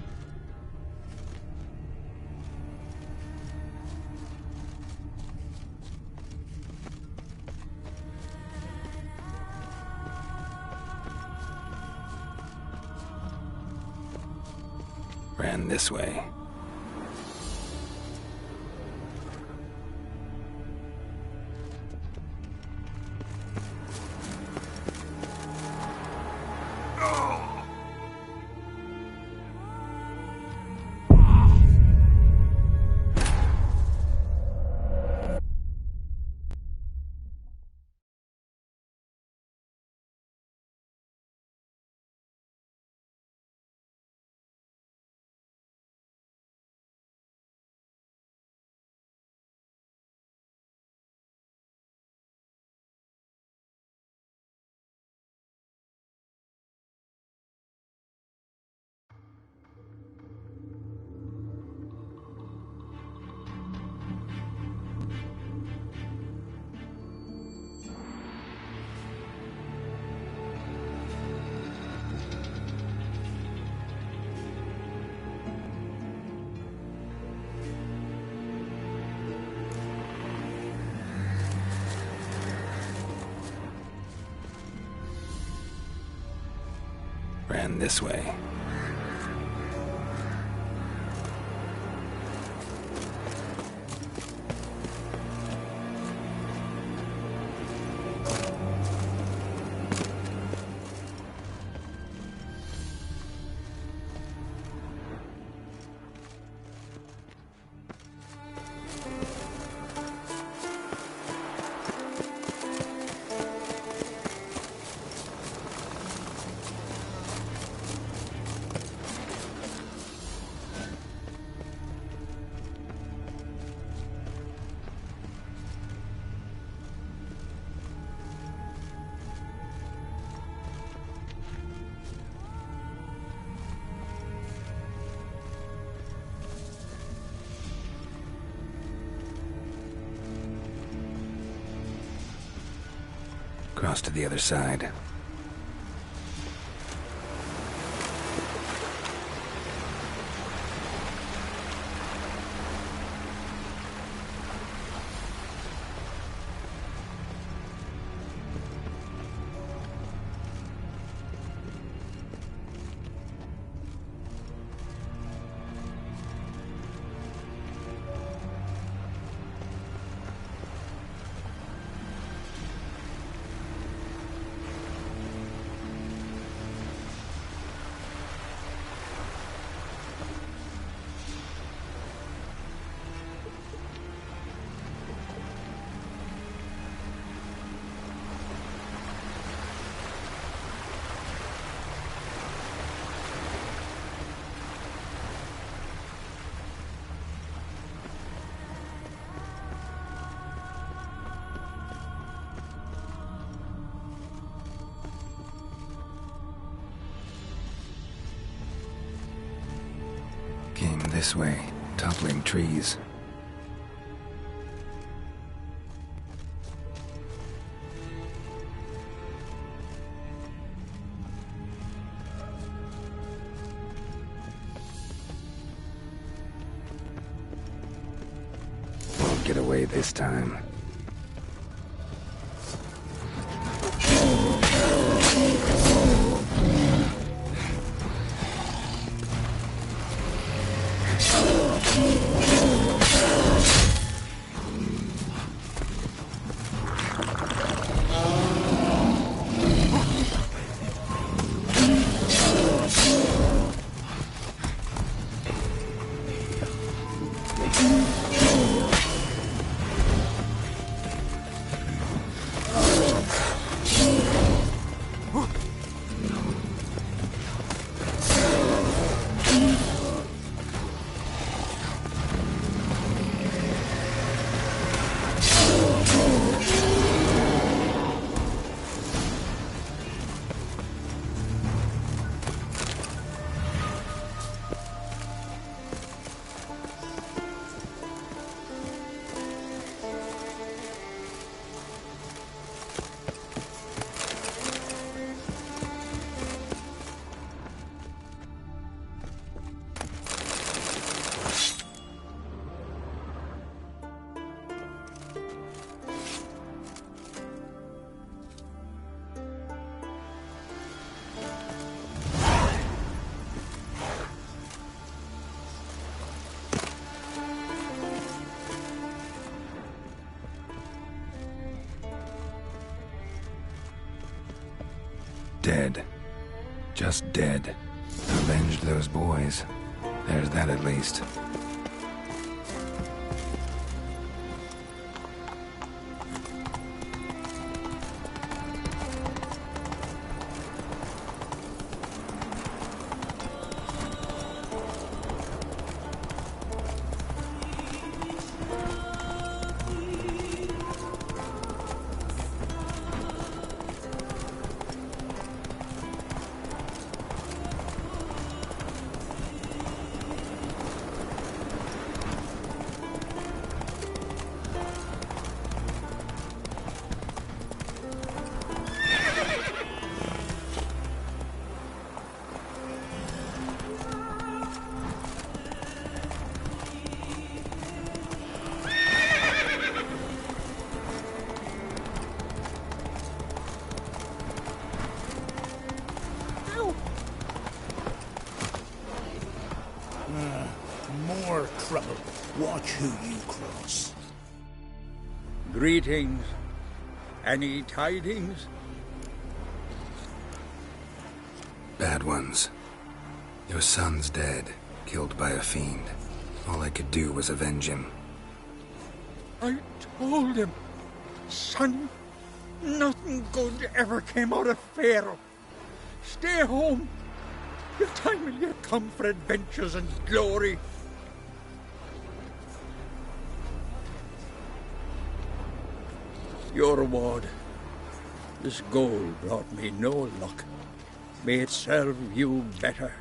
Ran this way. And this way. Cross to the other side. Came this way, toppling trees. Won't get away this time. Dead. Just dead. Avenged those boys. There's that at least. More trouble. Watch who you cross. Greetings. Any tidings? Bad ones. Your son's dead, killed by a fiend. All I could do was avenge him. I told him, son, nothing good ever came out of Pharaoh. Stay home. Your time will yet come for adventures and glory. Your reward. This gold brought me no luck. May it serve you better.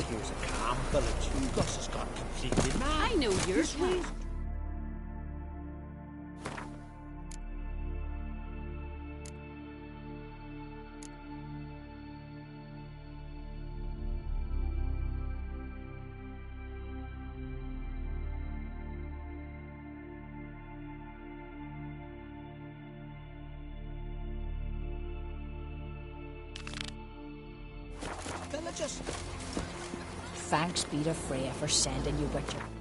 Here's a calm village. Gus has gone completely mad. I know your type. Villagers. Thanks be to Freya for sending you with her.